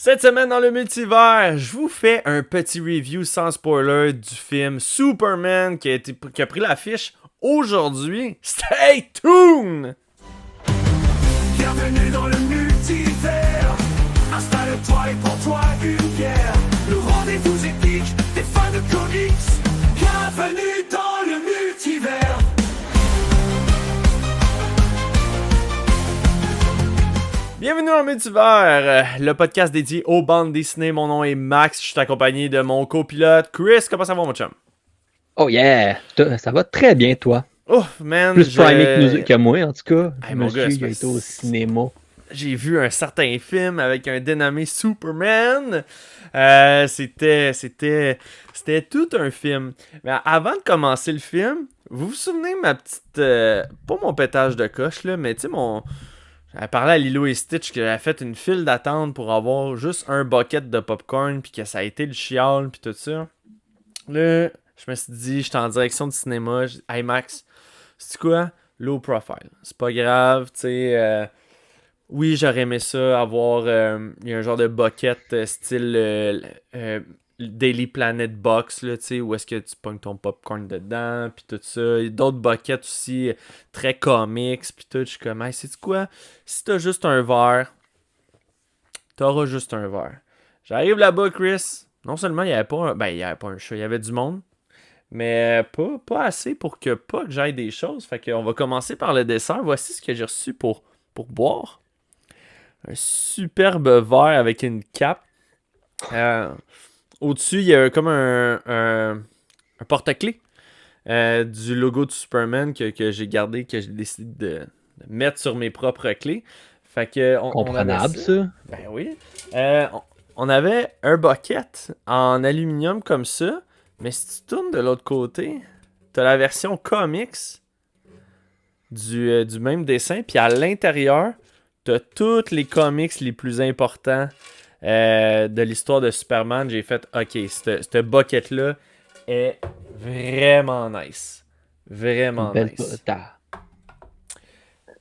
Cette semaine dans le multivers, je vous fais un petit review sans spoiler du film Superman qui a pris l'affiche aujourd'hui. Stay tuned! Bienvenue dans le multivers. Installe-toi et prends-toi une bière. Le rendez-vous épique des fans de comics. Bienvenue dans le multivers. Bienvenue dans le multivers, le podcast dédié aux bandes dessinées. Mon nom est Max, je suis accompagné de mon copilote Chris. Comment ça va mon chum? Oh yeah! Ça va très bien, toi. Oh man, Plus primé que moi, en tout cas. Hey, mon Monsieur, gars, il a été au cinéma. J'ai vu un certain film avec un dénommé Superman. C'était tout un film. Mais avant de commencer le film, vous vous souvenez ma petite... pas mon pétage de coche, là, mais tu sais, j'avais parlé à Lilo et Stitch que j'avais fait une file d'attente pour avoir juste un bucket de popcorn, puis que ça a été le chial, puis tout ça. Là, je me suis dit, j'étais en direction du cinéma. Hey Max, c'est quoi? Low profile. C'est pas grave, tu sais... oui, j'aurais aimé ça, avoir il y a un genre de bucket style Daily Planet Box, là, tu sais, où est-ce que tu pognes ton popcorn dedans, puis tout ça. Il y a d'autres buckets aussi, très comics, puis tout. Je suis comme, hey, sais-tu quoi? Si t'as juste un verre, t'auras juste un verre. J'arrive là-bas, Chris. Non seulement il n'y avait pas il y avait pas un chat, il y avait du monde, mais pas assez pour que j'aille des choses. Fait qu'on va commencer par le dessert. Voici ce que j'ai reçu pour boire. Un superbe verre avec une cape. Au-dessus, il y a comme un porte-clés du logo de Superman que j'ai gardé, que j'ai décidé de mettre sur mes propres clés. Fait que Comprenable, ça. Ben oui. On avait un bucket en aluminium comme ça, mais si tu tournes de l'autre côté, t'as la version comics du même dessin, puis à l'intérieur, t'as tous les comics les plus importants de l'histoire de Superman. J'ai fait, ok, ce bucket-là est vraiment nice. Vraiment Belle nice.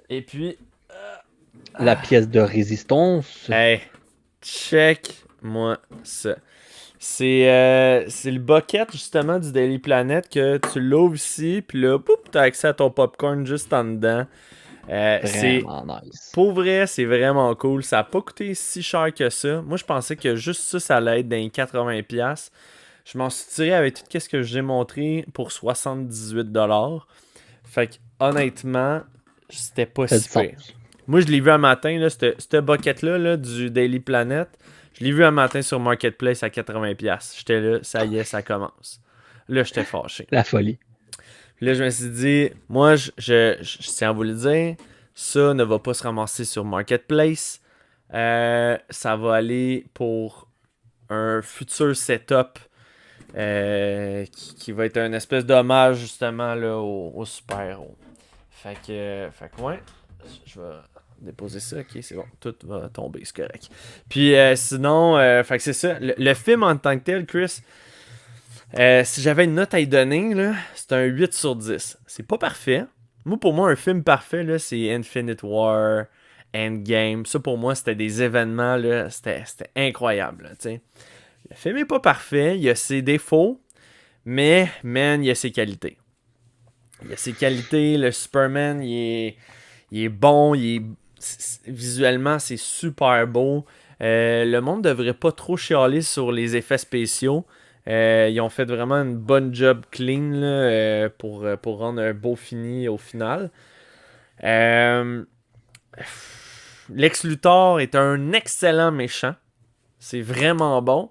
Et puis, La pièce de résistance. hey, check-moi ça. C'est le bucket justement du Daily Planet que tu l'ouvres ici, puis là, poup, t'as accès à ton popcorn juste en dedans. Vraiment nice. Pour vrai, c'est vraiment cool. Ça n'a pas coûté si cher que ça. Moi, je pensais que juste ça allait être dans les 80$. Je m'en suis tiré avec tout ce que j'ai montré pour 78$. Fait que, honnêtement, c'était pas si pire. Moi, je l'ai vu un matin, là, ce bucket-là là, du Daily Planet. Je l'ai vu un matin sur Marketplace à 80$. J'étais là, ça y est, ça commence. Là, j'étais fâché. La folie. Puis là, je me suis dit, moi, je tiens à vous le dire, ça ne va pas se ramasser sur Marketplace. Ça va aller pour un futur setup qui va être un espèce d'hommage justement là, au super-héros. Fait que ouais, je vais déposer ça, ok, c'est bon, tout va tomber, c'est correct. Puis sinon, fait que c'est ça, le film en tant que tel, Chris, si j'avais une note à y donner, là, c'est un 8 sur 10. C'est pas parfait. Pour moi, un film parfait, là, c'est Infinite War, Endgame. Ça, pour moi, c'était des événements, là, c'était incroyable, là, t'sais. Le film est pas parfait, il y a ses défauts, mais, man, il y a ses qualités. Il y a ses qualités, le Superman, il est bon, visuellement, c'est super beau. Le monde devrait pas trop chialer sur les effets spéciaux. Ils ont fait vraiment une bonne job clean là, pour rendre un beau fini au final. Lex Luthor est un excellent méchant. C'est vraiment bon.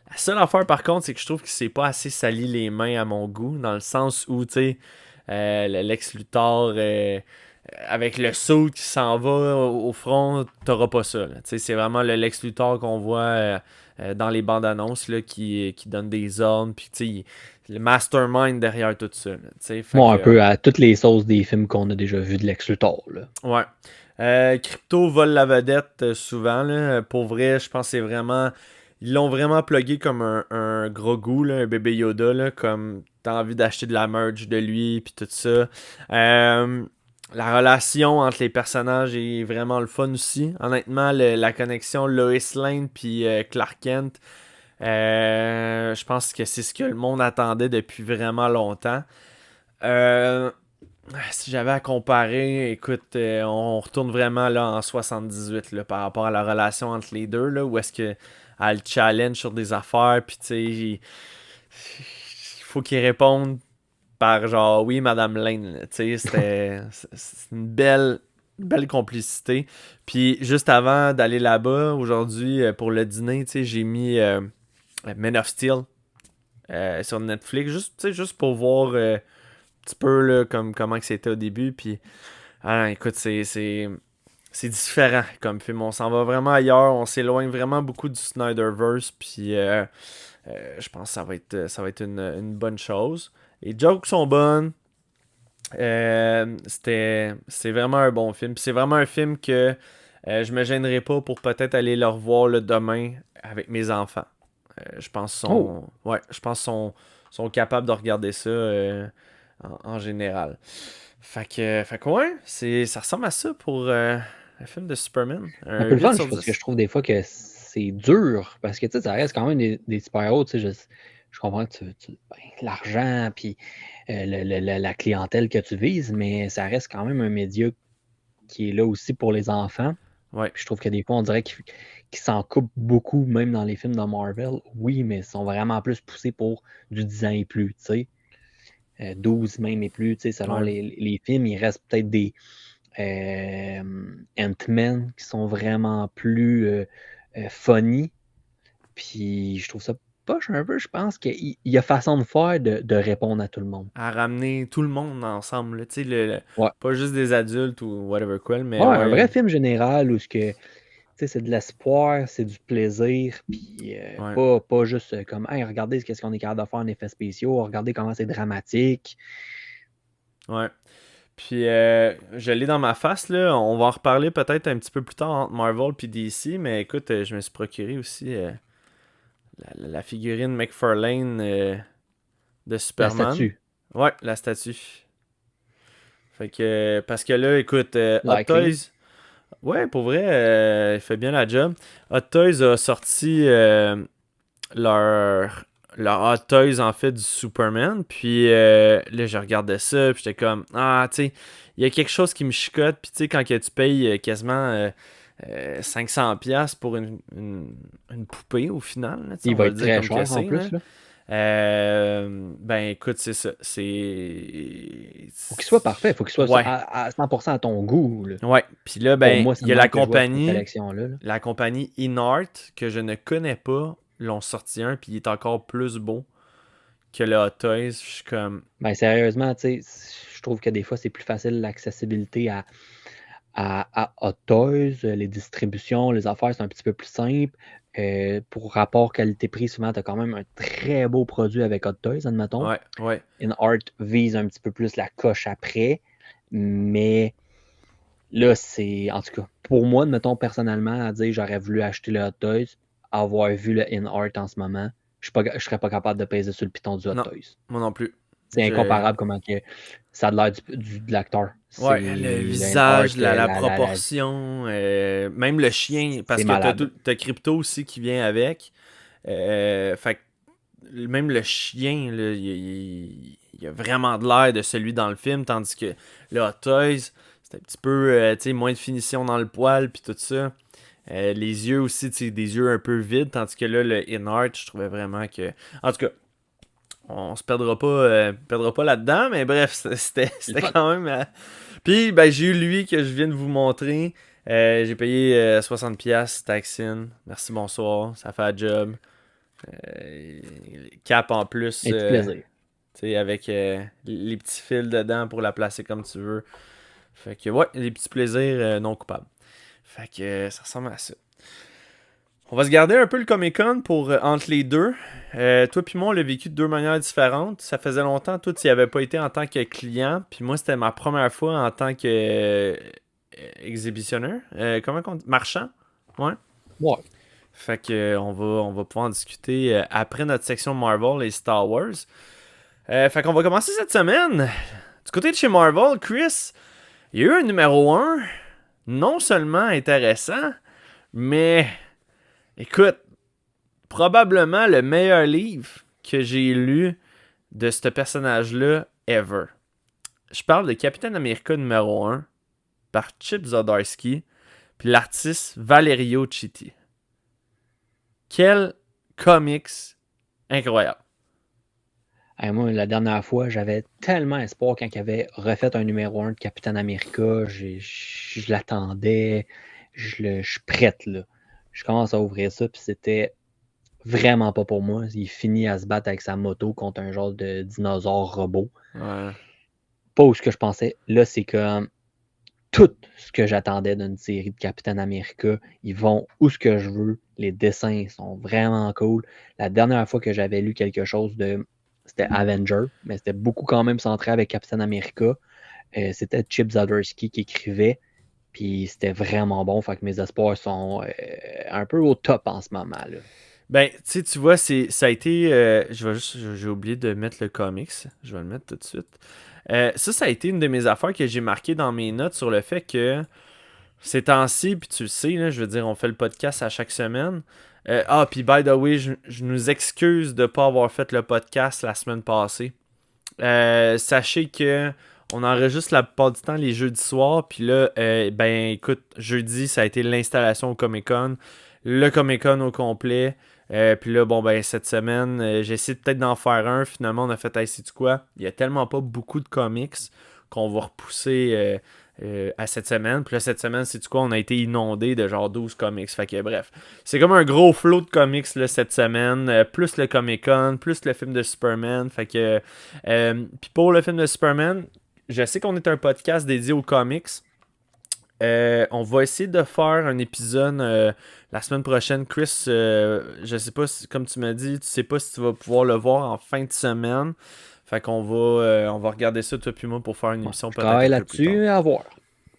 La seule affaire par contre, c'est que je trouve qu'il s'est pas assez sali les mains à mon goût. Dans le sens où, tu sais, le Lex Luthor avec le saut qui s'en va au front, t'auras pas ça. C'est vraiment le Lex Luthor qu'on voit dans les bandes annonces là, qui donne des ordres, puis le mastermind derrière tout ça. Moi, un peu à toutes les sauces des films qu'on a déjà vus de Lex Luthor. Là. Ouais. Crypto vole la vedette souvent. Là. Pour vrai, je pense que c'est vraiment... Ils l'ont vraiment plugué comme un gros goût, là, un bébé Yoda, là, comme t'as envie d'acheter de la merch de lui, puis tout ça. La relation entre les personnages est vraiment le fun aussi. Honnêtement, la connexion Lois Lane puis Clark Kent, je pense que c'est ce que le monde attendait depuis vraiment longtemps. Euh, Si j'avais à comparer, écoute, on retourne vraiment là en 78 là, par rapport à la relation entre les deux, là, où est-ce que elle challenge sur des affaires, puis tu sais, il faut qu'il réponde par genre oui, Madame Lane, là, tu sais, c'est une belle complicité. Puis juste avant d'aller là-bas, aujourd'hui, pour le dîner, tu sais, j'ai mis Men of Steel sur Netflix, juste, tu sais, juste pour voir un petit peu là, comment que c'était au début. Puis, écoute, c'est différent comme film. On s'en va vraiment ailleurs. On s'éloigne vraiment beaucoup du Snyderverse. Puis, je pense que ça va être une bonne chose. Les jokes sont bonnes. C'est vraiment un bon film. Puis c'est vraiment un film que je me gênerai pas pour peut-être aller le revoir là, demain avec mes enfants. Je pense qu'ils ouais, je pense sont capables de regarder ça en général. Fait que ouais, ça ressemble à ça pour un film de Superman. Un Un peu le 8 fun, sur parce que 10. je trouve des fois que c'est dur, parce que tu sais, ça reste quand même des super-héros, tu sais, je comprends que l'argent, puis la clientèle que tu vises, mais ça reste quand même un média qui est là aussi pour les enfants. Ouais, Puis je trouve que des fois, on dirait qu'ils s'en coupent beaucoup, même dans les films de Marvel. Oui, mais ils sont vraiment plus poussés pour du 10 ans et plus, tu sais. 12 même et plus, tu sais, selon ouais. les films. Il reste peut-être des Ant-Man qui sont vraiment plus funny. Puis je trouve ça poche un peu. Je pense qu'il y a façon de faire de répondre à tout le monde. À ramener tout le monde ensemble, là, tu sais, Ouais. pas juste des adultes ou whatever quoi, mais Ouais, un ouais, vrai film général où tu sais, c'est de l'espoir, c'est du plaisir, puis ouais, pas juste comme hey, regardez ce qu'on est capable de faire en effets spéciaux, regardez comment c'est dramatique. ouais. Puis je l'ai dans ma face, là. On va en reparler peut-être un petit peu plus tard entre Marvel puis DC, mais écoute, je me suis procuré aussi la figurine McFarlane de La Superman. statue, Ouais, la statue. Fait que, parce que là, écoute, Hot likely. Toys, ouais, pour vrai, il fait bien la job. Hot Toys a sorti leur Hot Toys, en fait, du Superman. Puis là, je regardais ça, puis j'étais comme, ah, tu sais, il y a quelque chose qui me chicote. Puis tu sais, quand que tu payes quasiment 500$ pour une poupée, au final, là, tu sais, Il on va va le être dire très comme que cher en c'est, là. plus, là. Ben écoute, c'est ça. Faut qu'il soit parfait, faut qu'il soit Ouais. à 100% à ton goût, là. Ouais. Puis là, Pour ben, moi, il ça y a me la manque que je vois cette compagnie. collection-là, là. La compagnie InArt, que je ne connais pas, l'ont sorti un, puis il est encore plus beau que le Hot Toys. Je suis comme. Ben, sérieusement, tu sais, je trouve que des fois, c'est plus facile l'accessibilité à Hot Toys, les distributions, les affaires, c'est un petit peu plus simple. Pour rapport qualité-prix, souvent, tu as quand même un très beau produit avec Hot Toys, admettons. Ouais, ouais. InArt vise un petit peu plus la coche après, mais là, c'est, en tout cas, pour moi, admettons, personnellement, à dire j'aurais voulu acheter le Hot Toys, avoir vu le InArt en ce moment, je serais pas capable de peser sur le piton du Hot Non, Toys. moi non plus. C'est incomparable comment que ça a l'air de l'acteur. C'est Ouais, le l'InArt, visage, la proportion, même le chien, parce c'est que malade. t'as Crypto aussi qui vient avec. Fait que même le chien, là, il a vraiment de l'air de celui dans le film, tandis que le Hot Toys, c'est un petit peu, tu sais, moins de finition dans le poil, puis tout ça. Les yeux aussi, tu sais, des yeux un peu vides, tandis que là, le InArt, je trouvais vraiment que... En tout cas, on se perdra pas là-dedans, mais bref, c'était quand même... Puis, ben, j'ai eu lui que je viens de vous montrer. J'ai payé 60$, taxine. Merci, bonsoir. Ça fait la job. Cap en plus, Un petit plaisir. tu sais, avec les petits fils dedans pour la placer comme tu veux. Fait que, ouais, les petits plaisirs non coupables. Fait que ça ressemble à ça. On va se garder un peu le Comic-Con pour entre les deux. Toi puis moi, on l'a vécu de deux manières différentes. Ça faisait longtemps, toi, tu n'y avais pas été en tant que client. Puis moi, c'était ma première fois en tant que exhibitionneur. Comment on dit? Marchand? Ouais. Ouais. Fait que on va pouvoir en discuter après notre section Marvel et Star Wars. Fait qu'on va commencer cette semaine. Du côté de chez Marvel, Chris, Il y a eu un numéro un, non seulement intéressant, mais écoute, probablement le meilleur livre que j'ai lu de ce personnage-là ever. Je parle de Captain America numéro un par Chip Zdarsky puis l'artiste Valerio Chitti. Quel comics incroyable. Hey, moi, la dernière fois, j'avais tellement espoir quand il avait refait un numéro 1 de Captain America. Je l'attendais. Je suis prête, là. Je commence à ouvrir ça, puis c'était vraiment pas pour moi. Il finit à se battre avec sa moto contre un genre de dinosaure robot. Ouais. Pas où ce que je pensais. Là, c'est comme tout ce que j'attendais d'une série de Captain America. Ils vont où ce que je veux. Les dessins sont vraiment cool. La dernière fois que j'avais lu quelque chose c'était Avenger, mais c'était beaucoup quand même centré avec Captain America. C'était Chip Zdarsky qui écrivait, puis c'était vraiment bon. Fait que mes espoirs sont un peu au top en ce moment, là. Ben, tu vois, ça a été... j'ai oublié de mettre le comics. Je vais le mettre tout de suite. Ça a été une de mes affaires que j'ai marqué dans mes notes sur le fait que ces temps-ci, puis tu le sais, là, je veux dire, on fait le podcast à chaque semaine. Puis by the way, je nous excuse de ne pas avoir fait le podcast la semaine passée. Sachez que on enregistre la plupart du temps les jeudis soirs. Puis là, ben écoute, jeudi, ça a été l'installation au Comic-Con. Le Comic-Con au complet. Puis là, bon, ben cette semaine, j'ai essayé peut-être d'en faire un. Finalement, on a fait, hey, sais-tu quoi? Il y a tellement pas beaucoup de comics qu'on va repousser à cette semaine. Puis là, cette semaine, sais-tu quoi? On a été inondé de genre 12 comics. Fait que bref, c'est comme un gros flot de comics là, cette semaine. Plus le Comic-Con, plus le film de Superman. Fait que... puis pour le film de Superman, je sais qu'on est un podcast dédié aux comics. On va essayer de faire un épisode la semaine prochaine. Chris, je sais pas, comme tu m'as dit, tu sais pas si tu vas pouvoir le voir en fin de semaine. Fait qu'on va, on va regarder ça, toi puis moi, pour faire une émission Je peut-être travaille un peu plus tard. là-dessus, à voir.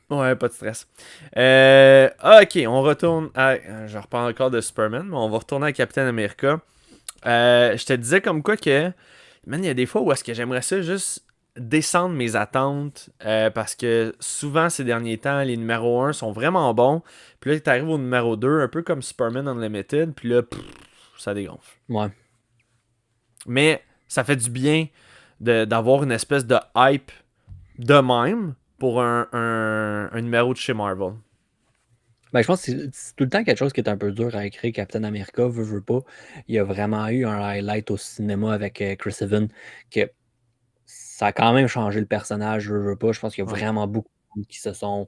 Ouais, pas de stress. Ok, on retourne à... Je reparle encore de Superman, mais on va retourner à Captain America. Je te disais comme quoi que... Man, il y a des fois où est-ce que j'aimerais ça juste descendre mes attentes parce que souvent ces derniers temps les numéros 1 sont vraiment bons, puis là tu arrives au numéro 2 un peu comme Superman Unlimited, puis là ça dégonfle. Ouais. Mais ça fait du bien d'avoir une espèce de hype de même pour un numéro de chez Marvel. Ben, je pense que c'est tout le temps quelque chose qui est un peu dur à écrire. Captain America, veut pas. Il y a vraiment eu un highlight au cinéma avec Chris Evans que ça a quand même changé le personnage, veux pas. Je pense qu'il y a vraiment beaucoup de gens qui se sont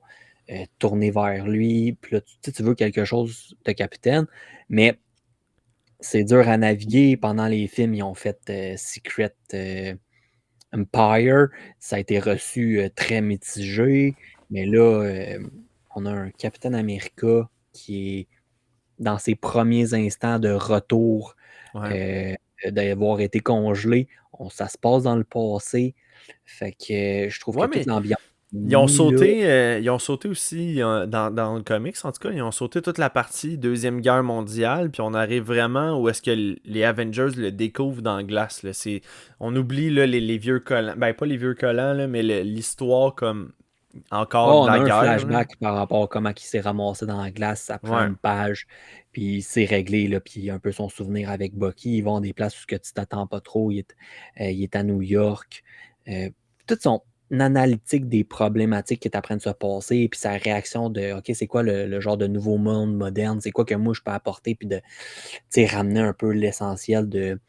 tournés vers lui. Puis là, tu veux quelque chose de capitaine, mais c'est dur à naviguer. Pendant les films, ils ont fait Secret Empire. Ça a été reçu très mitigé. Mais là, on a un Captain America qui est dans ses premiers instants de retour, d'avoir été congelé. Ça se passe dans le passé. Fait que je trouve que toute Mais l'ambiance. ils ont sauté aussi dans le comics, en tout cas, ils ont sauté toute la partie Deuxième Guerre mondiale, puis on arrive vraiment où est-ce que les Avengers le découvrent dans la glace. Là. On oublie là, les vieux collants, ben pas les vieux collants, là, mais l'histoire comme encore de la on a guerre. un flashback par rapport à comment il s'est ramassé dans la glace. Ça prend une page, puis c'est réglé, là, puis un peu son souvenir avec Bucky. Ils vont dans des places où tu t'attends pas trop. Il est à New York. Tout son analytique des problématiques qui est en train de se passer, puis sa réaction de OK, c'est quoi le genre de nouveau monde moderne, c'est quoi que moi je peux apporter, puis de ramener un peu l'essentiel de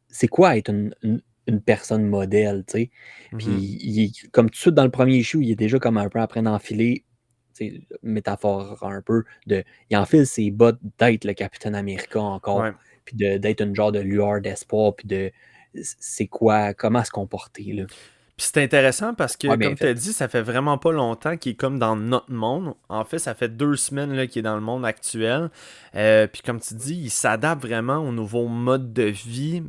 c'est quoi être une personne modèle, tu sais. Puis comme tout de suite dans le premier issue, il est déjà comme un peu en train d'enfiler, métaphore un peu, il enfile ses bottes d'être le Capitaine America encore, puis d'être une genre de lueur d'espoir, puis de c'est quoi, comment se comporter, là. Puis c'est intéressant parce que, comme tu fait. as dit, ça fait vraiment pas longtemps qu'il est comme dans notre monde. En fait, ça fait 2 semaines là, qu'il est dans le monde actuel. Puis comme tu dis, il s'adapte vraiment au nouveau mode de vie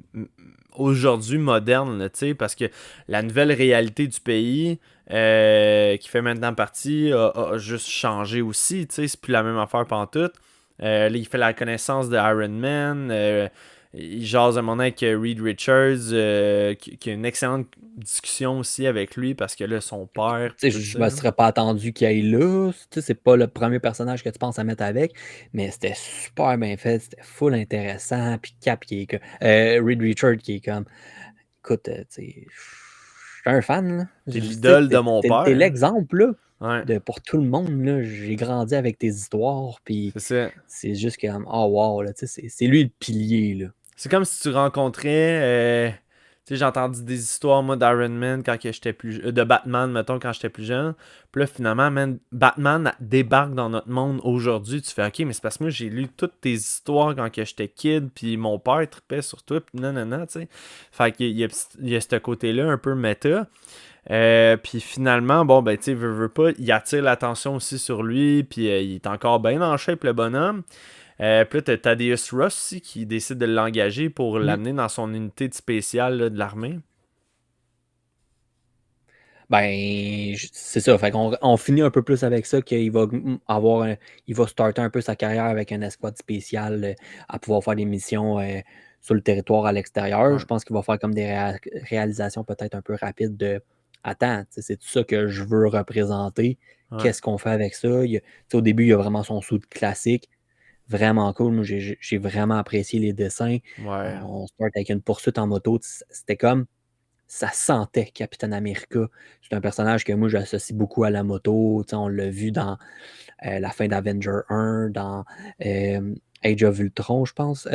aujourd'hui moderne, là, parce que la nouvelle réalité du pays qui fait maintenant partie a juste changé aussi. C'est plus la même affaire pantoute. Là, il fait la connaissance de Iron Man. il jase un moment avec Reed Richards, qui a une excellente discussion aussi avec lui parce que là, son père, pis Tu sais, tout je ça. me serais pas attendu qu'il aille là. Tu sais, c'est pas le premier personnage que tu penses à mettre avec, mais c'était super bien fait, c'était full intéressant. Puis Cap qui est comme. Reed Richard qui est comme. Écoute, tu sais, je suis un fan, là. C'est Tu sais, l'idole de mon t'es père. l'exemple, là, Ouais, pour tout le monde, là. J'ai grandi avec tes histoires, puis c'est ça. c'est juste comme, oh wow, là, tu sais, c'est lui le pilier, là. C'est comme si tu rencontrais. Tu sais, j'ai entendu des histoires, moi, d'Iron Man quand que j'étais plus. De Batman, mettons, quand j'étais plus jeune. Puis là, finalement, man, Batman débarque dans notre monde aujourd'hui. Tu fais, ok, mais c'est parce que moi, j'ai lu toutes tes histoires quand que j'étais kid. Puis mon père trippait sur toi. Puis non, tu sais. Fait qu'il y a ce côté-là, un peu méta. Puis finalement, bon, ben, tu sais, veut pas, il attire l'attention aussi sur lui. Puis il est encore bien en shape, le bonhomme. Puis là, t'as Thaddeus Ross aussi qui décide de l'engager pour Mm. l'amener dans son unité de spéciale là, de l'armée. Ben, c'est ça. Fait qu'on on finit un peu plus avec ça, qu'il va il va starter un peu sa carrière avec un escouade spéciale à pouvoir faire des missions sur le territoire à l'extérieur. Ouais, Je pense qu'il va faire comme des réalisations peut-être un peu rapides de Attends, tu sais, c'est tout ça que je veux représenter. ouais, Qu'est-ce qu'on fait avec ça? Tu sais, au début, il y a vraiment son suit classique. Vraiment cool. Moi, j'ai vraiment apprécié les dessins. ouais, On start avec une poursuite en moto. C'était comme ça sentait Captain America. C'est un personnage que moi j'associe beaucoup à la moto. Tu sais, on l'a vu dans la fin d'Avenger 1, dans Age of Ultron, je pense.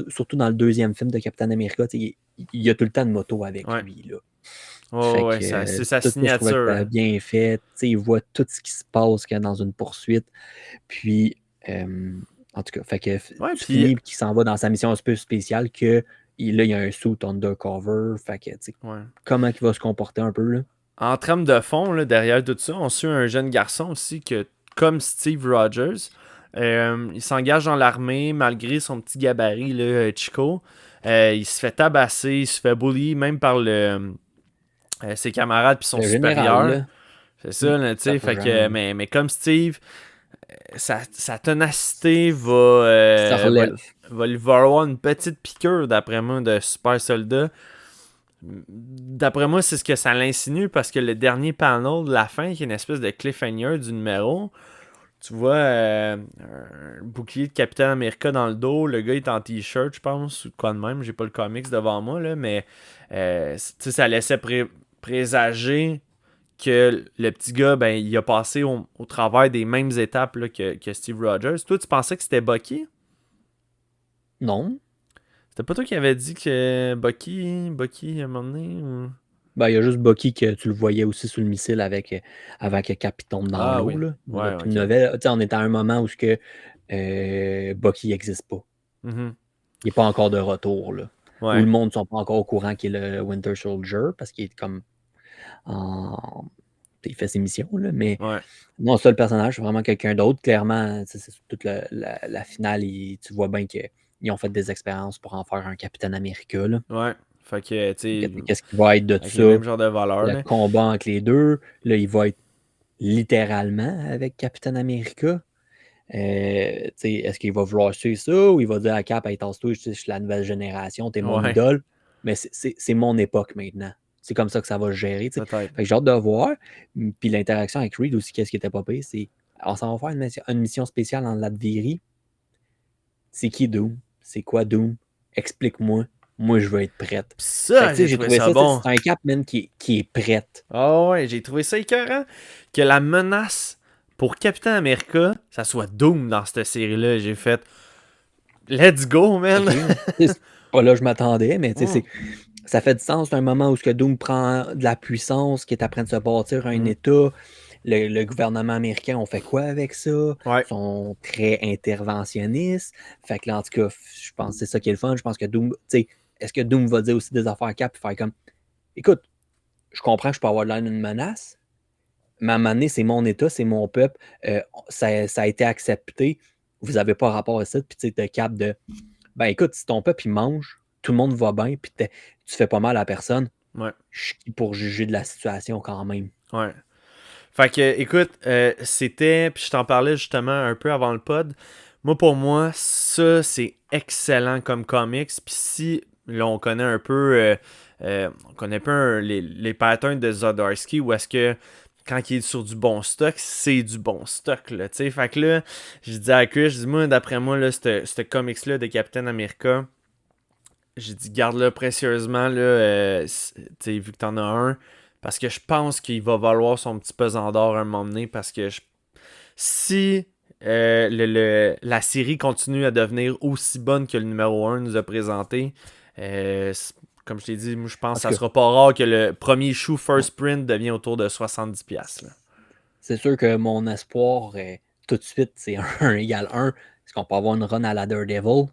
Surtout dans le deuxième film de Captain America, tu sais, il y a tout le temps de moto avec ouais. lui, là. Ouais, Fait ouais, que c'est sa tout ça, je trouvais que signature. c'était Hein. bien fait. Tu sais, il voit tout ce qui se passe qu'il y a dans une poursuite. Puis, en tout cas, fait que Ouais, tu puis, finis qu'il s'en va dans sa mission un peu spéciale que là, il y a un suit undercover. Fait que, tu sais, ouais. comment il va se comporter un peu, là. En trame de fond, là, derrière tout ça, on suit un jeune garçon aussi que, comme Steve Rogers, il s'engage dans l'armée malgré son petit gabarit, là, Chico. Il se fait tabasser, il se fait bully même par ses camarades puis son Le général, supérieur. là, C'est ça, là, tu sais. Fait que, sergent, mais comme Steve, sa ténacité ça relève. va avoir une petite piqûre, d'après moi, de super soldat. D'après moi, c'est ce que ça l'insinue parce que le dernier panel de la fin, qui est une espèce de cliffhanger du numéro, tu vois un bouclier de Captain America dans le dos, le gars est en t-shirt, je pense, ou de quoi de même, j'ai pas le comics devant moi, là, mais ça laissait présager que le petit gars, ben, il a passé au travers des mêmes étapes là, que Steve Rogers. Toi, tu pensais que c'était Bucky? Non. C'était pas toi qui avais dit que Bucky, à un moment donné? Ou... Ben, il y a juste Bucky que tu le voyais aussi sous le missile avant que Cap tombe dans Ah l'eau, oui. là. Ouais, Depuis une ok. nouvelle. Tu sais, on est à un moment où Bucky n'existe pas. Mhm. Il n'est pas encore de retour, là. Où Ouais, le monde ne sont pas encore au courant qu'il est le Winter Soldier parce qu'il est comme en. Il fait ses missions, là, mais ouais, non, ça, le personnage, c'est vraiment quelqu'un d'autre. Clairement, tu sais, c'est toute la finale, tu vois bien qu'ils ont fait des expériences pour en faire un Capitaine America, là. ouais. Fait que, tu sais, Qu'est-ce qui va être de tout avec les ça? mêmes genres de valeurs, Le là. combat entre les deux. Là, il va être littéralement avec Captain America. Tu sais, est-ce qu'il va vouloir suivre ça ou il va dire à Cap, hey, tasse-toi, je suis la nouvelle génération, t'es mon Ouais, idole. Mais c'est mon époque maintenant. C'est comme ça que ça va se gérer. Tu sais. peut-être. Fait que j'ai hâte de voir. Puis l'interaction avec Reed aussi, qu'est-ce qui était pas pire, c'est on s'en va faire une mission spéciale en Latvérie. C'est qui Doom? C'est quoi Doom? Explique-moi. Moi, je veux être prête. Pis Fait que ça, tu sais, j'ai j'ai trouvé trouvé ça ça, bon. c'est un Capman qui est prête. Ah ouais, j'ai trouvé ça écœurant que la menace pour Captain America, ça soit Doom dans cette série-là. J'ai fait let's go, man. OK. C'est pas là que je m'attendais, mais Mm. ça fait du sens. C'est un moment où ce que Doom prend de la puissance, qui est en train de se bâtir un Mm. État. Le gouvernement américain, on fait quoi avec ça? Ouais, Ils sont très interventionnistes. Fait que là, en tout cas, je pense que c'est ça qui est le fun. Je pense que Doom, tu sais, est-ce que Doom va dire aussi des affaires Cap et faire comme, écoute, je comprends que je peux avoir l'air d'une menace, mais à un moment donné, c'est mon État, c'est mon peuple. Ça a été accepté. Vous n'avez pas rapport à ça. Puis tu sais, t'as Cap de, ben écoute, si ton peuple il mange, tout le monde va bien, puis tu fais pas mal à personne, ouais, je suis qui pour juger de la situation quand même. ouais. Fait que, écoute, c'était, puis je t'en parlais justement un peu avant le pod. pour moi, ça, c'est excellent comme comics. Puis si, là, on connaît un peu, les patterns de Zdarsky, où est-ce que quand il est sur du bon stock, c'est du bon stock, là, tu sais. Fait que là, je dis à Chris, je dis, moi, d'après moi, là, ce comics-là de Captain America, j'ai dit, garde-le précieusement, là, tu sais, vu que t'en as un, parce que je pense qu'il va valoir son petit pesant d'or à un moment donné, parce que si la série continue à devenir aussi bonne que le numéro 1 nous a présenté, comme je t'ai dit, moi je pense que ça sera pas rare que le premier shoe first print devient autour de 70$. Là. C'est sûr que mon espoir, tout de suite, c'est 1 égale 1. Est-ce qu'on peut avoir une run à la Daredevil?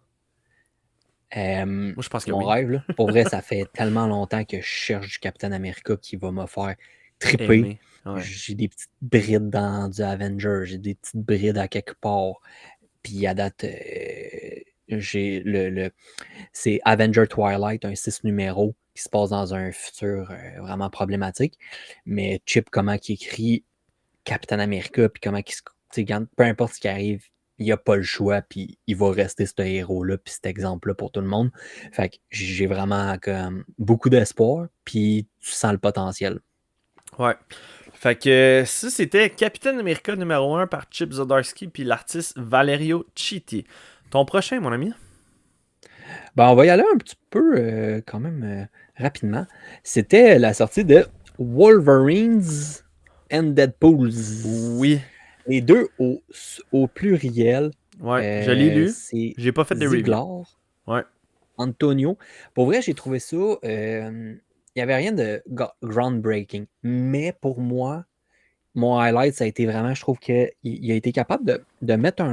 Moi je pense que Mon oui. rêve, là. Pour vrai, ça fait tellement longtemps que je cherche du Captain America qui va me faire triper. Aimé. Ouais. J'ai des petites brides dans du Avenger, j'ai des petites brides à quelque part. Puis à date, j'ai c'est Avenger Twilight, un 6 numéros qui se passe dans un futur vraiment problématique. Mais Chip, comment il écrit Captain America, puis comment il se. Peu importe ce qui arrive, il n'y a pas le choix, puis il va rester ce héros-là, puis cet exemple-là pour tout le monde. Fait que j'ai vraiment comme beaucoup d'espoir, puis tu sens le potentiel. Ouais. Fait que ça, c'était Captain America numéro 1 par Chip Zdarsky puis l'artiste Valerio Chitti. Ton prochain, mon ami? Ben, on va y aller un petit peu quand même rapidement. C'était la sortie de Wolverines and Deadpools. Oui. Les deux au pluriel. Ouais, je l'ai lu. C'est J'ai pas fait de review. Ziegler, Ouais. Antonio. Pour vrai, j'ai trouvé ça. Il n'y avait rien de groundbreaking. Mais pour moi, mon highlight, ça a été vraiment, je trouve qu'il a été capable de mettre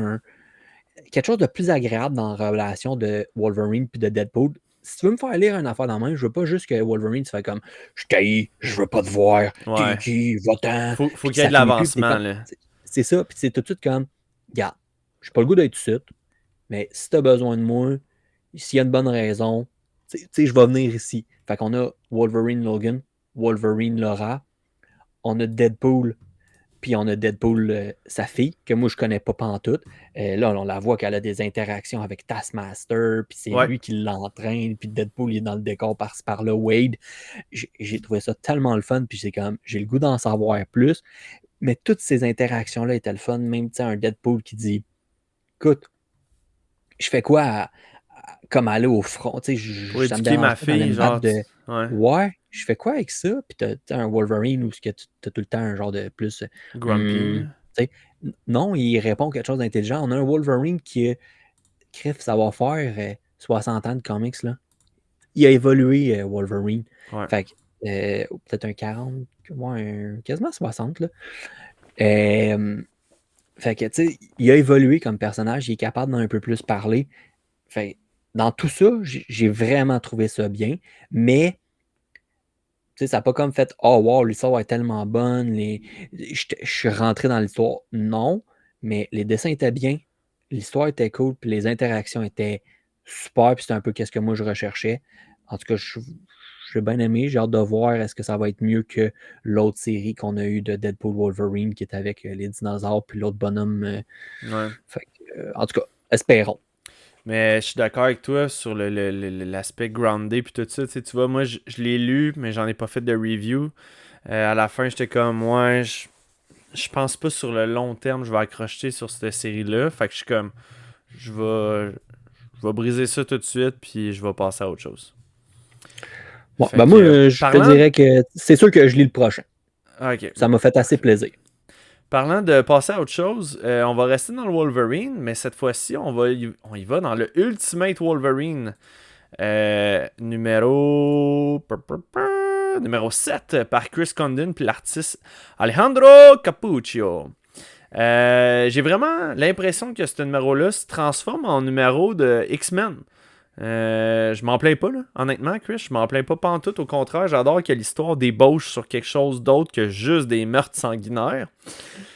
quelque chose de plus agréable dans la relation de Wolverine puis de Deadpool. Si tu veux me faire lire une affaire dans la main, je veux pas juste que Wolverine se fait comme je t'haïs, je veux pas te voir, Ouais. qui, va-t'en. Faut qu'il y ait de l'avancement, là. C'est ça, puis c'est tout de suite comme, regarde, j'ai pas le goût d'être tout de suite, mais si t'as besoin de moi, s'il y a une bonne raison, tu sais, je vais venir ici. Fait qu'on a Wolverine Logan, Wolverine Laura, on a Deadpool, puis on a Deadpool, sa fille, que moi je connais pas pantoute. Là, on la voit qu'elle a des interactions avec Taskmaster, puis c'est lui qui l'entraîne, puis Deadpool il est dans le décor par-ci par-là, Wade. J'ai trouvé ça tellement le fun, puis c'est comme, j'ai le goût d'en savoir plus. Mais toutes ces interactions-là étaient le fun. Même, tu sais, un Deadpool qui dit, écoute, je fais quoi comme aller au front, tu sais, Pour ça me éduquer ma dérange pas d'aller fille, me genre. battre de... Ouais. Ouais, je fais quoi avec ça? Puis t'as un Wolverine où tu as tout le temps un genre de plus... Grumpy. tu sais, non, il répond quelque chose d'intelligent. On a un Wolverine qui ça va faire 60 ans de comics, là. Il a évolué, Wolverine. Ouais. Fait que, peut-être un 40, quasiment 60, là. Fait que, tu sais, il a évolué comme personnage, il est capable d'en un peu plus parler. Fait dans tout ça, j'ai vraiment trouvé ça bien, mais tu sais, ça n'a pas comme fait oh wow, l'histoire est tellement bonne, je suis rentré dans l'histoire. Non, mais les dessins étaient bien, l'histoire était cool, puis les interactions étaient super, puis c'était un peu qu'est-ce que moi je recherchais. En tout cas, j'ai bien aimé, j'ai hâte de voir est-ce que ça va être mieux que l'autre série qu'on a eue de Deadpool Wolverine qui est avec les dinosaures, puis l'autre bonhomme. Fait en tout cas, espérons. Mais je suis d'accord avec toi sur l'aspect groundé puis tout ça. Tu vois, moi, je l'ai lu, mais j'en ai pas fait de review. À la fin, j'étais comme, moi, je pense pas sur le long terme, je vais accrocher sur cette série-là. Fait que je suis comme, je vais briser ça tout de suite, puis je vais passer à autre chose. Bon, ben moi, je te dirais que c'est sûr que je lis le prochain. Okay. Ça m'a fait assez plaisir. Parlant de passer à autre chose, on va rester dans le Wolverine, mais cette fois-ci, on y va dans le Ultimate Wolverine. Numéro 7 par Chris Condon puis l'artiste Alejandro Capuccio. J'ai vraiment l'impression que ce numéro-là se transforme en numéro de X-Men. Je m'en plains pas, là, honnêtement, Chris. Je m'en plains pas pantoute. Au contraire, j'adore que l'histoire débauche sur quelque chose d'autre que juste des meurtres sanguinaires.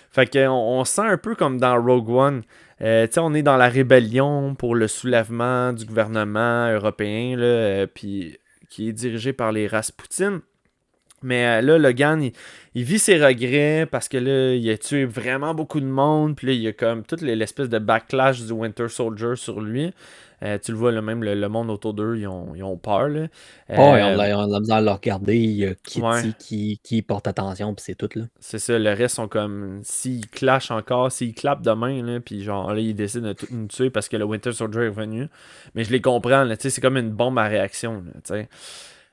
Fait qu'on sent un peu comme dans Rogue One. On est dans la rébellion pour le soulèvement du gouvernement européen, là, puis qui est dirigé par les Rasputin. Mais là, Logan, il vit ses regrets parce que là, il a tué vraiment beaucoup de monde. Puis là, il y a comme toute l'espèce de backlash du Winter Soldier sur lui. Tu le vois, là, même le monde autour d'eux, ils ont peur. Là. Oh, ils Euh, ont de la misère à le regarder. Il y a ouais, Kitty qui porte attention, puis c'est tout, là. c'est ça. Le reste sont comme. S'ils clashent encore, s'ils clapent demain, là, puis genre là, ils décident de tout nous tuer parce que le Winter Soldier est revenu. Mais je les comprends, là, tu sais, c'est comme une bombe à réaction. Là, tu sais.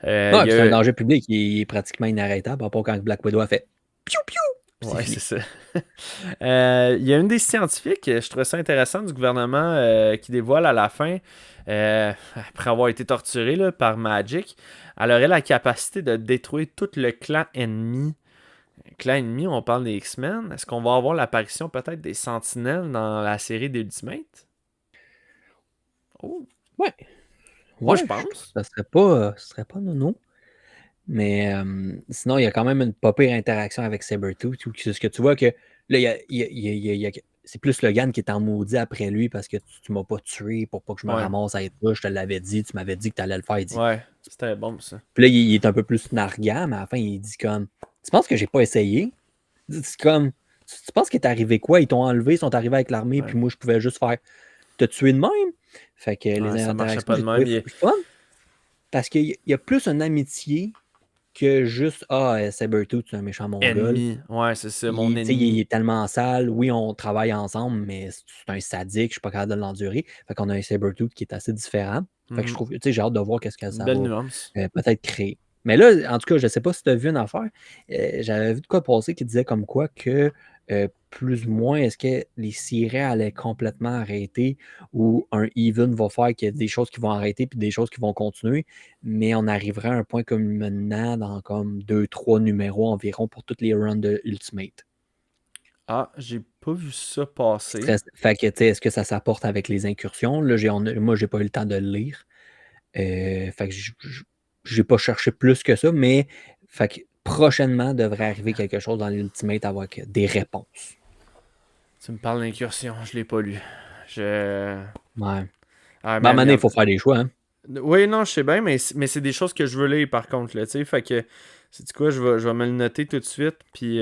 Ouais, Il y puis c'est un a, danger public. Il est pratiquement inarrêtable, à part quand Black Widow a fait piou piou, puis c'est Ouais, fini. c'est ça. Il y a une des scientifiques, je trouvais ça intéressant, du gouvernement qui dévoile à la fin, après avoir été torturée là, par Magic, elle aurait la capacité de détruire tout le clan ennemi. Clan ennemi, on parle des X-Men. Est-ce qu'on va avoir l'apparition peut-être des Sentinelles dans la série d'Ultimate? Oh, Ouais, moi je ouais, je trouve pense. que ce serait pas nono. Mais sinon, il y a quand même une pas pire interaction avec Sabretooth. Ce que tu vois que là, c'est plus Logan qui est en maudit après lui parce que tu m'as pas tué pour pas que je me Ouais, ramasse à être là. Je te l'avais dit, tu m'avais dit que tu allais le faire. Il dit. ouais, c'était bon ça. Puis là, il est un peu plus narguant, mais à la fin, il dit comme tu penses que j'ai pas essayé? C'est comme tu penses qu'il est arrivé quoi? Ils t'ont enlevé, ils sont arrivés avec l'armée, Ouais, puis moi, je pouvais juste faire te tuer de même. Fait que ouais, les ça marchait interactions, pas de j'ai même. trouvé fun parce qu'il y a plus une amitié que juste Sabretooth, c'est un méchant mongol. Ennemi, ouais, c'est ça, mon Tu sais, il ennemi. est tellement sale. Oui, on travaille ensemble, mais c'est un sadique, je suis pas capable de l'endurer. Fait qu'on a un Sabretooth qui est assez différent. Fait que je Mhm. trouve, tu sais, j'ai hâte de voir qu'est-ce que Une ça va belle nuance. peut-être créer. Mais là, en tout cas, je sais pas si tu as vu une affaire. J'avais vu de quoi passer qui disait comme quoi que plus ou moins, est-ce que les sirènes allaient complètement arrêter ou un even va faire qu'il y a des choses qui vont arrêter puis des choses qui vont continuer, mais on arriverait à un point comme maintenant dans comme 2-3 numéros environ pour toutes les runs de Ultimate. Ah, j'ai pas vu ça passer. Fait que, tu sais, est-ce que ça s'apporte avec les incursions? Là, moi, j'ai pas eu le temps de le lire. Fait que j'ai pas cherché plus que ça, mais fait que prochainement devrait arriver quelque chose dans l'Ultimate avec des réponses. Tu me parles d'incursion, je l'ai pas lu. Je. Ouais. Ah, Ben, à un man, moment donné, il faut faire des choix, hein. Oui, non, je sais bien, mais c'est des choses que je veux lire par contre, là, tu sais. Fait que, sais-tu quoi, je vais me le noter tout de suite. Puis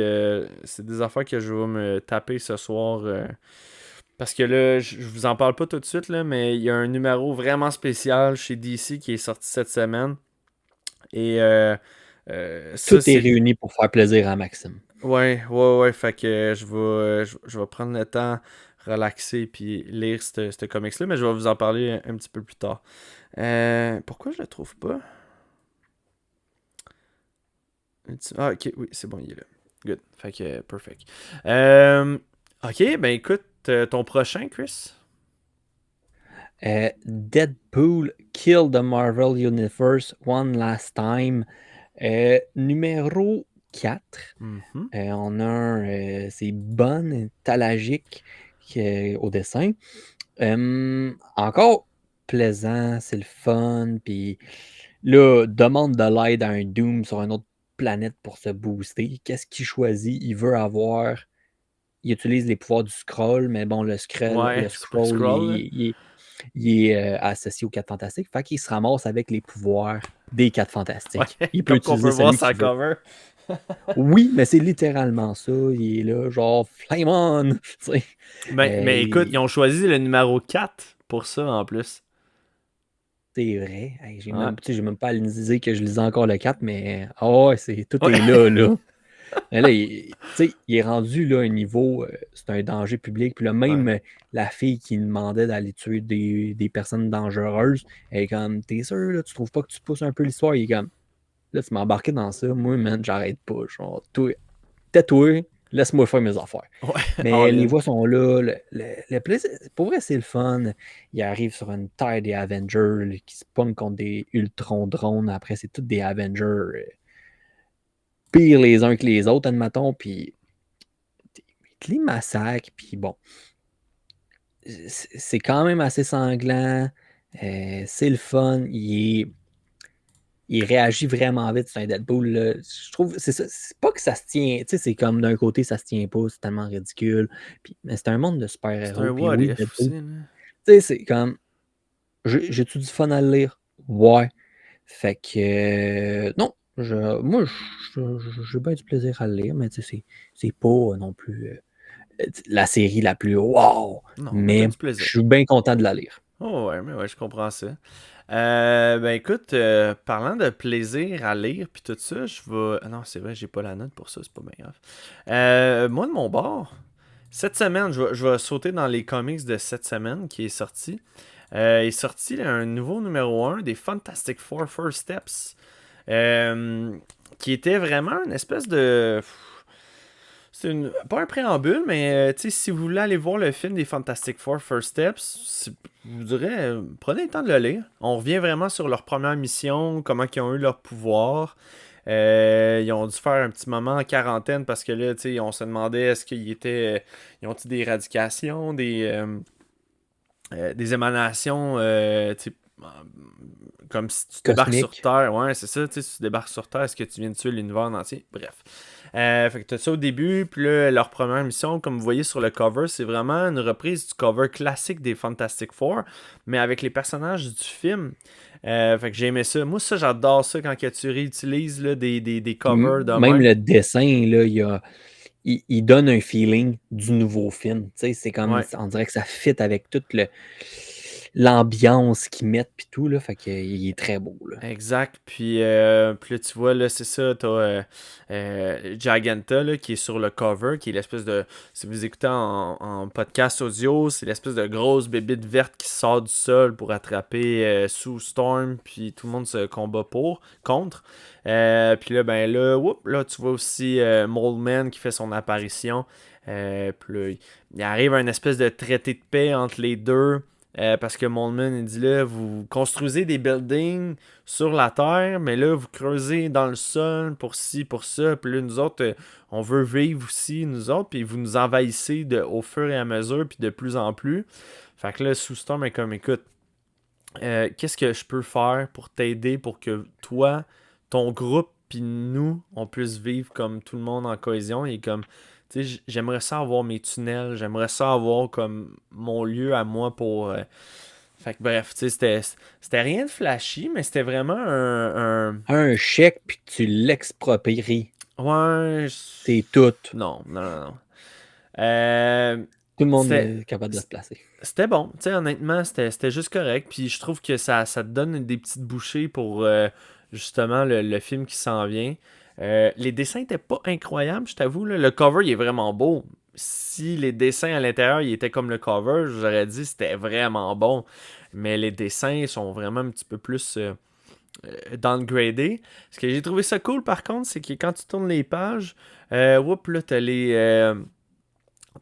c'est des affaires que je vais me taper ce soir. Parce que là, je vous en parle pas tout de suite, là, mais il y a un numéro vraiment spécial chez DC qui est sorti cette semaine. Et ça, Tout est c'est. réuni pour faire plaisir à Maxime. Ouais, ouais, ouais. Fait que je vais prendre le temps, relaxer, puis lire ce comics-là, mais je vais vous en parler un petit peu plus tard. Pourquoi je le trouve pas? Ah, ok, oui, c'est bon, il est là. Good. Fait que, perfect. Ok, ben écoute, ton prochain, Chris? Deadpool Kill the Marvel Universe One Last Time. Numéro 4. Mhm. On a c'est Bon Talagic au dessin. Encore plaisant, c'est le fun. Puis là, demande de l'aide à un Doom sur une autre planète pour se booster. Qu'est-ce qu'il choisit? Il veut avoir. Il utilise les pouvoirs du scroll, mais bon, le Ouais, Super scroll, Scroll, là. il est associé aux 4 fantastiques. Fait qu'il se ramasse avec les pouvoirs des 4 Ouais, fantastiques. Il peut comme qu'on peut utiliser voir celui sa qu'il veut. cover. Oui, mais c'est littéralement ça. Il est là, genre, flame on! Tu sais. Mais écoute, ils Il- ont choisi le numéro 4 pour ça en plus. C'est vrai. Hey, Ouais. tu sais, j'ai même pas analysé que je lisais encore le 4, mais ah ouais, tout Ouais. est là, là. Mais là, tu sais, il est rendu là, à un niveau, c'est un danger public. Puis là, Ouais. même la fille qui demandait d'aller tuer des personnes dangereuses, elle est comme, t'es sûr, là, tu trouves pas que tu pousses un peu l'histoire? Il est comme, là, tu m'as embarqué dans ça. Moi, man, j'arrête pas. Genre, toi, tais-toi, laisse-moi faire mes affaires. Ouais, Mais all les in. voix sont là. Le plaisir, pour vrai, c'est le fun. Il arrive sur une terre des Avengers là, qui se pognent contre des Ultron drones. Après, c'est tous des Avengers pires les uns que les autres, admettons. Puis, ils les massacrent. Puis bon, c'est quand même assez sanglant. C'est le fun. Il réagit vraiment vite sur un Deadpool. Là. Je trouve, c'est ça. C'est pas que ça se tient. Tu sais, c'est comme d'un côté, ça se tient pas. C'est tellement ridicule. Puis, mais c'est un monde de C'est un super-héros. Puis what oui, if Deadpool. aussi, là. Tu sais, c'est comme. J'ai-tu du fun à le lire? Ouais. Fait que. Non, Moi, j'ai bien du plaisir à le lire, mais c'est pas non plus la série la plus wow, Non, mais t'as mais du je plaisir. suis bien content de la lire. Oh ouais, mais ouais, je comprends ça. Ben écoute, parlant de plaisir à lire puis tout ça, je vais. Ah non, c'est vrai, j'ai pas la note pour ça, c'est pas bien grave. Moi de mon bord, cette semaine, je vais sauter dans les comics de cette semaine qui est sorti. Il est sorti là, un nouveau numéro 1 des Fantastic Four First Steps. euh, qui était vraiment une espèce de. Pas un préambule, mais tu sais, si vous voulez aller voir le film des Fantastic Four First Steps, je vous dirais, prenez le temps de le lire. On revient vraiment sur leur première mission, comment ils ont eu leur pouvoir. Ils ont dû faire un petit moment en quarantaine parce que là, tu sais, on se demandait est-ce qu'ils étaient. Ils ont-ils des éradications, des émanations, tu sais, comme si tu débarques sur Cosmique. Terre. Ouais, c'est ça, tu sais, si tu débarques sur Terre, est-ce que tu viens de tuer l'univers entier? Bref. Fait que t'as ça au début, puis là, leur première mission, comme vous voyez sur le cover, c'est vraiment une reprise du cover classique des Fantastic Four, mais avec les personnages du film. Fait que j'ai aimé ça. Moi, ça, j'adore ça quand que tu réutilises là, des covers de Même même. le dessin, là, il donne un feeling du nouveau film. Tu sais, c'est comme, Ouais. on dirait que ça fit avec toute l'ambiance qu'ils mettent puis tout, là, fait qu'il est très beau, là. Exact. Puis là, tu vois, là, c'est ça, t'as Giganta, là, qui est sur le cover, qui est l'espèce de... Si vous écoutez en podcast audio, c'est l'espèce de grosse bébite verte qui sort du sol pour attraper Sue Storm, puis tout le monde se combat contre. Puis là, ben là, là, tu vois aussi Moleman qui fait son apparition. Puis là, il arrive un espèce de traité de paix entre les deux. Parce que Moleman, il dit là, vous construisez des buildings sur la terre, mais là, vous creusez dans le sol pour ci, pour ça. Puis là, nous autres, on veut vivre aussi, nous autres, puis vous nous envahissez au fur et à mesure, puis de plus en plus. Fait que là, Sue Storm est comme, écoute, qu'est-ce que je peux faire pour t'aider pour que toi, ton groupe, puis nous, on puisse vivre comme tout le monde en cohésion. Et comme, tu sais, j'aimerais ça avoir mes tunnels, j'aimerais ça avoir comme mon lieu à moi pour. Fait que bref, tu sais, c'était rien de flashy, mais c'était vraiment un. Un chèque, puis tu l'expropries. Ouais. C'est tout. Non, non, non, non. Euh, Tout le monde c'était. est capable de se placer. C'était bon, tu sais, honnêtement, c'était juste correct. Puis je trouve que ça te donne des petites bouchées pour justement le film qui s'en vient. Les dessins étaient pas incroyables, je t'avoue. Là. Le cover, il est vraiment beau. Si les dessins à l'intérieur, ils étaient comme le cover, j'aurais dit c'était vraiment bon. Mais les dessins sont vraiment un petit peu plus downgradés. Ce que j'ai trouvé ça cool, par contre, c'est que quand tu tournes les pages, là,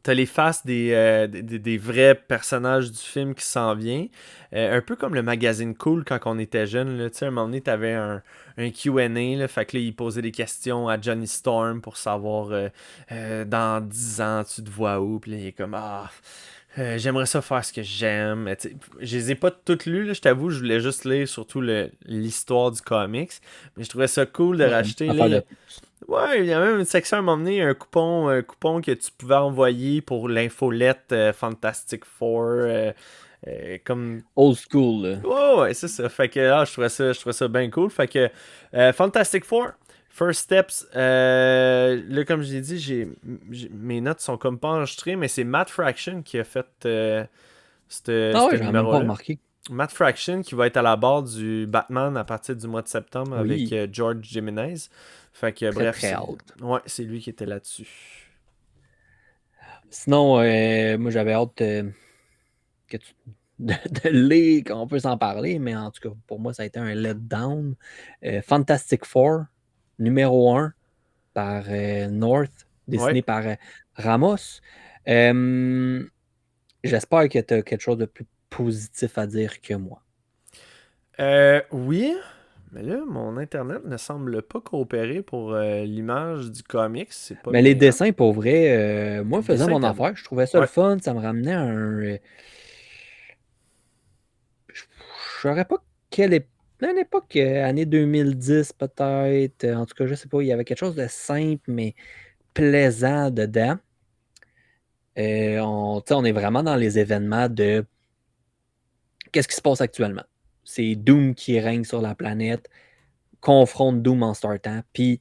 t'as les faces des vrais personnages du film qui s'en vient. Un peu comme le magazine Cool quand on était jeune. Là. Tu sais, à un moment donné, t'avais un Q&A. Là, fait que là, il posait des questions à Johnny Storm pour savoir dans 10 ans, tu te vois où. Puis là, il est comme, j'aimerais ça faire ce que j'aime. Mais, tu sais, je les ai pas toutes lues, là, je t'avoue. Je voulais juste lire surtout l'histoire du comics. Mais je trouvais ça cool de Ouais, racheter. affaire de... Ouais, il y a même une section à un moment donné, un coupon que tu pouvais envoyer pour l'infolette Fantastic Four. Comme. Old school, là. Ouais, ouais, c'est ça. Fait que je trouvais ça bien cool. Fait que Fantastic Four, First Steps. Là, comme je l'ai dit, mes notes sont comme pas enregistrées, mais c'est Matt Fraction qui a fait Ah ce ouais, j'en ai même pas numéro-là. remarqué. Matt Fraction qui va être à la barre du Batman à partir du mois de septembre avec Oui, George Jimenez. Fait que très bref, très hâte. ouais, c'est lui qui était là-dessus. Sinon, moi j'avais hâte que tu... de lire, qu'on peut s'en parler, mais en tout cas, pour moi, ça a été un letdown. Fantastic Four, numéro 1, par North, Ouais. dessiné par Ramos. Euh, J'espère que tu as quelque chose de plus positif à dire que moi. Oui, mais là, mon internet ne semble pas coopérer pour l'image du comics. C'est pas Mais les bien grave. dessins, pour vrai, moi, Le faisais dessin mon était beau. affaire. Je trouvais ça le Ouais. fun. Ça me ramenait à un. Je saurais pas quelle époque. Une époque, année 2010 peut-être. En tout cas, je sais pas. Il y avait quelque chose de simple, mais plaisant dedans. On est vraiment dans les événements de qu'est-ce qui se passe actuellement. C'est Doom qui règne sur la planète. confrontent Doom en startant, puis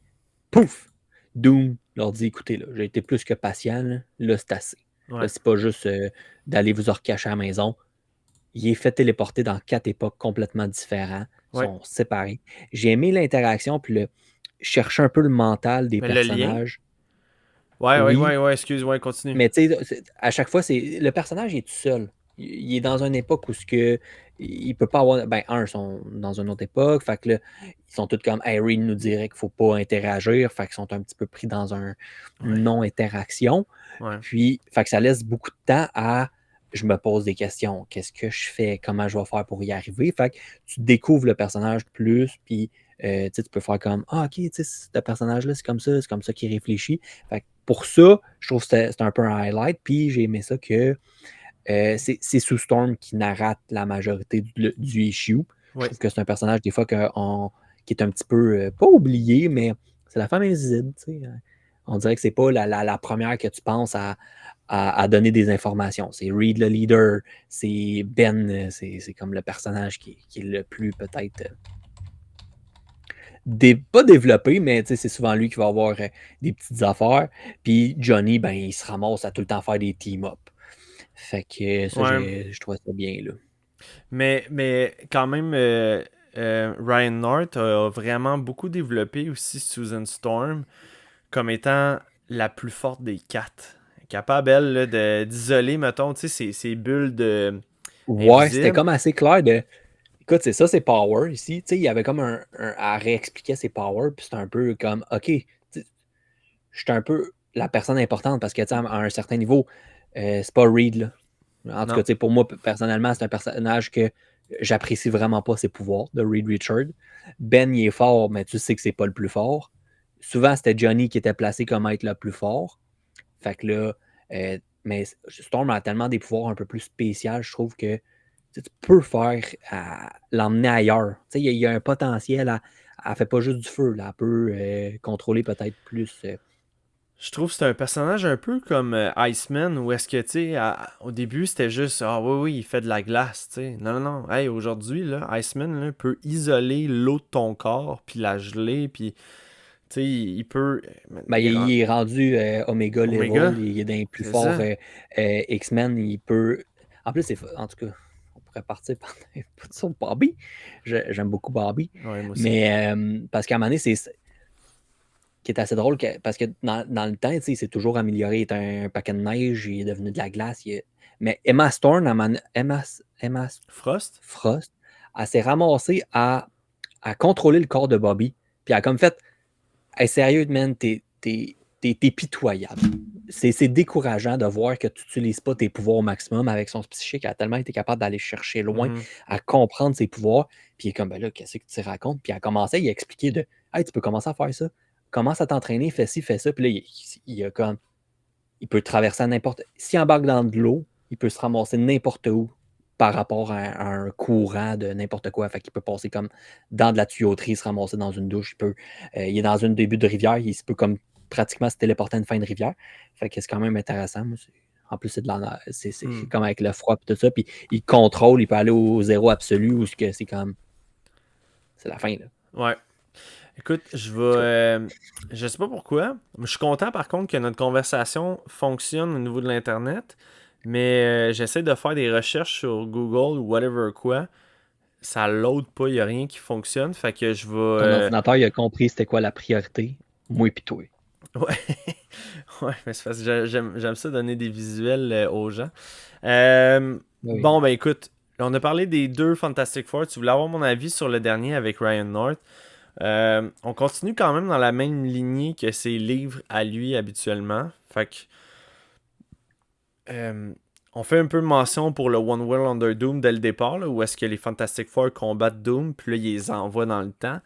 pouf! Doom leur dit, écoutez, là, j'ai été plus que patient, là c'est assez. Là, Ouais. c'est pas juste d'aller vous recacher à la maison. Il est fait téléporter dans 4 époques complètement différentes, Ouais. sont séparés. J'ai aimé l'interaction, puis chercher un peu le mental des Mais le lien? personnages. Ouais, Oui, excuse, ouais, continue. mais tu sais, à chaque fois, le personnage est tout seul. Il est dans une époque où il peut pas avoir. Ben, ils sont dans une autre époque. Fait que là, ils sont tous comme Harry nous dirait qu'il faut pas interagir. Fait qu'ils sont un petit peu pris dans une Ouais, non-interaction. ouais, Puis, fait que ça laisse beaucoup de temps à je me pose des questions. Qu'est-ce que je fais? Comment je vais faire pour y arriver? Fait que tu découvres le personnage plus, puis tu peux faire comme ah, ok, tu sais, ce personnage-là, c'est comme ça qu'il réfléchit. Fait que pour ça, je trouve que c'était un peu un highlight. Puis j'ai aimé ça que c'est Sue Storm qui narrate la majorité du issue. Je ouais. trouve que c'est un personnage, des fois, qui est un petit peu, pas oublié, mais c'est la femme invisible. Tu sais. On dirait que c'est pas la première que tu penses à donner des informations. C'est Reed le leader, c'est Ben, c'est comme le personnage qui est le plus peut-être pas développé, mais c'est souvent lui qui va avoir des petites affaires. Puis Johnny, ben, il se ramasse à tout le temps faire des team-up. Fait que ça, Ouais. je trouve ça bien, là. Mais quand même, Ryan North a vraiment beaucoup développé aussi Susan Storm comme étant la plus forte des quatre. Capable, elle, là, d'isoler, mettons, tu sais, ces bulles Ouais, c'était invisibles. comme assez clair de. Écoute, c'est ça, c'est Power ici. Tu sais, il y avait comme à réexpliquer ses Power, puis c'était un peu comme, OK, j'étais un peu la personne importante parce que, tu sais, à un certain niveau, c'est pas Reed, là. En tout cas, Non. tu sais, pour moi, personnellement, c'est un personnage que j'apprécie vraiment pas ses pouvoirs de Reed Richard. Ben, il est fort, mais tu sais que c'est pas le plus fort. Souvent, c'était Johnny qui était placé comme être le plus fort. Fait que là, mais Storm a tellement des pouvoirs un peu plus spéciaux, je trouve que tu peux faire l'emmener ailleurs. Il y a un potentiel. Elle ne fait pas juste du feu. Là, elle peut contrôler peut-être plus. Je trouve que c'est un personnage un peu comme Iceman, où est-ce que, tu sais, au début, c'était juste, ah oui, oui, il fait de la glace, tu sais. Non, non, non. Hey, aujourd'hui, là, Iceman, là, peut isoler l'eau de ton corps, puis la geler, puis, tu sais, il peut... Ben, Il rend... il est rendu Omega Omega, level. Il est dans les plus c'est forts ça. X-Men. Il peut. En plus, en tout cas, on pourrait partir sur Bobby. J'aime beaucoup Bobby. Ouais, moi aussi. Mais parce qu'à un moment donné, c'est qui est assez drôle parce que dans le temps, il s'est toujours amélioré. Il est un paquet de neige, il est devenu de la glace. Mais Emma Stone, Emma Frost? Frost, elle s'est ramassée à contrôler le corps de Bobby. Puis elle a comme fait hey, sérieux, man, t'es pitoyable. C'est décourageant de voir que tu n'utilises pas tes pouvoirs au maximum avec son psychique. Elle a tellement été capable d'aller chercher loin, Mhm. à comprendre ses pouvoirs. Puis il est comme, ben là, qu'est-ce que tu racontes? Puis elle a commencé à y expliquer de, hey, tu peux commencer à faire ça. Commence à t'entraîner, fais ci, fais ça. Puis là, il peut traverser à n'importe. S'il embarque dans de l'eau, il peut se ramasser n'importe où par rapport à un courant de n'importe quoi. Fait qu'il peut passer comme dans de la tuyauterie, se ramasser dans une douche. Il est dans une début de rivière, il se peut comme pratiquement se téléporter à une fin de rivière. Fait que c'est quand même intéressant. En plus, c'est Hmm. comme avec le froid et tout ça. Puis il contrôle, il peut aller au zéro absolu où c'est comme. C'est la fin, là. Ouais. Écoute, je sais pas pourquoi. Je suis content par contre que notre conversation fonctionne au niveau de l'Internet. Mais j'essaie de faire des recherches sur Google ou whatever quoi. Ça load pas, y a rien qui fonctionne. Fait que je vais. Ton ordinateur, il a compris c'était quoi la priorité. Moi et puis toi. Ouais. Ouais, mais c'est parce que j'aime ça donner des visuels aux gens. Oui. Bon, ben écoute, on a parlé des deux Fantastic Four. Tu voulais avoir mon avis sur le dernier avec Ryan North. On continue quand même dans la même lignée que ses livres à lui habituellement. Fait que on fait un peu mention pour le One World Under Doom dès le départ, là, où est-ce que les Fantastic Four combattent Doom, puis là, ils les envoient dans le temps.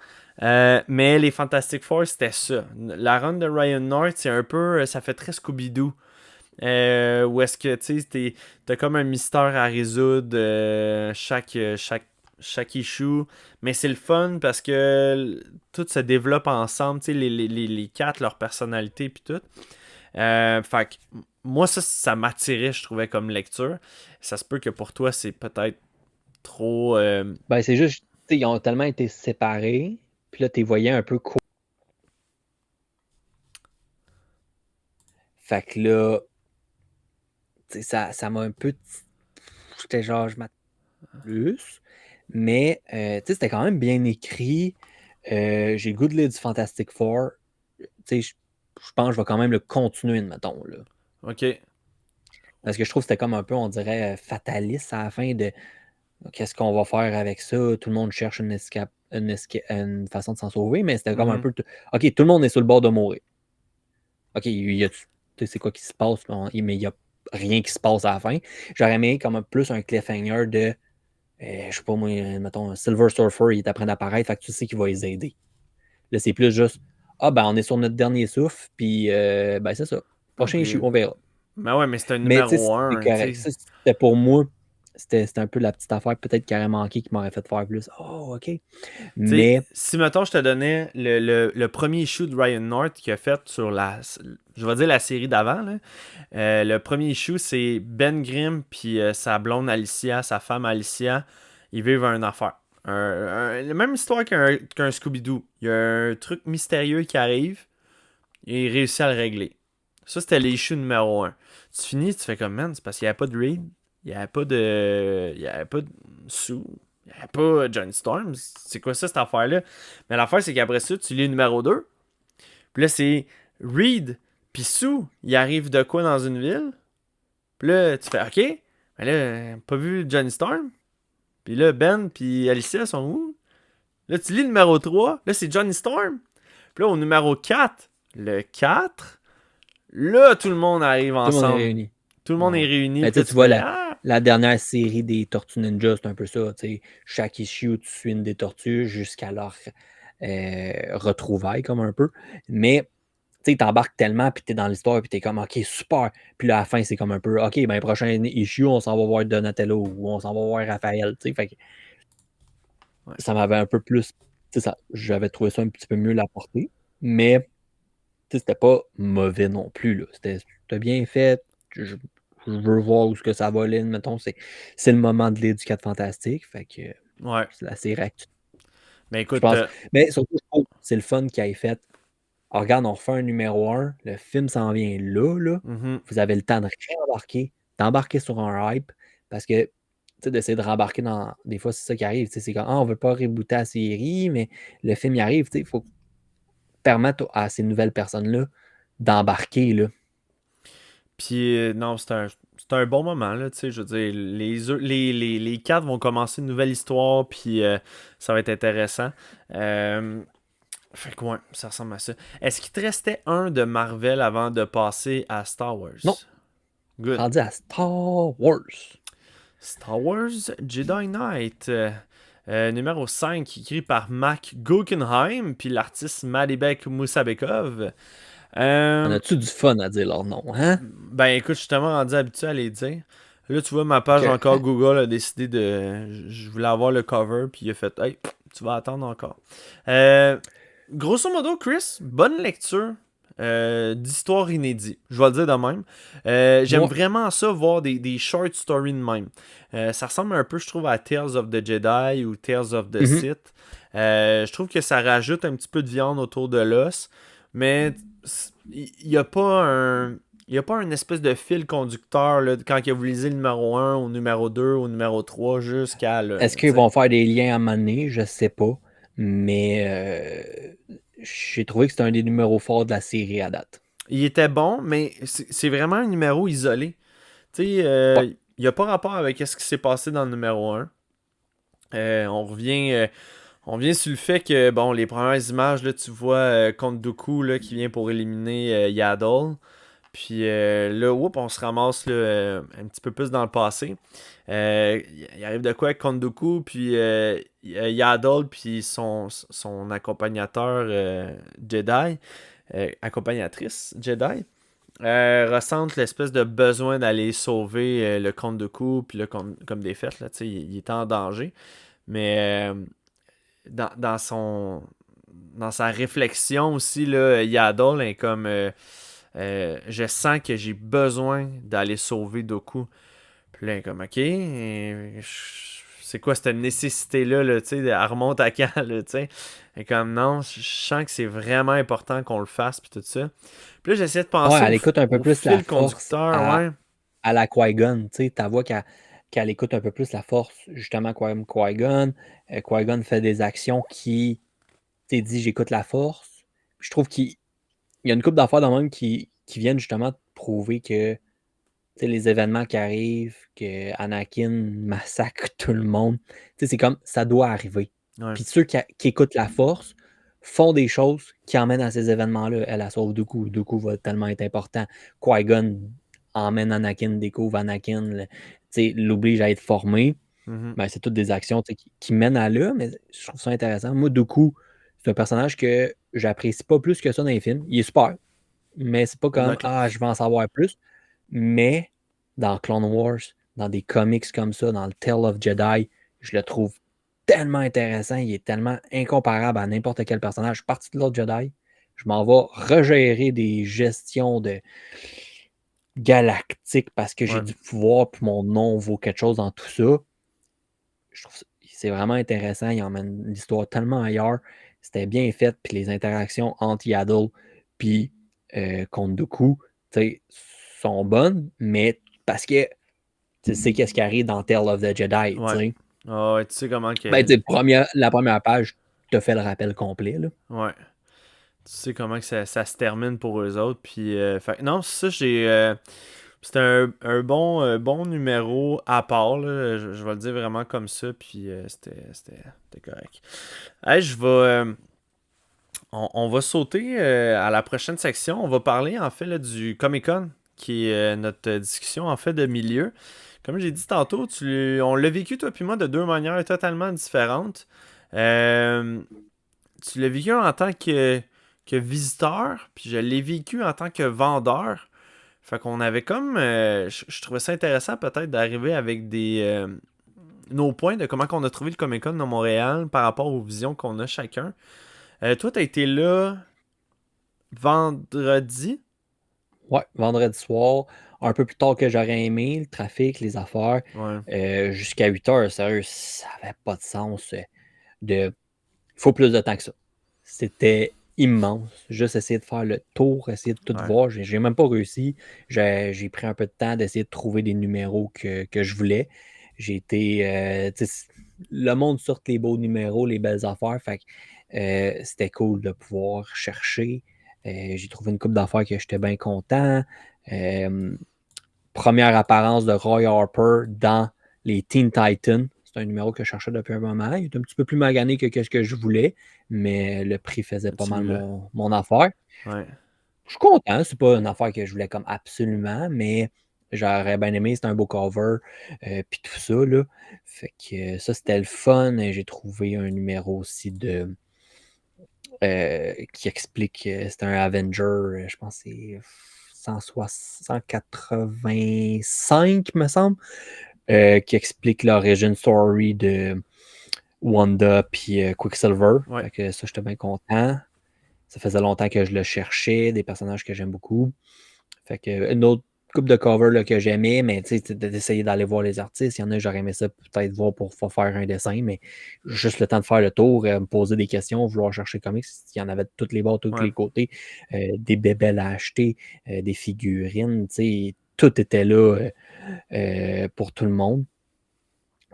Mais les Fantastic Four, c'était ça. La run de Ryan North, c'est un peu. Ça fait très Scooby-Doo. Où est-ce que tu sais, t'as comme un mystère à résoudre chaque issue. Mais c'est le fun parce que tout se développe ensemble, tu sais, les quatre, leur personnalité, puis tout. Fait que moi, ça m'attirait, je trouvais, comme lecture. Ça se peut que pour toi, c'est peut-être trop. Ben, c'est juste, tu sais, ils ont tellement été séparés Puis là, tu voyais un peu court. Fait que là, ça m'a un peu. J'étais genre, je m'attends plus. Mais c'était quand même bien écrit. J'ai le goût de lire du Fantastic Four. Je pense que je vais quand même le continuer, mettons. Là. Ok. Parce que je trouve que c'était comme un peu, on dirait, fataliste à la fin de qu'est-ce qu'on va faire avec ça. Tout le monde cherche une façon de s'en sauver, mais c'était comme un peu. Ok, tout le monde est sur le bord de mourir. Ok, c'est quoi qui se passe, mais il n'y a rien qui se passe à la fin. J'aurais aimé comme plus un cliffhanger de. Je sais pas moi, mettons, Silver Surfer, il est en train d'apparaître, fait que tu sais qu'il va les aider. Là, c'est plus juste, on est sur notre dernier souffle, puis ben c'est ça. Prochain issue, on verra. Mais ouais, mais c'est un Mais tu sais, numéro c'est 1. correct. Ça, c'était pour moi, c'était un peu la petite affaire peut-être qui aurait manqué, qui m'aurait fait faire plus. Oh, ok. Mais. Si, mettons, je te donnais le premier issue de Ryan North qu'il a fait sur je vais dire la série d'avant, là. Le premier issue, c'est Ben Grimm puis sa blonde Alicia, sa femme Alicia, ils vivent une affaire. La même histoire qu'un Scooby-Doo. Il y a un truc mystérieux qui arrive et il réussit à le régler. Ça, c'était l'issue numéro 1. Tu finis, tu fais comme, man, c'est parce qu'il n'y avait pas de Reed, il n'y avait pas de. Il n'y avait pas de Sue, il n'y avait pas Johnny Storm. C'est quoi ça, cette affaire-là? Mais l'affaire, c'est qu'après ça, tu lis le numéro 2. Puis là, c'est Reed puis Sue, il arrive de quoi dans une ville? Puis là, tu fais OK, mais là, pas vu Johnny Storm. Puis là, Ben puis Alicia sont où? Là, tu lis le numéro 3. Là, c'est Johnny Storm. Puis là, au numéro 4, le 4, là, tout le monde arrive Tout le monde est ensemble. réuni. Tout le monde est réuni. Mais Puis tu vois, fais, la dernière série des Tortues Ninja, c'est un peu ça. Chaque issue, tu suis une des tortues jusqu'à leur retrouvailles, comme un peu. Mais tu t'embarques tellement, puis t'es dans l'histoire, puis t'es comme, OK, super. Puis là, à la fin, c'est comme un peu, OK, ben, prochain issue, on s'en va voir Donatello ou on s'en va voir Raphaël. Fait que ouais. ça m'avait un peu plus. J'avais trouvé ça un petit peu mieux la portée. Mais c'était pas mauvais non plus. Là. C'était bien fait. Je veux voir où ce que ça va aller. Mettons, c'est le moment de lire du 4 Fantastique. Fait que Ouais. c'est la série actuelle. Mais Je écoute, pense. Mais surtout, je trouve que c'est le fun qu'il ait fait. Alors, regarde, on refait un numéro 1. Le film s'en vient là. Vous avez le temps de réembarquer, d'embarquer sur un hype. Parce que d'essayer de rembarquer dans. Des fois, c'est ça qui arrive. C'est comme on veut pas rebooter la série, mais le film y arrive. Il faut permettre à ces nouvelles personnes-là d'embarquer. Là. puis non, c'est un bon moment, là, tu sais, je veux dire, les 4 vont commencer une nouvelle histoire, puis ça va être intéressant. Fait que ouais, ça ressemble à ça. Est-ce qu'il te restait un de Marvel avant de passer à Star Wars? Non. Good. Rendu à Star Wars. Star Wars Jedi Knight. Numéro 5, écrit par Mac Guggenheim, puis l'artiste Malibek Moussabekov. En as-tu du fun à dire leur nom, hein? Ben écoute, je suis tellement rendu habitué à les dire. Là, tu vois, ma page encore Google a décidé de. Je voulais avoir le cover, puis il a fait hey, tu vas attendre encore. Grosso modo, Chris, bonne lecture d'histoire inédite. Je vais le dire de même. J'aime vraiment ça, voir des short stories de même. Ça ressemble un peu, je trouve, à Tales of the Jedi ou Tales of the Sith. Je trouve que ça rajoute un petit peu de viande autour de l'os, mais il n'y a pas un. Il n'y a pas une espèce de fil conducteur là, quand vous lisez le numéro 1 au numéro 2 au numéro 3 jusqu'à là. Est-ce qu'ils vont faire des liens à un moment donné? Je sais pas. Mais j'ai trouvé que c'était un des numéros forts de la série à date. Il était bon, mais c'est vraiment un numéro isolé. Tu sais, il n'y a pas rapport avec ce qui s'est passé dans le numéro 1. On revient sur le fait que, bon, les premières images, là, tu vois Count Dooku là, qui vient pour éliminer Yaddle. Puis là, on se ramasse là, un petit peu plus dans le passé. Il arrive de quoi avec Count Dooku, puis Yaddle, puis son accompagnateur Jedi, accompagnatrice Jedi, ressentent l'espèce de besoin d'aller sauver le Count Dooku, puis là, comme des faits, là, il est en danger. Mais dans sa réflexion aussi, là, Yaddle est comme je sens que j'ai besoin d'aller sauver Dooku. Puis là, comme ok, c'est quoi cette nécessité-là, là, tu sais, elle remonte à quand, là, tu sais. Et comme, non, je sens que c'est vraiment important qu'on le fasse, puis tout ça. Puis là, j'essaie de Ouais, penser elle écoute un peu au plus la fil force conducteur, ouais. à la Qui-Gon, tu sais, ta voix qu'elle écoute un peu plus la force, justement, comme Qui-Gon. Qui-Gon fait des actions qui, tu sais, dit j'écoute la force. Puis je trouve qu'il y a une couple d'affaires dans le même qui viennent justement prouver que, tu sais, les événements qui arrivent, que Anakin massacre tout le monde, tu sais, c'est comme, ça doit arriver. Ouais. Puis ceux qui écoutent la force font des choses qui emmènent à ces événements-là. Elle sauve Dooku. Dooku va tellement être important. Qui-Gon emmène Anakin, découvre Anakin, l'oblige à être formé. Mhm. Ben, c'est toutes des actions qui mènent à là, mais je trouve ça intéressant. Moi, Dooku, c'est un personnage que j'apprécie pas plus que ça dans les films. Il est super, mais c'est pas comme D'accord. ah, je veux en savoir plus. Mais dans Clone Wars, dans des comics comme ça, dans le Tale of Jedi, je le trouve tellement intéressant. Il est tellement incomparable à n'importe quel personnage. Je suis parti de l'autre Jedi. Je m'en vais regérer des gestions de galactiques parce que j'ai Ouais. du pouvoir puis mon nom vaut quelque chose dans tout ça. Je trouve c'est vraiment intéressant. Il emmène l'histoire tellement ailleurs. C'était bien fait. Puis les interactions entre Yaddle puis contre Dooku, sont bonnes, mais parce que tu sais qu'est-ce qui arrive dans Tale of the Jedi, tu Ouais. sais. Ah ouais, tu sais comment Ben, que. la première page te fait le rappel complet, là. Ouais. Tu sais comment que ça se termine pour eux autres. Puis, fait, non, ça, j'ai. C'était un bon numéro à part, là. Je vais le dire vraiment comme ça. Puis, c'était correct. Hey, on va sauter à la prochaine section. On va parler, en fait, là, du Comic-Con, qui est notre discussion, en fait, de milieu. Comme j'ai dit tantôt, on l'a vécu, toi puis moi, de deux manières totalement différentes. Euh, Tu l'as vécu en tant que visiteur, puis je l'ai vécu en tant que vendeur. Fait qu'on avait comme... je trouvais ça intéressant peut-être d'arriver avec nos points de comment on a trouvé le Comic-Con dans Montréal par rapport aux visions qu'on a chacun. Toi, t'as été là vendredi. Ouais, vendredi soir, un peu plus tard que j'aurais aimé, le trafic, les affaires, Ouais. jusqu'à 8 heures, sérieux, ça n'avait pas de sens. Il faut plus de temps que ça. C'était immense. Juste essayer de faire le tour, essayer de tout Ouais. voir. J'ai même pas réussi. J'ai pris un peu de temps d'essayer de trouver des numéros que je voulais. J'ai été. Le monde sort les beaux numéros, les belles affaires. Fait que, c'était cool de pouvoir chercher. J'ai trouvé une coupe d'affaires que j'étais bien content. Euh, Première apparence de Roy Harper dans les Teen Titans. C'est un numéro que je cherchais depuis un moment. Il est un petit peu plus magané que ce que je voulais, mais le prix faisait pas Tu mal l'as. mon affaire. Ouais. Je suis content, c'est pas une affaire que je voulais comme absolument, mais j'aurais bien aimé, c'était un beau cover, puis tout ça, là. Fait que ça, c'était le fun. J'ai trouvé un numéro aussi qui explique, c'est un Avenger, je pense que c'est 185, me semble, qui explique l'origin story de Wanda puis Quicksilver. Ouais. Fait que ça, j'étais bien content. Ça faisait longtemps que je le cherchais, des personnages que j'aime beaucoup. Fait que une autre coupe de cover là, que j'aimais, mais tu sais, d'essayer d'aller voir les artistes. Il y en a, j'aurais aimé ça peut-être voir pour faire un dessin, mais juste le temps de faire le tour, me poser des questions, vouloir chercher comics. Il y en avait de toutes les bords, de tous Ouais. les côtés. Des bébelles à acheter, des figurines, tu sais, tout était là pour tout le monde.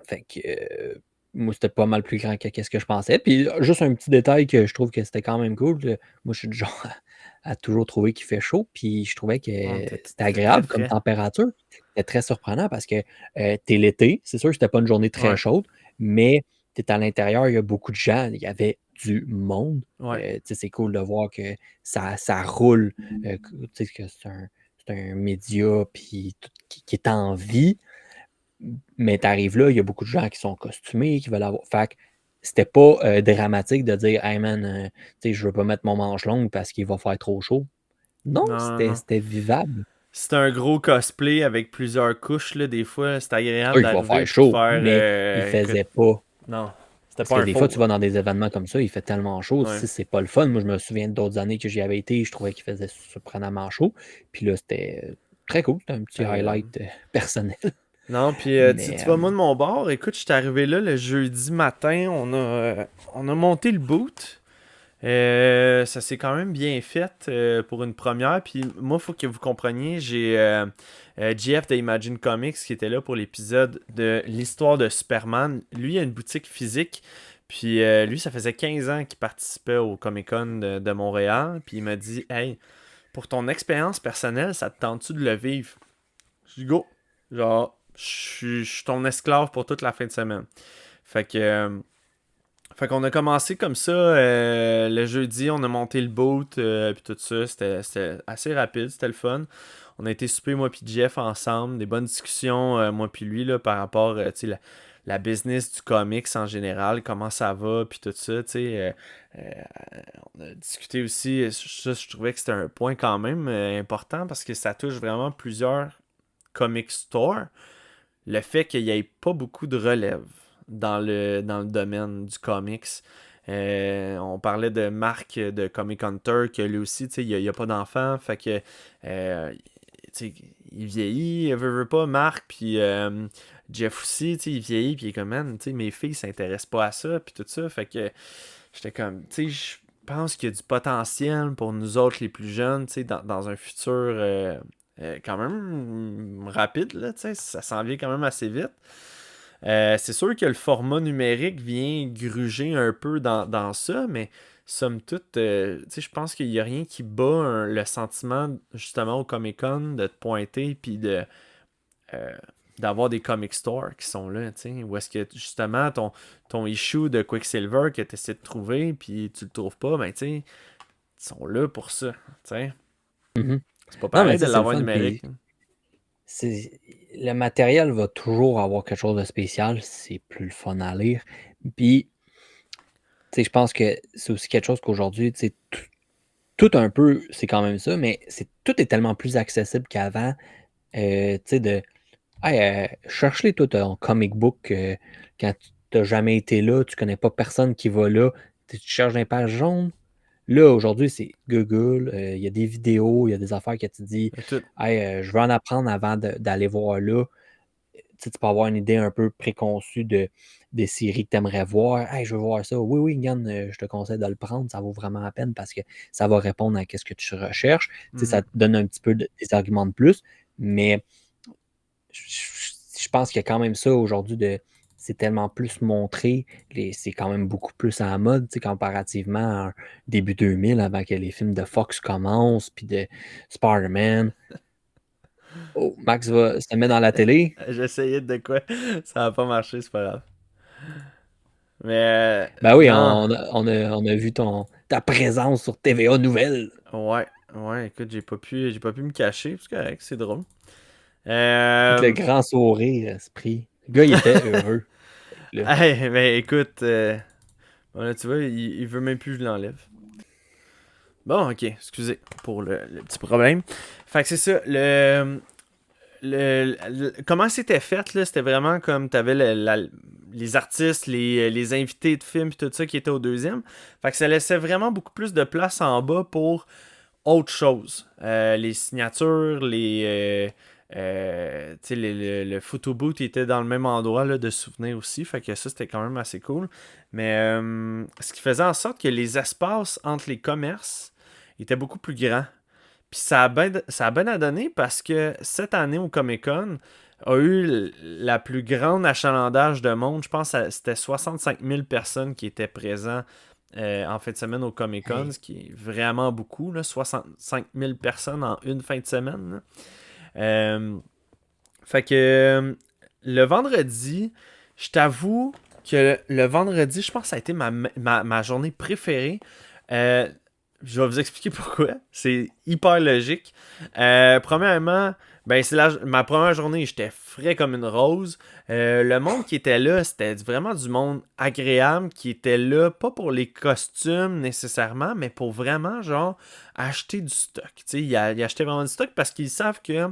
Fait que moi, c'était pas mal plus grand que ce que je pensais. Puis juste un petit détail que je trouve que c'était quand même cool. Moi, je suis du genre à toujours trouver qu'il fait chaud. Puis je trouvais que c'était C'était très agréable comme frais. température. C'était très surprenant parce que t'es l'été. C'est sûr que c'était pas une journée très Ouais. chaude, mais t'es à l'intérieur, il y a beaucoup de gens. Il y avait du monde. Ouais. Tu sais, c'est cool de voir que ça roule. Tu sais, que c'est un média puis qui est en vie. Mais tu arrives là, il y a beaucoup de gens qui sont costumés, qui veulent avoir. Fait que c'était pas dramatique de dire hey man, tu sais, je veux pas mettre mon manche longue parce qu'il va faire trop chaud. Non, Non, non, non. c'était vivable. C'est un gros cosplay avec plusieurs couches, là. Des fois, c'est agréable Oui, il va d'arriver faire puis de chaud, faire. mais il Écoute, faisait pas. non, c'était Parce pas que un des fois, faux, tu là. vas dans des événements comme ça, il fait tellement chaud, Ouais. si c'est pas le fun. Moi, je me souviens d'autres années que j'y avais été, je trouvais qu'il faisait surprenamment chaud. Puis là, c'était très cool. C'était un petit Agréable. highlight personnel. Non, puis tu Mais vois, moi de mon bord, écoute, je suis arrivé là le jeudi matin, on a monté le boot. Ça s'est quand même bien fait pour une première. Puis moi, il faut que vous compreniez, j'ai GF de Imagine Comics qui était là pour l'épisode de l'histoire de Superman. Lui, il a une boutique physique. Puis lui, ça faisait 15 ans qu'il participait au Comic-Con de Montréal. Puis il m'a dit, hey, pour ton expérience personnelle, ça te tente-tu de le vivre? Je dis go. Genre, je suis ton esclave pour toute la fin de semaine. Fait que. Fait qu'on a commencé comme ça le jeudi, on a monté le boat puis tout ça, c'était assez rapide, c'était le fun. On a été souper moi puis Jeff ensemble, des bonnes discussions moi puis lui là par rapport tu sais la business du comics en général, comment ça va puis tout ça, tu sais on a discuté aussi ça, je trouvais que c'était un point quand même important parce que ça touche vraiment plusieurs comic stores, le fait qu'il n'y ait pas beaucoup de relève dans le domaine du comics. On parlait de Marc de Comic Hunter, que lui aussi, il n'y a pas d'enfant, fait que il vieillit, veut pas, Marc, puis Jeff aussi, il vieillit, puis il est comme, man, mes filles s'intéressent pas à ça, puis tout ça, fait que j'étais comme, je pense qu'il y a du potentiel pour nous autres les plus jeunes, dans un futur quand même rapide, là, ça s'en vient quand même assez vite. C'est sûr que le format numérique vient gruger un peu dans ça, mais somme toute, je pense qu'il n'y a rien qui bat le sentiment, justement, au Comic-Con de te pointer puis euh, d'avoir des comic stores qui sont là, où est-ce que, justement, ton issue de Quicksilver que tu essaies de trouver puis tu le trouves pas, ben, ils sont là pour ça, t'sais. mhm. C'est pas Non, mais pareil de c'est le l'avoir fun. numérique. Puis le matériel va toujours avoir quelque chose de spécial. C'est plus le fun à lire. Puis, je pense que c'est aussi quelque chose qu'aujourd'hui, tout un peu, c'est quand même ça, mais tout est tellement plus accessible qu'avant. De hey, cherche-les, toi, ton comic book quand tu n'as jamais été là, tu connais pas personne qui va là, tu cherches dans les pages jaunes. Là, aujourd'hui, c'est Google, il y a des vidéos, il y a des affaires que tu dis, Tout. hey, je veux en apprendre avant d'aller voir là. Tu peux avoir une idée un peu préconçue des séries que tu aimerais voir. Hey, je veux voir ça. Oui, oui, Yann, je te conseille de le prendre. Ça vaut vraiment la peine parce que ça va répondre à ce que tu recherches. Ça te donne un petit peu des arguments de plus. Mais je pense qu'il y a quand même ça aujourd'hui c'est tellement plus montré, c'est quand même beaucoup plus à la mode, comparativement à début 2000, avant que les films de Fox commencent, puis de Spider-Man. Oh, Max se met dans la télé. J'essayais de quoi, ça n'a pas marché, c'est pas grave. Mais Ben oui, non, on a vu ta présence sur TVA Nouvelles. ouais, écoute, j'ai pas pu me cacher, parce que correct, c'est drôle. Avec le grand sourire, esprit. Le gars, il était heureux. Là. Hey, mais écoute, bon, là, tu vois, il veut même plus que je l'enlève. Bon, ok, excusez pour le petit problème. Fait que c'est ça, comment c'était fait, là, c'était vraiment comme t'avais les artistes, les invités de films et tout ça qui étaient au deuxième. Fait que ça laissait vraiment beaucoup plus de place en bas pour autre chose. Les signatures, tu sais, le photo booth était dans le même endroit là, de souvenirs aussi. Fait que ça, c'était quand même assez cool. Mais ce qui faisait en sorte que les espaces entre les commerces étaient beaucoup plus grands. Puis ça a bien à donner parce que cette année au Comic-Con a eu la plus grande achalandage de monde. Je pense que c'était 65 000 personnes qui étaient présentes en fin de semaine au Comic-Con, Hey. ce qui est vraiment beaucoup, là, 65 000 personnes en une fin de semaine. Là. Fait que le vendredi, je t'avoue que le vendredi, je pense que ça a été ma journée préférée. Je vais vous expliquer pourquoi. C'est hyper logique. Premièrement, ben c'est ma première journée, j'étais frais comme une rose. Le monde qui était là, c'était vraiment du monde agréable qui était là, pas pour les costumes nécessairement, mais pour vraiment genre acheter du stock. Ils achetaient vraiment du stock parce qu'ils savent que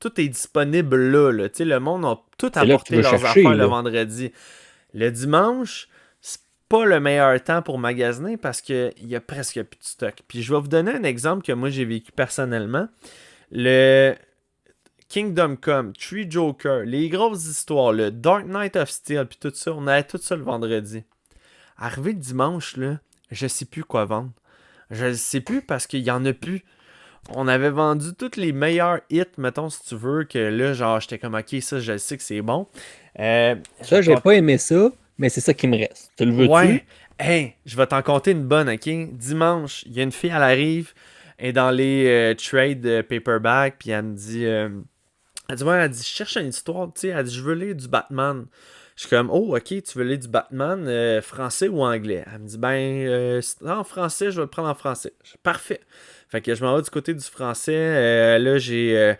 tout est disponible là. Le monde a tout C'est là que tu apporté veux leurs chercher, affaires le là. vendredi. Le dimanche, c'est pas le meilleur temps pour magasiner parce qu'il y a presque plus de stock. Puis je vais vous donner un exemple que moi j'ai vécu personnellement. Kingdom Come, Three Joker, les grosses histoires, le Dark Knight of Steel, puis tout ça, on avait tout ça le vendredi. Arrivé le dimanche, là, je sais plus quoi vendre. Je sais plus parce qu'il y en a plus. On avait vendu tous les meilleurs hits, mettons, si tu veux, que là, genre, j'étais comme, ok, ça, je sais que c'est bon. Ça, j'ai pas aimé ça, mais c'est ça qui me reste. Tu le veux-tu? Ouais. Hey, je vais t'en compter une bonne, ok? Dimanche, il y a une fille, elle arrive, elle est dans les trades paperback, puis elle me dit, elle dit, je cherche une histoire, tu sais, elle dit, je veux lire du Batman. Je suis comme, oh, ok, tu veux lire du Batman, français ou anglais? Elle me dit, en français, je vais le prendre en français. Je dis, parfait. Fait que je m'en vais du côté du français. Là, j'ai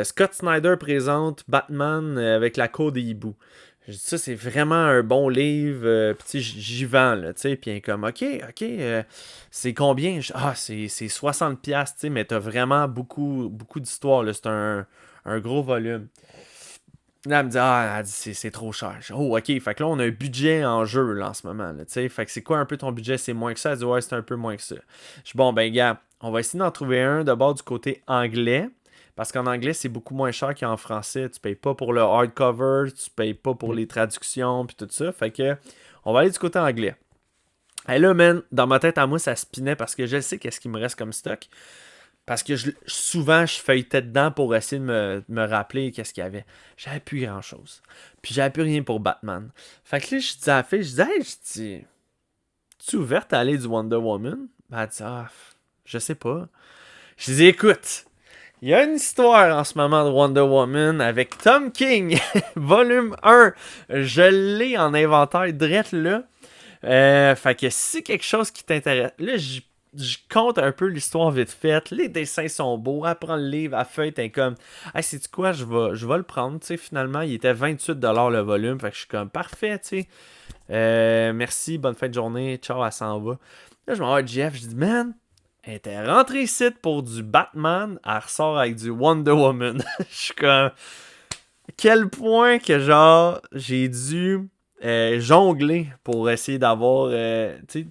Scott Snyder présente Batman avec la Code des hiboux. Je dis, ça, c'est vraiment un bon livre. Puis, tu sais, j'y vends, là, tu sais. Puis, elle est comme, ok, c'est combien? Je dis, c'est 60$, tu sais, mais t'as vraiment beaucoup, beaucoup d'histoires, là. C'est un gros volume. Là, elle me dit, elle dit, c'est trop cher. Je dis, oh, ok. Fait que là, on a un budget en jeu, là, en ce moment, là, tu sais. Fait que c'est quoi un peu ton budget? C'est moins que ça? Elle dit, ouais, c'est un peu moins que ça. Je dis, bon, ben, gars, on va essayer d'en trouver un d'abord du côté anglais. Parce qu'en anglais, c'est beaucoup moins cher qu'en français. Tu payes pas pour le hardcover, tu payes pas pour les traductions, puis tout ça. Fait que, on va aller du côté anglais. Et là, man, dans ma tête à moi, ça spinait parce que je sais qu'est-ce qui me reste comme stock. Parce que souvent, je feuilletais dedans pour essayer de me rappeler qu'est-ce qu'il y avait. J'avais plus grand-chose. Puis j'avais plus rien pour Batman. Fait que là, je dis à la fille, je dis, hey, tu es ouverte à aller du Wonder Woman? Ben, elle dit, je sais pas. Je dis, écoute, il y a une histoire en ce moment de Wonder Woman avec Tom King, volume 1. Je l'ai en inventaire direct là. Fait que si c'est quelque chose qui t'intéresse, là, je compte un peu l'histoire vite faite. Les dessins sont beaux. Elle prend le livre, elle feuille, t'es comme, hey, sais-tu quoi, je vais le prendre. Tu sais, finalement, il était 28$ le volume. Fait que je suis comme, parfait, tu sais. Merci, bonne fin de journée. Ciao, elle s'en va. Là, je m'en vais à Jeff, je dis, man, elle était rentrée ici pour du Batman, elle ressort avec du Wonder Woman. Je suis comme, quel point que genre, j'ai dû jongler pour essayer d'avoir, tu sais,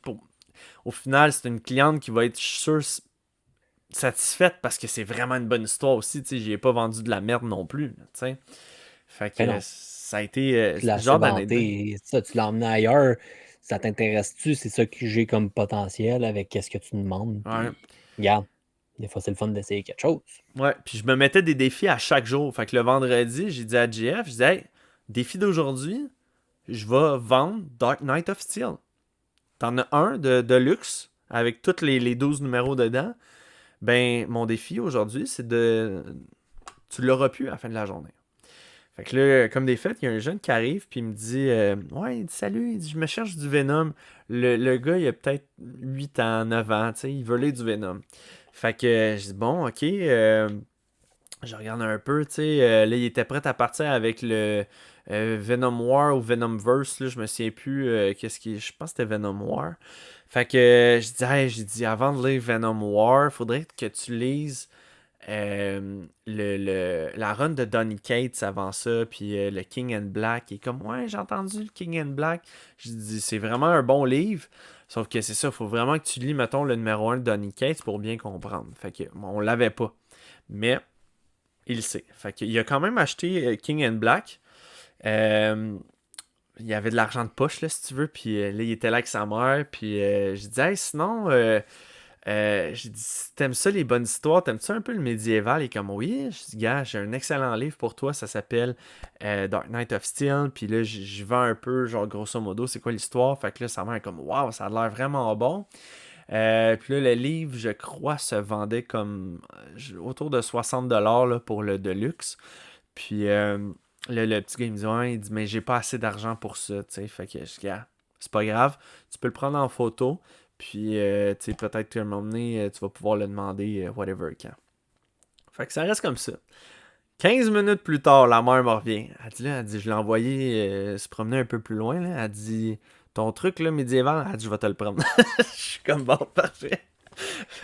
au final, c'est une cliente qui va être, je suis sûr, satisfaite parce que c'est vraiment une bonne histoire aussi, tu sais, j'y ai pas vendu de la merde non plus, tu sais. Fait que ça a été Tu l'as ce genre vanté, ça, tu l'as emmené ailleurs. Ça t'intéresse-tu? C'est ça que j'ai comme potentiel avec qu'est-ce que tu demandes. Puis, Ouais. regarde, des fois, c'est le fun d'essayer quelque chose. Ouais, puis je me mettais des défis à chaque jour. Fait que le vendredi, j'ai dit à JF, je disais, hey, défi d'aujourd'hui, je vais vendre Dark Knight of Steel. T'en as un de luxe, avec tous les 12 numéros dedans. Ben, mon défi aujourd'hui, c'est de... Tu l'auras pu à la fin de la journée. Fait que là, comme des faits, il y a un jeune qui arrive, puis il me dit, ouais, il dit, salut, il dit, je me cherche du Venom. Le gars, il a peut-être 8 ans, 9 ans, tu sais, il veut lire du Venom. Fait que je dis, bon, ok, je regarde un peu, tu sais, là, il était prêt à partir avec le Venom War ou Venomverse, là, je me souviens plus, je pense que c'était Venom War. Fait que je dis, hey, j'ai dit, avant de lire Venom War, faudrait que tu lises la run de Donny Cates avant ça, puis le King and Black. Il est comme, ouais, j'ai entendu le King and Black. Je dis, c'est vraiment un bon livre. Sauf que c'est ça, il faut vraiment que tu lis, mettons, le numéro 1 de Donny Cates pour bien comprendre. Fait que, bon, on l'avait pas. Mais, il le sait. Fait qu'il a quand même acheté King and Black. Il y avait de l'argent de poche, là, si tu veux. Puis là, il était là avec sa mère. Puis je disais, hey, sinon, j'ai dit, si t'aimes ça, les bonnes histoires, t'aimes-tu un peu le médiéval? Et comme, oui, je dis, gars, j'ai un excellent livre pour toi, ça s'appelle Dark Knight of Steel. Puis là, je vends un peu, genre, grosso modo, c'est quoi l'histoire? Fait que là, sa mère est comme, waouh, ça a l'air vraiment bon. Puis là, le livre, je crois, se vendait comme autour de 60$ là, pour le Deluxe. Puis le petit gars, il me dit, ouais, il dit, mais j'ai pas assez d'argent pour ça, tu sais. Fait que je dis, gars, c'est pas grave, tu peux le prendre en photo. Puis, tu sais, peut-être qu'à un moment donné, tu vas pouvoir le demander, whatever, quand. Fait que ça reste comme ça. 15 minutes plus tard, la mère me revient. Elle dit, je l'ai envoyé se promener un peu plus loin, là. Elle dit, ton truc, là, médiéval, elle dit, je vais te le prendre. Je suis comme, bon, parfait.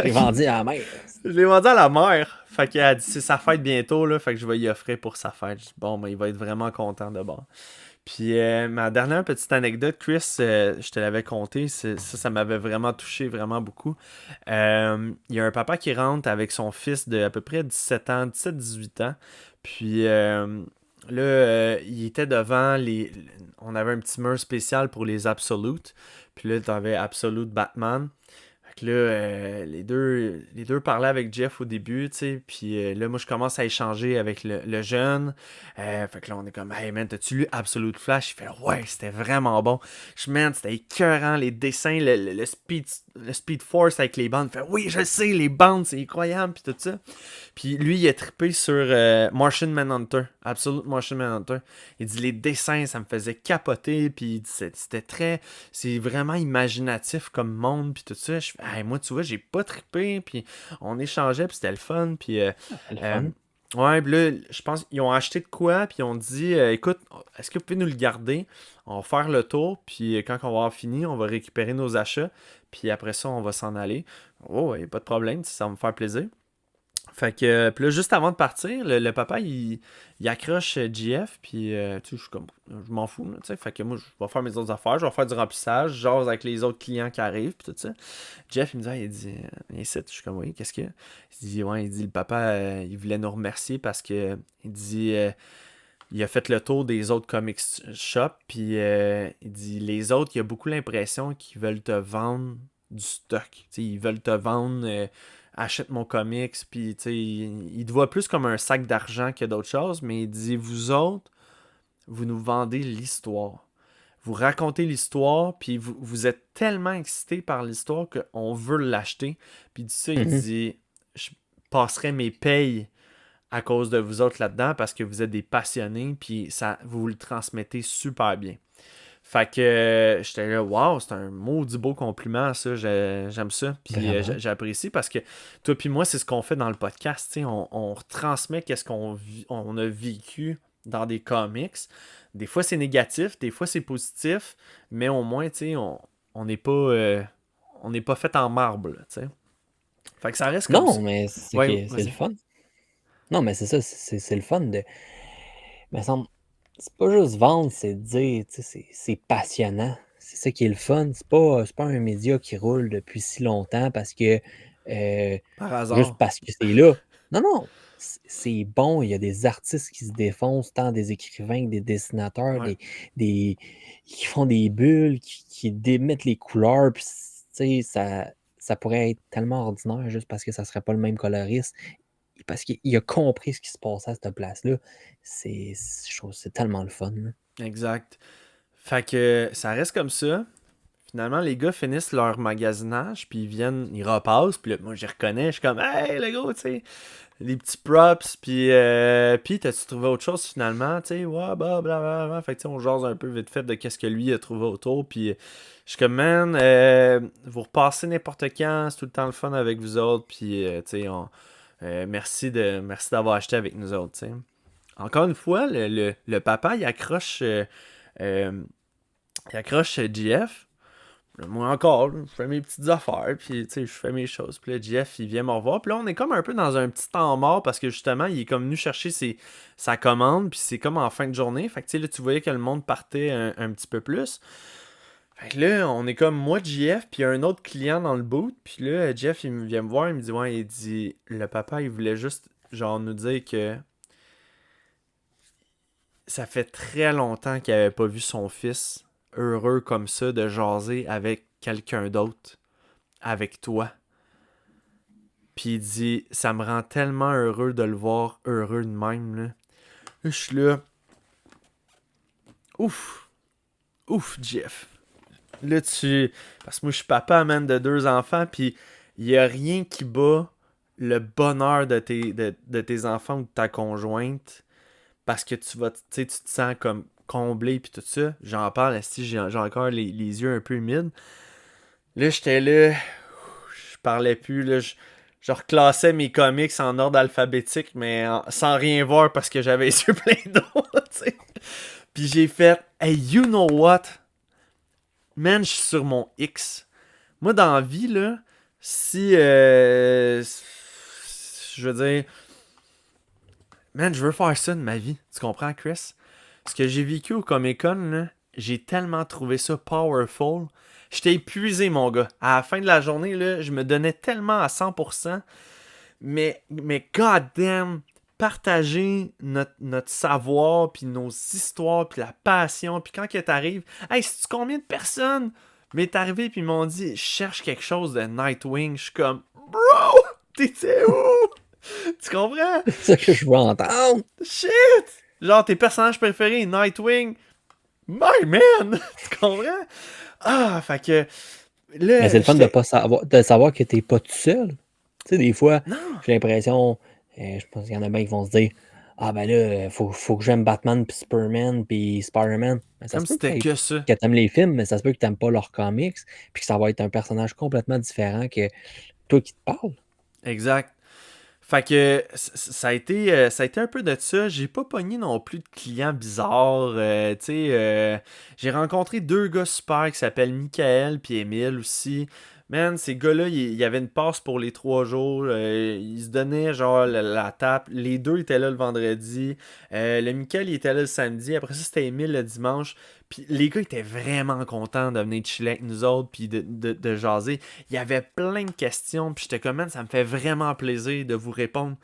J'ai vendu à la mère. Je l'ai vendu à la mère. Fait qu'elle dit, c'est sa fête bientôt, là. Fait que je vais y offrir pour sa fête. Je dis, bon, mais il va être vraiment content de bord. Puis ma dernière petite anecdote, Chris, je te l'avais conté, ça m'avait vraiment touché, vraiment beaucoup. Il y a un papa qui rentre avec son fils de à peu près 17 ans, 17-18 ans. Puis là, il était devant les... On avait un petit mur spécial pour les Absolutes. Puis là, t'avais Absolute Batman. Fait que là, les deux parlaient avec Jeff au début, tu sais, puis là, moi, je commence à échanger avec le jeune. Fait que là, on est comme, hey man, t'as-tu lu Absolute Flash? Il fait, ouais, c'était vraiment bon. Man, c'était écœurant, les dessins, le speed Force avec les bandes. Il fait, oui, je sais, les bandes, c'est incroyable, puis tout ça. Puis lui, il a trippé sur Martian Manhunter, Absolute Martian Manhunter. Il dit, les dessins, ça me faisait capoter, puis il dit, c'est vraiment imaginatif comme monde, puis tout ça. Je fais, hey, moi, tu vois, j'ai pas trippé, puis on échangeait, puis c'était le fun, puis C'est le euh, fun. ouais, puis là, je pense qu'ils ont acheté de quoi, puis ils ont dit, écoute, est-ce que vous pouvez nous le garder? On va faire le tour, puis quand on va avoir fini, on va récupérer nos achats, puis après ça, on va s'en aller. Oh, ouais, pas de problème, ça va me faire plaisir. Fait que, puis là, juste avant de partir, le papa, il accroche JF, puis tu sais, je suis comme, je m'en fous, là, tu sais. Fait que moi, je vais faire mes autres affaires, je vais faire du remplissage, genre avec les autres clients qui arrivent, puis tout ça. Jeff, il me dit, ah, il dit, viens ici. Je suis comme, oui, qu'est-ce qu'il y a? Il dit, ouais, il dit, le papa, il voulait nous remercier parce que, il dit, il a fait le tour des autres comic shops, puis il dit, les autres, il y a beaucoup l'impression qu'ils veulent te vendre du stock. Tu sais, ils veulent te vendre, achète mon comics, puis tu sais, il te voit plus comme un sac d'argent que d'autres choses, mais il dit, vous autres, vous nous vendez l'histoire. Vous racontez l'histoire, puis vous êtes tellement excités par l'histoire qu'on veut l'acheter. Puis il dit ça, il Mhm. dit, je passerai mes payes à cause de vous autres là-dedans parce que vous êtes des passionnés, puis ça, vous le transmettez super bien. Fait que j'étais là, waouh, c'est un maudit beau compliment, ça, j'aime ça, puis Vraiment. j'apprécie parce que toi puis moi, c'est ce qu'on fait dans le podcast, tu sais, on retransmet qu'est-ce on a vécu dans des comics. Des fois, c'est négatif, des fois, c'est positif, mais au moins, tu sais, on n'est pas, on n'est pas fait en marbre, là, tu sais. Fait que ça reste comme Non, ça. mais c'est Ouais, que c'est le vas-y. fun. Non, mais c'est ça, c'est le fun de. Mais semble, c'est pas juste vendre, c'est de dire, tu sais, c'est passionnant. C'est ça qui est le fun. C'est pas un média qui roule depuis si longtemps parce que euh, Par juste hasard. parce que c'est là. Non, non. C'est bon, il y a des artistes qui se défoncent, tant des écrivains que des dessinateurs, Ouais. des, qui font des bulles, qui démettent les couleurs, puis, tu sais, ça pourrait être tellement ordinaire juste parce que ça serait pas le même coloriste. Parce qu'il a compris ce qui se passait à cette place-là. Je trouve que c'est tellement le fun, là. Exact. Fait que ça reste comme ça. Finalement, les gars finissent leur magasinage, puis ils viennent, ils repassent, puis là, moi, je les reconnais, je suis comme, hey, le gros, tu sais, les petits props, puis t'as-tu trouvé autre chose finalement, tu sais, ouais, bah, blablabla. Fait que, tu sais, on jase un peu vite fait de qu'est-ce que lui a trouvé autour, puis je suis comme, man, vous repassez n'importe quand, c'est tout le temps le fun avec vous autres, puis, tu sais, merci d'avoir acheté avec nous autres, tu sais. Encore une fois, le papa, euh, il accroche GF. Moi encore, là, je fais mes petites affaires, puis tu sais, je fais mes choses. Puis là, Jeff, il vient me revoir. Puis là, on est comme un peu dans un petit temps mort parce que justement, il est comme venu chercher sa commande, puis c'est comme en fin de journée. Fait que tu sais, là, tu voyais que le monde partait un petit peu plus. Fait que là, on est comme moi, Jeff, puis il y a un autre client dans le boot. Puis là, Jeff, vient me voir, il me dit, ouais, il dit, le papa, il voulait juste, genre, nous dire que ça fait très longtemps qu'il avait pas vu son fils heureux comme ça de jaser avec quelqu'un d'autre, avec toi. Puis il dit, ça me rend tellement heureux de le voir heureux de même, là. Là, je suis là, ouf, ouf, Jeff. Là, parce que moi, je suis papa, man, de 2 enfants, puis il y a rien qui bat le bonheur de tes enfants ou de ta conjointe parce que tu sais, tu te sens comme comblé puis tout ça. J'en parle, si j'ai encore les yeux un peu humides. Là, j'étais là, je parlais plus, là, je reclassais mes comics en ordre alphabétique, mais sans rien voir parce que j'avais les yeux pleins d'eau, tu sais. Puis j'ai fait, hey, you know what? Man, je suis sur mon X. Moi, dans la vie, là, si, je veux dire, man, je veux faire ça de ma vie. Tu comprends, Chris? ce que j'ai vécu au Comic-Con, là, j'ai tellement trouvé ça powerful. J'étais épuisé, mon gars. À la fin de la journée, là, je me donnais tellement à 100%. Mais goddamn, partager notre savoir, puis nos histoires, puis la passion, puis quand que t'arrives, hey, sais-tu combien de personnes m'est arrivé puis ils m'ont dit, je cherche quelque chose de Nightwing. Je suis comme, bro, t'étais où? Tu comprends? C'est ça que je veux entendre. Shit! Genre, tes personnages préférés, Nightwing, my man! Tu comprends? Ah, fait que Mais là, c'est le fun de savoir que t'es pas tout seul. Tu sais, des fois, non! j'ai l'impression, je pense qu'il y en a bien qui vont se dire, ah ben là, faut que j'aime Batman, puis Superman, puis Spider-Man. Mais ça Comme se si peut c'était que ça. que t'aimes les films, mais ça se peut que t'aimes pas leurs comics, puis que ça va être un personnage complètement différent que toi qui te parle. Exact. Fait que ça a été un peu de ça. J'ai pas pogné non plus de clients bizarres. Tu sais, j'ai rencontré deux gars super qui s'appellent Michael puis Emile aussi. Man, ces gars-là, il y avait une passe pour les 3 jours. Ils se donnaient genre la tape. Les deux étaient là le vendredi. Le Michael, il était là le samedi. Après ça, c'était Emile le dimanche. Puis les gars étaient vraiment contents de venir chiller avec nous autres puis de jaser. Il y avait plein de questions. Puis j'étais comme, man, ça me fait vraiment plaisir de vous répondre.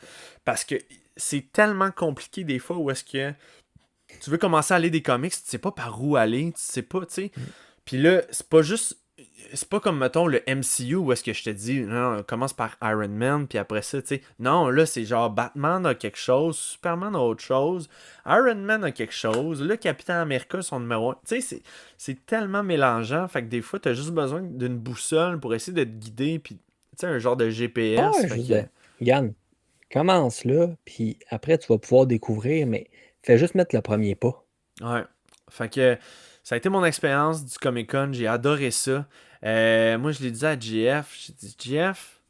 Parce que c'est tellement compliqué des fois où est-ce que tu veux commencer à aller des comics, tu sais pas par où aller, tu sais pas, tu sais. Puis là, c'est pas juste. C'est pas comme, mettons, le MCU où est-ce que je te dis, non, on commence par Iron Man, puis après ça, tu sais. Non, là, c'est genre Batman a quelque chose, Superman a autre chose, Iron Man a quelque chose, le Capitaine America, son numéro 1. Tu sais, c'est tellement mélangeant, fait que des fois, t'as juste besoin d'une boussole pour essayer de te guider, puis, tu sais, un genre de GPS. Ouais, Fait juste que. Yann, commence là, puis après tu vas pouvoir découvrir, mais fais juste mettre le premier pas. Ouais. Fait que ça a été mon expérience du Comic Con. J'ai adoré ça. Moi, je l'ai dit à GF. J'ai dit, GF,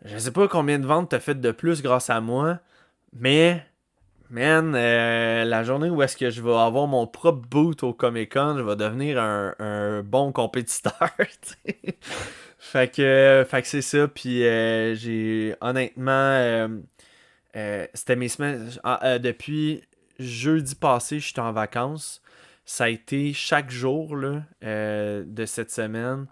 je sais pas combien de ventes t'as fait de plus grâce à moi, mais, man, la journée où est-ce que je vais avoir mon propre boot au Comic Con, je vais devenir un bon compétiteur. Tu sais. Fait que c'est ça. Puis j'ai honnêtement, c'était mes semaines. Depuis jeudi passé, j'étais en vacances. Ça a été chaque jour là, de cette semaine,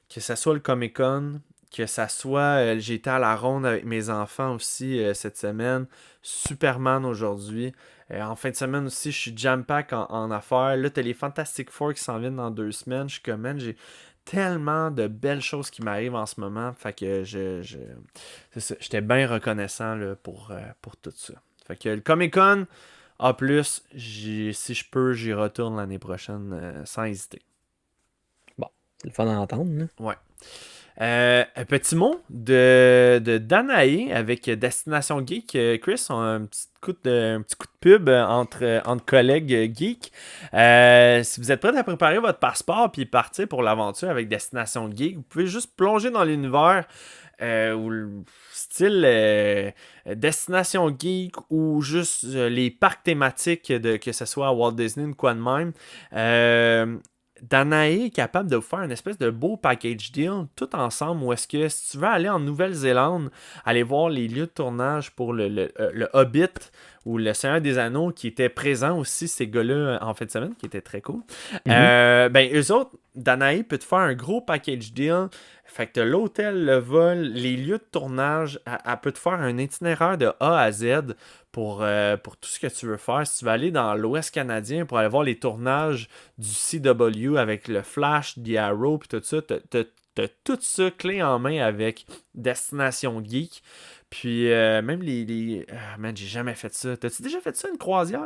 que ça soit le Comic Con, que ça soit. J'étais à la ronde avec mes enfants aussi cette semaine. Superman aujourd'hui. En fin de semaine aussi, je suis jam-pack en affaires. Là, t'as les Fantastic Four qui s'en viennent dans 2 semaines. Je suis comme, man, j'ai tellement de belles choses qui m'arrivent en ce moment. Fait que c'est ça. J'étais bien reconnaissant là, pour tout ça. Fait que le Comic Con, A+, si je peux, j'y retourne l'année prochaine sans hésiter. Bon, c'est le fun à entendre, là. Ouais. Un petit mot de Danae avec Destination Geek. Chris, on a un petit coup de pub entre collègues geeks. Si vous êtes prêts à préparer votre passeport puis partir pour l'aventure avec Destination Geek, vous pouvez juste plonger dans l'univers ou le style Destination Geek ou juste les parcs thématiques que ce soit à Walt Disney ou quoi de même. Danae est capable de vous faire une espèce de beau package deal tout ensemble où est-ce que si tu veux aller en Nouvelle-Zélande, aller voir les lieux de tournage pour le Hobbit ou le Seigneur des Anneaux qui étaient présents aussi, ces gars-là en fin de semaine, qui était très cool. Ben eux autres, Danae peut te faire un gros package deal. Fait que t'as l'hôtel, le vol, les lieux de tournage, elle peut te faire un itinéraire de A à Z pour tout ce que tu veux faire. Si tu veux aller dans l'Ouest canadien pour aller voir les tournages du CW avec le Flash, The Arrow, puis tout ça, t'as tout ça clé en main avec Destination Geek. Puis même man, j'ai jamais fait ça. T'as-tu déjà fait ça, une croisière?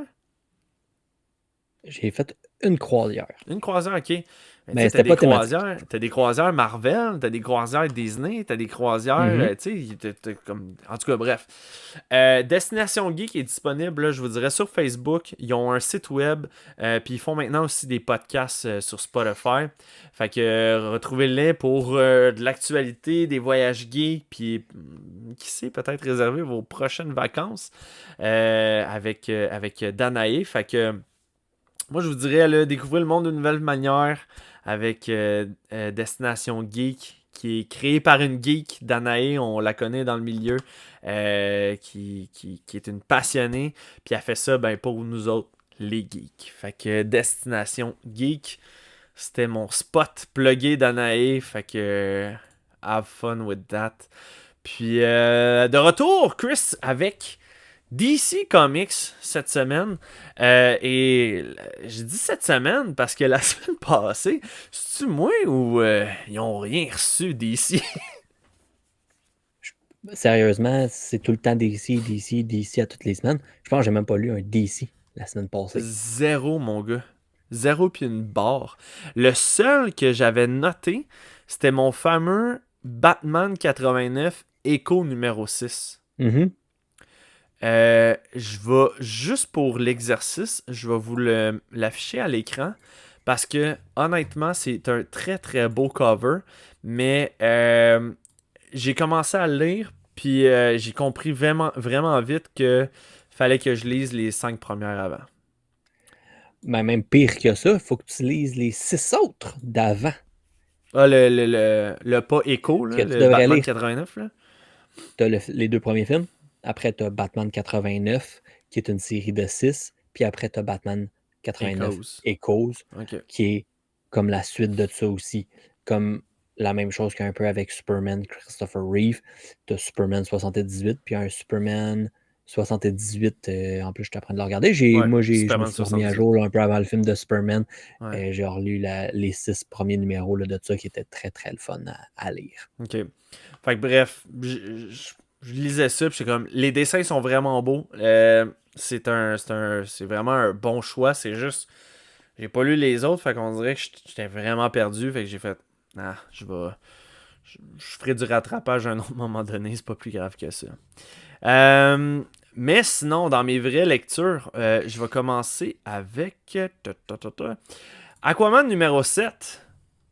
J'ai fait une croisière. Une croisière, ok. Mais Mais tu sais, c'était pas thématique. t'as des croisières Marvel, t'as des croisières Disney, t'as des croisières, tu sais, comme... En tout cas, bref. Destination Geek est disponible, là, je vous dirais, sur Facebook. Ils ont un site web, puis ils font maintenant aussi des podcasts sur Spotify. Fait que retrouvez-les pour de l'actualité, des voyages geeks, puis qui sait, peut-être réserver vos prochaines vacances avec Danae. Fait que moi, je vous dirais, là, découvrir le monde d'une nouvelle manière avec Destination Geek, qui est créée par une geek, Danae, on la connaît dans le milieu, qui est une passionnée, puis elle fait ça ben, pour nous autres, les geeks. Fait que Destination Geek, c'était mon spot plugué d'Anae. Fait que have fun with that. Puis de retour, Chris, avec DC Comics cette semaine. Et j'ai dit cette semaine parce que la semaine passée, c'est-tu moi ou ils ont rien reçu DC? Sérieusement, c'est tout le temps DC à toutes les semaines. Je pense que j'ai même pas lu un DC la semaine passée. Zéro, mon gars. Zéro puis une barre. Le seul que j'avais noté, c'était mon fameux Batman 89 Echo numéro 6. Mhm. Je vais, juste pour l'exercice, je vais vous l'afficher à l'écran parce que, honnêtement, c'est un très très beau cover. Mais j'ai commencé à le lire, puis j'ai compris vraiment, vraiment vite que fallait que je lise les 5 premières avant. Mais même pire que ça, il faut que tu lises les 6 autres d'avant. Ah, le pas Echo, là, Que tu le devrais Batman lire. 89, là. Tu as les 2 premiers films. Après, tu as Batman 89, qui est une série de 6. Puis après, tu as Batman 89 Echoes, Ok. qui est comme la suite de ça aussi. Comme la même chose qu'un peu avec Superman Christopher Reeve. Tu as Superman 78, puis un Superman 78. En plus, je t'apprends de le regarder. Ouais, Moi, je Superman me suis remis à 78. jour là, un peu avant le film de Superman. Ouais. J'ai relu les 6 premiers numéros là, de ça qui étaient très, très le fun à lire. Ok. Fait que bref, je lisais ça, puis c'est comme, les dessins sont vraiment beaux. C'est vraiment un bon choix. C'est juste, j'ai pas lu les autres, fait qu'on dirait que j'étais vraiment perdu. Fait que j'ai fait, je ferai du rattrapage à un autre moment donné. C'est pas plus grave que ça. Mais sinon, dans mes vraies lectures, je vais commencer avec Aquaman numéro 7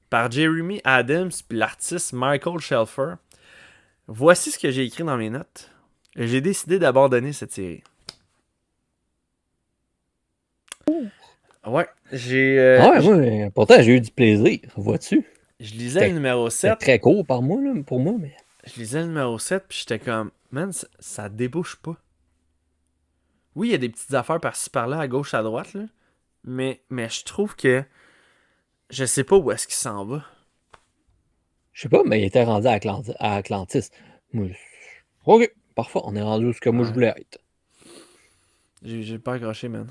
par Jeremy Adams puis l'artiste Michael Shelfer. Voici ce que j'ai écrit dans mes notes. J'ai décidé d'abandonner cette série. Ouais, moi, pourtant, j'ai eu du plaisir, vois-tu? Je lisais le numéro C'était 7. très court pour moi, mais... Je lisais le numéro 7, puis j'étais comme, man, ça débouche pas. Oui, il y a des petites affaires par-ci par-là, à gauche, à droite, là. Mais je trouve que je sais pas où est-ce qu'il s'en va. Je sais pas, mais il était rendu à Atlantis. Moi, ok, parfois, on est rendu où ce que moi je voulais être. J'ai pas accroché, man.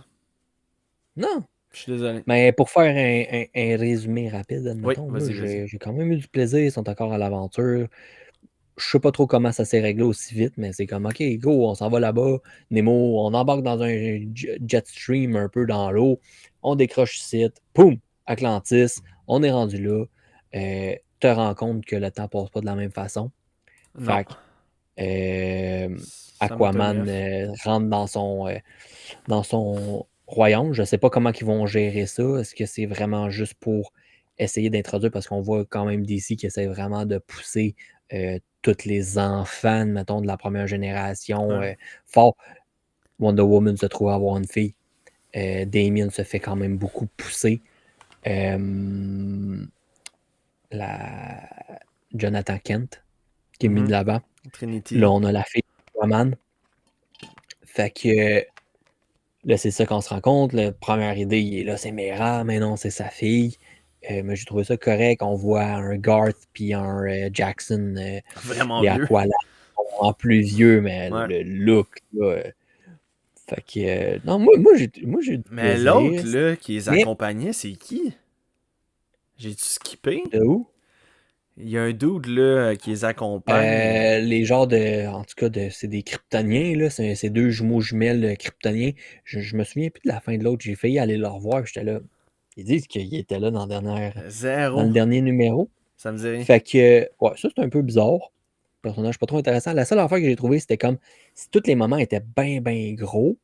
Non. Je suis désolé. Mais pour faire un résumé rapide, admettons, Oui, moi, vas-y. j'ai quand même eu du plaisir, ils sont encore à l'aventure. Je sais pas trop comment ça s'est réglé aussi vite, mais c'est comme, ok, go, on s'en va là-bas. Nemo, on embarque dans un jet stream un peu dans l'eau. On décroche le site. Poum! Atlantis. On est rendu là. Te rends compte que le temps passe pas de la même façon. Non. Fait que, Ça m'a Aquaman rentre dans son royaume. Je sais pas comment ils vont gérer ça. Est-ce que c'est vraiment juste pour essayer d'introduire, parce qu'on voit quand même DC qui essaie vraiment de pousser tous les enfants, mettons, de la première génération fort. Wonder Woman se trouve avoir une fille. Damien se fait quand même beaucoup pousser. Jonathan Kent, qui est mis de l'avant. Trinity. Là, on a la fille Aquaman. Fait que là, c'est ça qu'on se rend compte. La première idée, il est là, c'est Mera, mais non, c'est sa fille. Mais j'ai trouvé ça correct. On voit un Garth puis un Jackson, Vraiment les vieux. Aqualad, en plus vieux, mais Ouais. le look, là. Fait que, non, moi j'ai du Mais plaisir. l'autre, là, qui les Mais- accompagnait, c'est qui? J'ai-tu skippé? De où? Il y a un dude, là, qui les accompagne. Les genres en tout cas, c'est des kryptoniens, là. C'est 2 jumeaux jumelles kryptoniens. Je me souviens plus de la fin de l'autre. J'ai failli aller le revoir. J'étais là. Ils disent qu'il était là dans Zéro. le dernier numéro. Ça me dit rien. Fait que, ouais, ça c'est un peu bizarre. Personnage pas trop intéressant. La seule affaire que j'ai trouvé, c'était comme si tous les moments étaient bien, bien gros,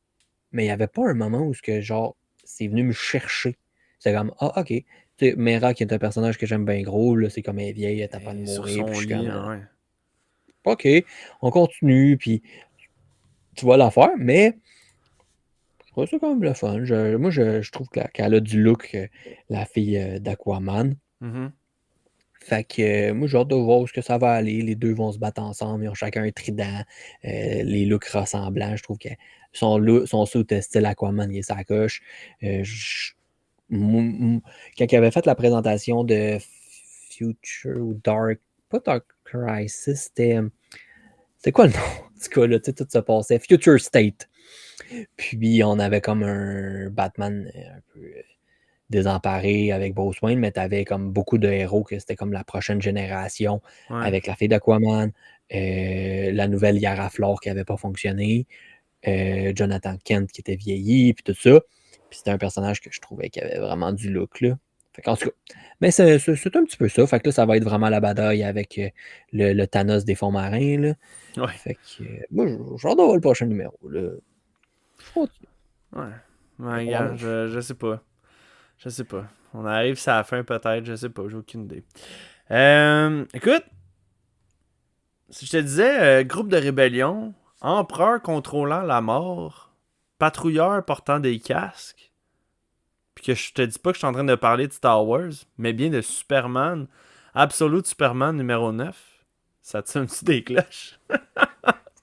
mais il n'y avait pas un moment où genre, c'est venu me chercher. C'est comme, ah, ok. Tu sais, Mera, qui est un personnage que j'aime bien gros, là, c'est comme elle est vieille, elle t'a pas de Sur mourir. son Puis je lit, suis comme, ouais. ok, on continue, puis tu vois l'affaire, mais je trouve ça quand même le fun. Je trouve qu'elle a du look, la fille d'Aquaman. Mhm. Fait que moi, j'ai hâte de voir où ce que ça va aller. Les deux vont se battre ensemble. Ils ont chacun un trident. Les looks ressemblants. Je trouve que son suit style Aquaman, il est sa coche. Quand il avait fait la présentation de Future ou Dark, pas Dark Crisis, c'était quoi le nom? En tout cas, là, tout se passait. Future State. Puis on avait comme un Batman un peu désemparé avec Bruce Wayne, mais t'avais comme beaucoup de héros que c'était comme la prochaine génération Ouais. avec la fille d'Aquaman, la nouvelle Yara Flor qui n'avait pas fonctionné, Jonathan Kent qui était vieilli, puis tout ça. Puis c'était un personnage que je trouvais qui avait vraiment du look, là. Fait en tout cas, mais c'est un petit peu ça. Fait que là, ça va être vraiment la bataille avec le Thanos des fonds marins, là. Ouais. Fait que moi, j'ai hâte d'avoir le prochain numéro, là. Je continue. Ouais. Ouais, gars, je sais pas. Je sais pas. On arrive à la fin peut-être, je sais pas, j'ai aucune idée. Écoute, si je te disais groupe de rébellion, empereur contrôlant la mort, patrouilleur portant des casques, puis que je te dis pas que je suis en train de parler de Star Wars, mais bien de Superman, Absolute Superman numéro 9, ça te sonne-tu des cloches?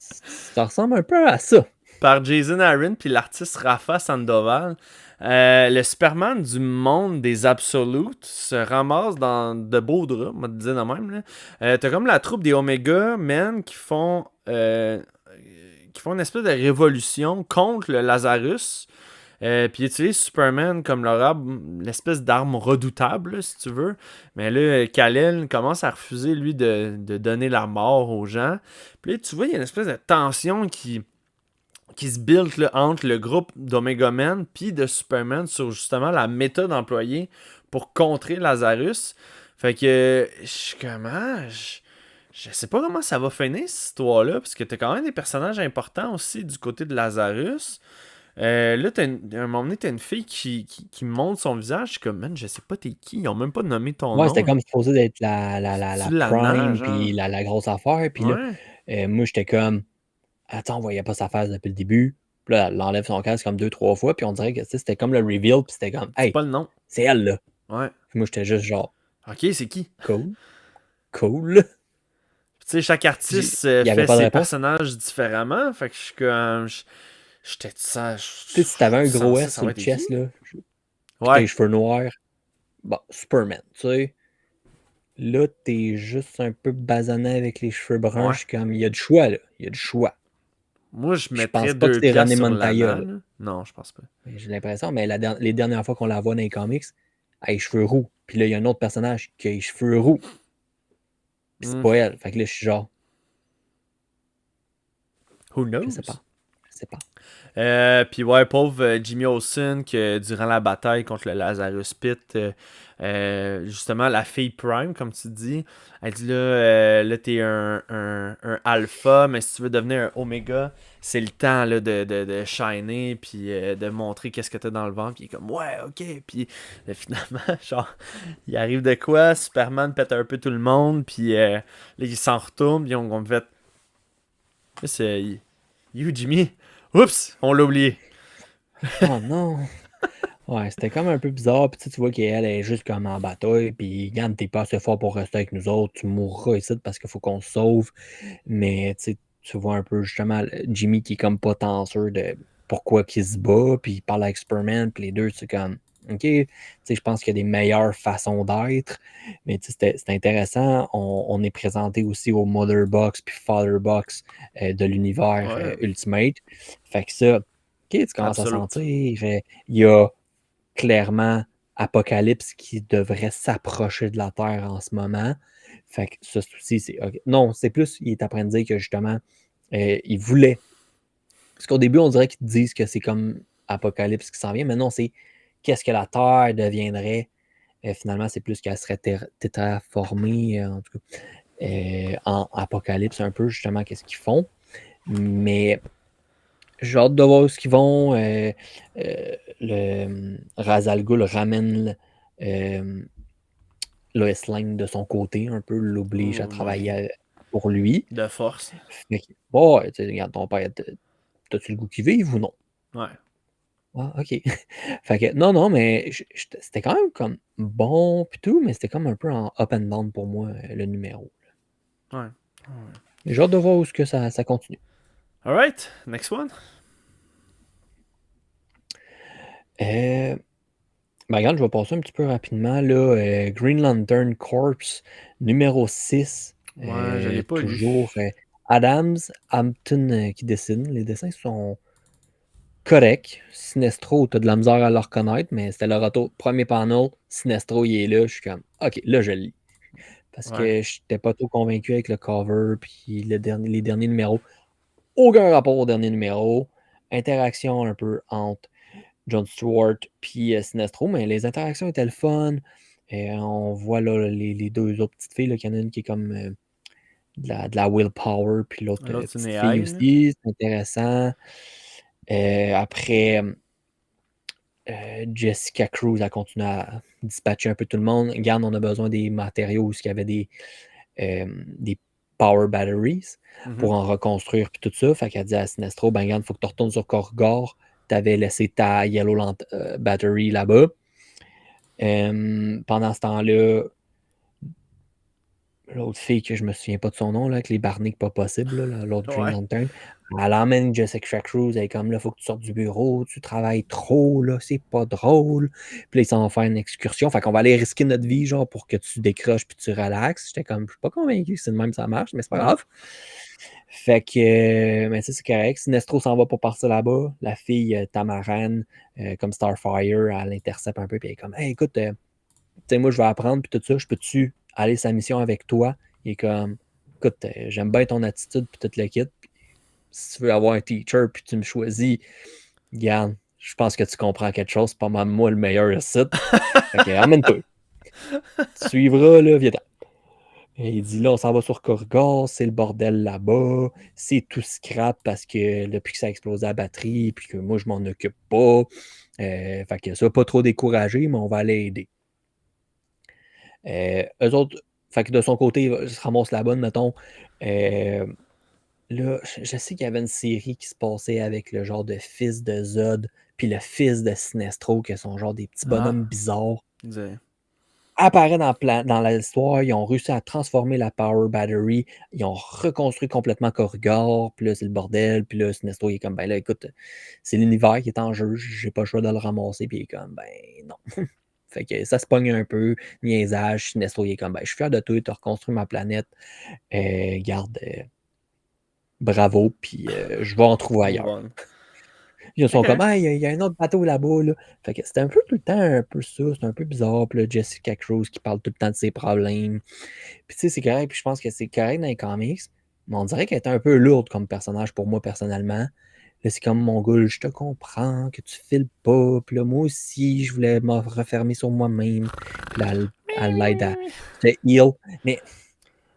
Ça ressemble un peu à ça. Par Jason Aaron puis l'artiste Rafa Sandoval. Le Superman du monde des Absolutes se ramasse dans de beaux draps, on va te dire de même. T'as comme la troupe des Omega Men qui font une espèce de révolution contre le Lazarus. Puis ils utilisent Superman comme l'espèce d'arme redoutable, là, si tu veux. Mais là, Kal-El commence à refuser, lui, de donner la mort aux gens. Puis là, tu vois, il y a une espèce de tension qui se build là, entre le groupe d'Omega Men puis de Superman sur justement la méthode employée pour contrer Lazarus. Fait que je suis je sais pas comment ça va finir cette histoire-là, parce que t'as quand même des personnages importants aussi du côté de Lazarus. Là, à un moment donné, t'as une fille qui montre son visage. Je suis comme, man, je sais pas t'es qui. Ils ont même pas nommé ton Ouais, nom. c'était comme supposé d'être la C'est-tu la Prime, nage, puis genre? la grosse affaire. Puis là, Ouais. moi, j'étais comme, attends, on voyait pas sa face depuis le début. Puis là, elle enlève son casque comme 2, 3 fois. Puis on dirait que tu sais, c'était comme le reveal. Puis c'était comme, C'est hey, pas le nom. c'est elle, là. Ouais. Puis moi, j'étais juste genre, Ok, c'est qui? cool. Cool. Tu sais, chaque artiste Il y avait fait pas de ses réponse. personnages différemment. Fait que je suis comme. J'étais ça. Tu sais, si t'avais un gros S Ça sur va le être qui? chest, là, puis t'as Ouais. les cheveux noirs, bon, Superman, tu sais. Là, t'es juste un peu basané avec les cheveux bruns. Ouais. Je suis comme, il y a du choix, là. Il y a du choix. Moi, je Puis je mettrais pense pas que 2 c'est piastres René sur Montoya, Lana, là. là. Non, je pense pas. J'ai l'impression, mais les dernières fois qu'on la voit dans les comics, elle a les cheveux roux. Puis là, il y a un autre personnage qui a les cheveux roux. Puis c'est pas elle. Fait que là, je suis genre, Who knows? je sais pas. Je sais pas. Puis ouais, pauvre Jimmy Olsen, que durant la bataille contre le Lazarus Pit, justement, la fille Prime, comme tu dis, elle dit là t'es un alpha, mais si tu veux devenir un oméga, c'est le temps là, de shiner, puis de montrer qu'est-ce que t'as dans le ventre. Puis il est comme, ouais, ok. Puis finalement, genre, il arrive de quoi? Superman pète un peu tout le monde, puis là, il s'en retourne, puis on fait, c'est You, Jimmy. Oups, on l'a oublié. Oh non! Ouais, c'était comme un peu bizarre. Puis tu vois qu'elle est juste comme en bataille. Puis, regarde, t'es pas assez fort pour rester avec nous autres. Tu mourras ici parce qu'il faut qu'on se sauve. Mais tu vois un peu justement Jimmy qui est comme pas tant sûr de pourquoi qu'il se bat. Puis il parle avec Superman. Puis les deux, c'est comme, OK, je pense qu'il y a des meilleures façons d'être. Mais c'était intéressant. On est présenté aussi au Mother Box puis Father Box de l'univers Ouais. Ultimate. Fait que ça, OK, tu commences à Absolute. sentir. Il y a clairement Apocalypse qui devrait s'approcher de la Terre en ce moment. Fait que ce souci, c'est. Okay. Non, c'est plus, il est en train de dire que justement, il voulait. Parce qu'au début, on dirait qu'ils disent que c'est comme Apocalypse qui s'en vient, mais non, c'est qu'est-ce que la Terre deviendrait. Finalement, c'est plus qu'elle serait tétraformée, en tout cas, en Apocalypse, un peu, justement, qu'est-ce qu'ils font. Mais j'ai hâte de voir où ils vont. Le Ra's al Ghul ramène Lois Lane de son côté, un peu l'oblige à travailler pour lui. De force. Fait que, ouais, regarde, ton père, t'as-tu le goût qu'il vive ou non? Ouais. Ah, ok. Fait que, non, non, mais c'était quand même comme bon pis tout, mais c'était comme un peu en up and down pour moi, le numéro. Ouais. Ouais. J'ai hâte de voir où ce que ça continue. Alright, next one. Euh, Ben regarde, je vais passer un petit peu rapidement. Là, Green Lantern Corps, numéro 6. Ouais, je l'ai pas Toujours lu. Adams, Hampton qui dessine. Les dessins sont corrects. Sinestro, t'as de la misère à le reconnaître, mais c'était le retour. Premier panel, Sinestro, il est là. Je suis comme, ok, là, je le lis. Parce Ouais. que je n'étais pas trop convaincu avec le cover, puis les derniers numéros. Aucun rapport au dernier numéro. Interaction un peu entre John Stewart puis Sinestro, mais les interactions étaient le fun. Et on voit là, les deux autres petites filles, là, qu'il y en a une qui est comme de la willpower, puis l'autre L'autre, c'est une petite fille AI, là. aussi. C'est intéressant. Après, Jessica Cruz a continué à dispatcher un peu tout le monde. Regarde, on a besoin des matériaux où il y avait des power batteries Mhm. pour en reconstruire puis tout ça. Fait qu'elle dit à Sinestro, ben regarde, il faut que tu retournes sur Korgor. Tu avais laissé ta battery là-bas. Pendant ce temps-là, l'autre fille que je me souviens pas de son nom, là, avec les barniques pas possibles, là, l'autre Green Ouais. Lantern, elle emmène Jessica Cruz, elle est comme là, faut que tu sortes du bureau, tu travailles trop, là, c'est pas drôle. Puis là, ils s'en vont faire une excursion. Fait qu'on va aller risquer notre vie, genre, pour que tu décroches puis tu relaxes. J'étais comme, je suis pas convaincu que c'est de même ça marche, mais c'est pas Non. grave. Fait que, mais ça, c'est correct. Sinestro s'en va pour partir là-bas. La fille Tamaran, comme Starfire, elle l'intercepte un peu, puis elle est comme, hey, écoute, tu sais, moi, je vais apprendre, puis tout ça, je peux-tu aller sa mission avec toi? Il est comme, écoute, j'aime bien ton attitude, puis tout le kit. Puis, si tu veux avoir un teacher, puis tu me choisis, regarde, je pense que tu comprends quelque chose, c'est pas mal moi le meilleur site. Fait que, amène-toi. Tu suivras, là, viens. Et il dit là, on s'en va sur Corgor, c'est le bordel là-bas, c'est tout scrap parce que depuis que ça a explosé la batterie, puis que moi je m'en occupe pas. Fait que ça, pas trop découragé, mais on va aller aider. Eux autres, fait que de son côté, il se ramasse la bonne, mettons. Euh, Là, je sais qu'il y avait une série qui se passait avec le genre de fils de Zod, puis le fils de Sinestro, qui sont genre des petits Ah. bonhommes bizarres. Dis- Apparaît dans l'histoire, ils ont réussi à transformer la Power Battery, ils ont reconstruit complètement Corridor, puis là, c'est le bordel, puis là, Sinestro, il est comme, ben là, écoute, c'est l'univers qui est en jeu, j'ai pas le choix de le ramasser, puis il est comme, ben non. Fait que ça se pogne un peu, niaisage, Sinestro, il est comme, ben je suis fier de toi, tu as reconstruit ma planète, garde, bravo, puis je vais en trouver Move ailleurs. on. Ils sont comme, Ok. ah, il y a un autre bateau là-bas. Là. Fait que c'était un peu tout le temps un peu ça. C'est un peu bizarre. Puis là, Jessica Cruz qui parle tout le temps de ses problèmes. Puis tu sais, c'est correct. Puis je pense que c'est correct dans les comics. Mais on dirait qu'elle était un peu lourde comme personnage pour moi personnellement. Là, c'est comme mon gars, je te comprends, que tu files pas. Puis là, moi aussi, je voulais me refermer sur moi-même. Puis là, elle l'aide à se heal. Mais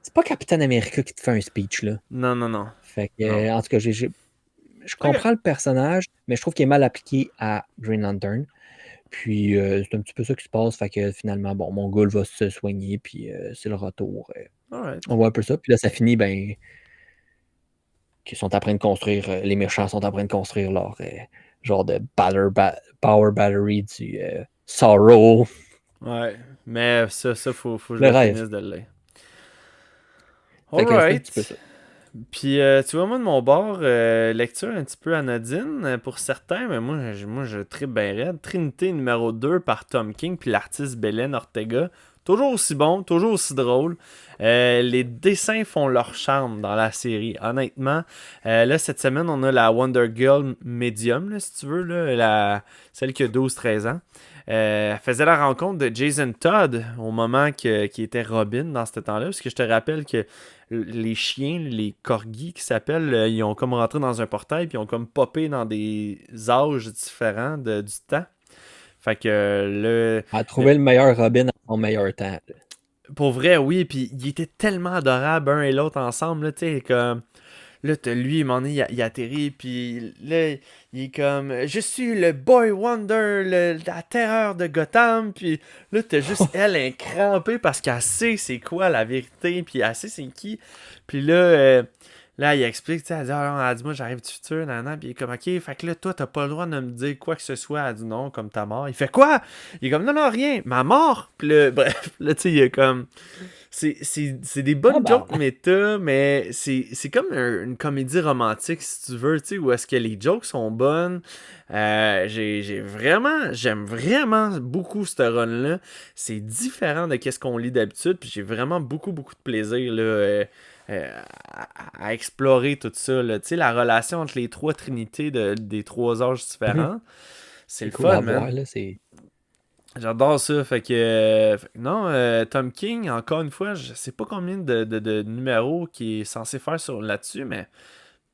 c'est pas Captain America qui te fait un speech, là. Non, non, non. Fait que, Non. en tout cas, je Ok. comprends le personnage, mais je trouve qu'il est mal appliqué à Green Lantern. Puis c'est un petit peu ça qui se passe. Fait que finalement, bon, mon gars va se soigner, puis c'est le retour. Alright. On voit un peu ça. Puis là, ça finit, ben, qu'ils sont en train de construire, les méchants sont en train de construire leur genre de power battery du Sorrow. Ouais. Mais ça faut que je Le le rêve. finisse de le lire. Fait que c'est un petit peu Alright. ça. Puis, tu vois, moi, de mon bord, lecture un petit peu anodine pour certains, mais moi je tripe bien raide. Trinité numéro 2 par Tom King, puis l'artiste Belen Ortega. Toujours aussi bon, toujours aussi drôle. Les dessins font leur charme dans la série, honnêtement. Là, cette semaine, on a la Wonder Girl Medium, là, si tu veux, là, celle qui a 12-13 ans. Elle faisait la rencontre de Jason Todd au moment qui était Robin dans ce temps-là, parce que je te rappelle que les chiens, les corgis qui s'appellent, ils ont comme rentré dans un portail puis ils ont comme popé dans des âges différents du temps. Fait que À trouver le meilleur Robin à son meilleur temps. Là. pour vrai, oui, puis ils étaient tellement adorables un et l'autre ensemble, là, tu sais, comme là, t'as lui, il atterrit, puis là, il est comme je suis le Boy Wonder, la terreur de Gotham, puis là, t'as juste elle crampée parce qu'elle sait c'est quoi la vérité, puis elle sait c'est qui. Puis là, Là, il explique, tu sais, elle dit, ah, non, elle dit, moi, j'arrive du futur, nanana. Puis il est comme, ok, fait que là, toi, t'as pas le droit de me dire quoi que ce soit. Elle dit, non, comme ta mort. Il fait quoi? Il est comme, non, non, rien, ma mort. Puis là, bref, là, tu sais, il est comme. C'est des bonnes jokes Tabarnak. méta, mais c'est comme une comédie romantique, si tu veux, tu sais, où est-ce que les jokes sont bonnes. J'aime vraiment beaucoup ce run-là. C'est différent de qu'est-ce qu'on lit d'habitude, puis j'ai vraiment beaucoup, beaucoup de plaisir, là, à explorer tout ça, là. Tu sais, la relation entre les trois trinités des trois âges Mhm. différents, c'est C'est le cool fun, à man. voir, là. C'est... J'adore ça. Non, Tom King, encore une fois, je sais pas combien de numéros qu'il est censé faire là-dessus, mais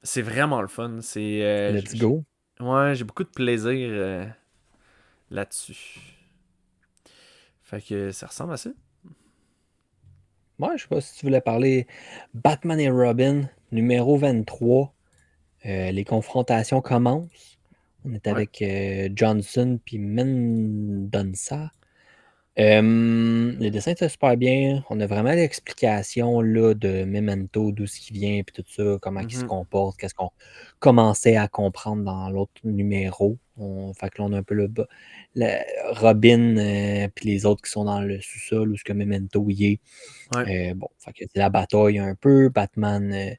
c'est vraiment le fun. Let's go. Ouais, j'ai beaucoup de plaisir là-dessus. Fait que ça ressemble à ça. Moi, je sais pas si tu voulais parler Batman et Robin, numéro 23. Les confrontations commencent. On est Ouais. avec Johnson puis Mendonça. Le dessin était super bien. On a vraiment l'explication là, de Memento, d'où ce qui vient, puis tout ça, comment il se Mhm. comporte, qu'est-ce qu'on commençait à comprendre dans l'autre numéro. Fait que là, on a un peu Robin, puis les autres qui sont dans le sous-sol, où ce que Memento y est. Ouais. Bon, fait que c'est la bataille un peu. Batman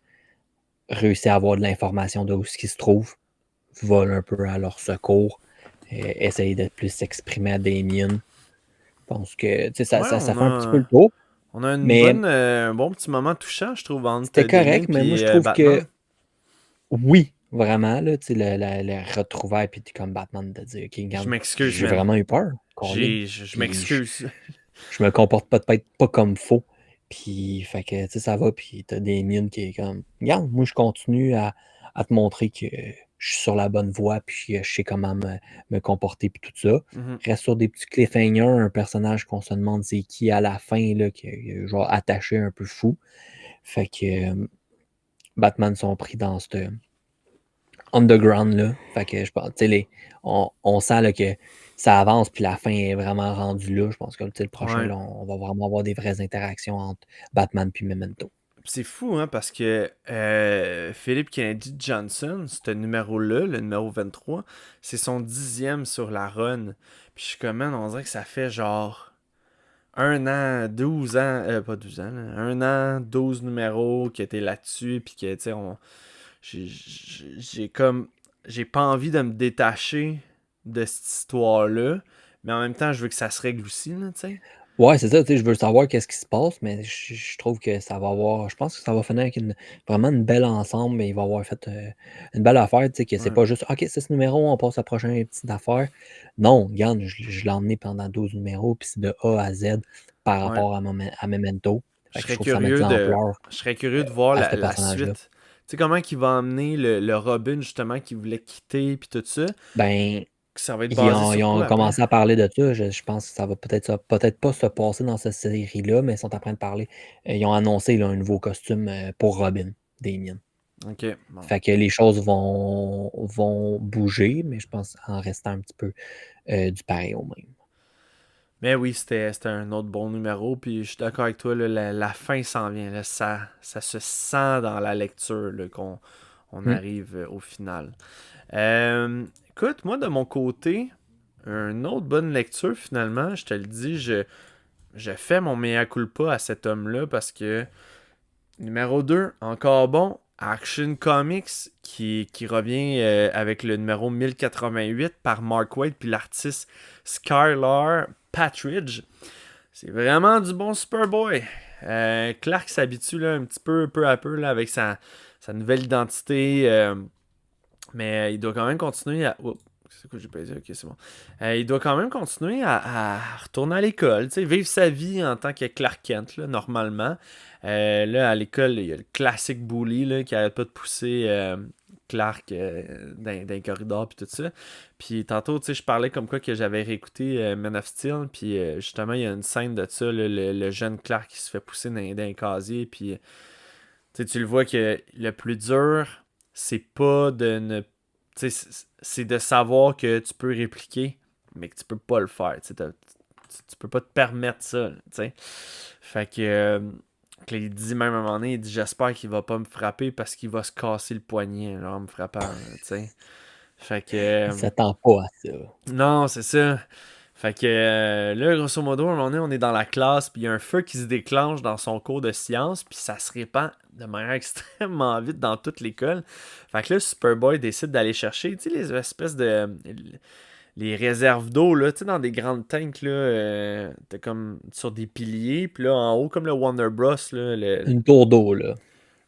réussit à avoir de l'information de où ce qui se trouve, vole un peu à leur secours, essaye de plus s'exprimer à Damien. Je pense que tu sais, Ouais, ça fait un petit peu le tour, on a mais un bon petit moment touchant, je trouve, entre c'était Damien correct, mais moi je et trouve que Batman. oui, vraiment, là, tu sais, le retrouvailles, puis t'es comme Batman de dire, OK, Je regarde, m'excuse, j'ai man. vraiment eu peur, Colin, Je puis m'excuse. je me comporte peut-être pas comme faux. Puis, fait que, tu sais, ça va. Puis, t'as des mines qui est comme, regarde, moi, je continue à te montrer que je suis sur la bonne voie, puis je sais comment me comporter, puis tout ça. Mhm. Reste sur des petits cliffhangers, un personnage qu'on se demande c'est qui à la fin, là, qui est genre attaché un peu fou. Fait que Batman sont pris dans ce underground, là. Fait que je pense, tu sais, on sent là, que ça avance, puis la fin est vraiment rendue là. Je pense que tu sais, le prochain, Ouais. là, on va vraiment avoir des vraies interactions entre Batman puis Memento. C'est fou, hein, parce que Philip Kennedy Johnson, ce numéro-là, le numéro 23, c'est son 10e sur la run. Puis je suis comme, man, on dirait que ça fait genre 1 an, 12 ans, pas 12 ans, là, 1 an, 12 numéros qui étaient là-dessus, puis que, tu sais, j'ai comme, j'ai pas envie de me détacher de cette histoire-là, mais en même temps, je veux que ça se règle aussi, là, tu sais. Ouais, c'est ça, tu sais, je veux savoir qu'est-ce qui se passe, mais je trouve que ça va avoir, je pense que ça va finir avec vraiment une belle ensemble, mais il va avoir fait une belle affaire, tu sais, que c'est Ouais, pas juste, OK, c'est ce numéro, on passe à la prochaine petite affaire. Non, regarde, je l'ai emmené pendant 12 numéros, puis c'est de A à Z par ouais. rapport à Memento. Je Fait que je serais trouve que ça met de l'ampleur je serais curieux de voir à ce la personnage-là. suite. Tu sais comment il va emmener le Robin justement qui voulait quitter puis tout ça. Ben, Ça va être ils basé ont, ils sur ont quoi après? commencé à parler de ça. Je pense que ça va peut-être pas se passer dans cette série-là, mais ils sont en train de parler. Ils ont annoncé là, un nouveau costume pour Robin, Damien. Ok, bon. Fait que les choses vont bouger, mais je pense en restant un petit peu du pareil au même. Mais oui, c'était un autre bon numéro. Puis je suis d'accord avec toi, là, la fin s'en vient. Là, ça se sent dans la lecture là, qu'on on Hmm. arrive au final. Écoute, moi de mon côté, une autre bonne lecture finalement, je te le dis, je fais mon mea culpa à cet homme-là parce que numéro 2 encore bon, Action Comics qui revient avec le numéro 1088 par Mark Waid puis l'artiste Skylar Patridge. C'est vraiment du bon Superboy. Clark s'habitue là, un petit peu à peu là, avec sa nouvelle identité. Mais il doit quand même continuer à. Oups, c'est quoi j'ai pas dit? Ok, c'est bon. Il doit quand même continuer à retourner à l'école, tu sais, vivre sa vie en tant que Clark Kent, là, normalement. Là, à l'école, il y a le classique bully là, qui arrête pas de pousser Clark dans les corridors puis tout ça. Puis tantôt, tu sais, je parlais comme quoi que j'avais réécouté Man of Steel, puis justement, il y a une scène de ça, là, le jeune Clark qui se fait pousser dans un casier, puis tu le vois que le plus dur, c'est pas de ne. Tu sais, c'est de savoir que tu peux répliquer, mais que tu peux pas le faire. Tu peux pas te permettre ça. Tu sais. Fait que. que là, il dit même à un moment donné, il dit j'espère qu'il va pas me frapper parce qu'il va se casser le poignet là, en me frappant, tu sais. Fait que Il s'attend pas à ça. non, c'est ça. Fait que là, grosso modo, à un moment donné, on est dans la classe, puis il y a un feu qui se déclenche dans son cours de sciences, puis ça se répand de manière extrêmement vite dans toute l'école. Fait que là, Superboy décide d'aller chercher, tu sais, les espèces de les réserves d'eau, là, tu sais, dans des grandes tanks, là, t'es comme sur des piliers, puis là, en haut, comme le Wonder Bros, là, Une tour d'eau, là.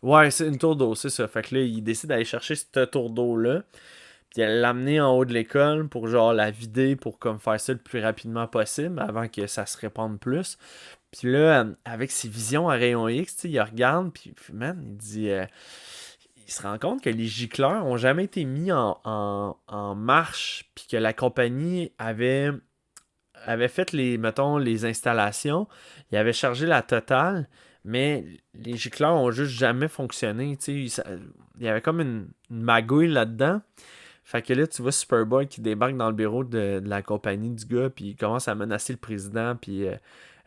ouais, c'est une tour d'eau, c'est ça. Fait que là, il décide d'aller chercher cette tour d'eau-là, puis l'amener en haut de l'école pour, genre, la vider, pour, comme, faire ça le plus rapidement possible, avant que ça se répande plus. Puis là, avec ses visions à rayon X, tu sais, il regarde, puis man, il dit... il se rend compte que les gicleurs ont jamais été mis en marche, puis que la compagnie avait fait mettons, les installations, il avait chargé la totale, mais les gicleurs ont juste jamais fonctionné. Il y avait comme une magouille là-dedans. Fait que là, tu vois Superboy qui débarque dans le bureau de la compagnie du gars, puis il commence à menacer le président, puis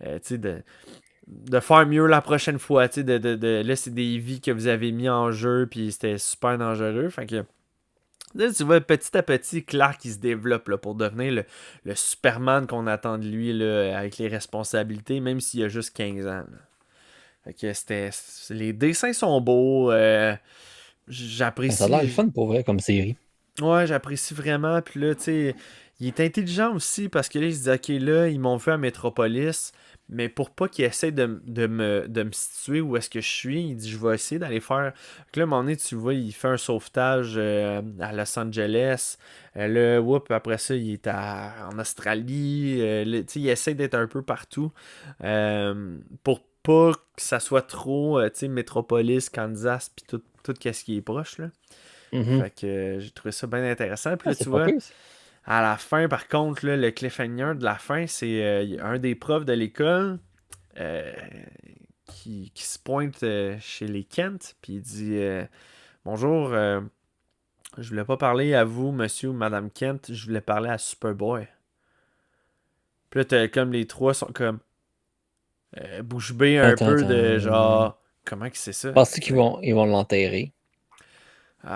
tu sais, de faire mieux la prochaine fois. Tu sais, là, c'est des vies que vous avez mis en jeu, puis c'était super dangereux. Fait que là, tu vois, petit à petit, Clark il se développe là, pour devenir le Superman qu'on attend de lui là, avec les responsabilités, même s'il a juste 15 ans. Là. Fait que les dessins sont beaux. Ça a l'air le J'apprécie. fun pour vrai comme série. Ouais, j'apprécie vraiment. Puis là, tu sais, il est intelligent aussi parce que là, il se dit, OK, là, ils m'ont fait à Metropolis, mais pour pas qu'il essaie de me situer où est-ce que je suis, il dit, je vais essayer d'aller faire. Donc là, à un moment donné, tu vois, il fait un sauvetage à Los Angeles. Là, whoop, après ça, il est en Australie. Là, tu sais, il essaie d'être un peu partout pour pas que ça soit trop, tu sais, Metropolis, Kansas, puis tout ce qui est proche, là. Mhm. Fait que j'ai trouvé ça bien intéressant. Puis Ah, là, tu c'est pas vois, pire, ça. à la fin, par contre, là, le cliffhanger de la fin, c'est un des profs de l'école euh, qui se pointe chez les Kent, puis il dit bonjour, je voulais pas parler à vous, monsieur ou madame Kent, je voulais parler à Superboy. Puis là, comme les trois sont comme bouche bée un Attends, peu de attends. genre, comment que c'est ça? Penses-tu Tu sais? ils vont l'enterrer? Je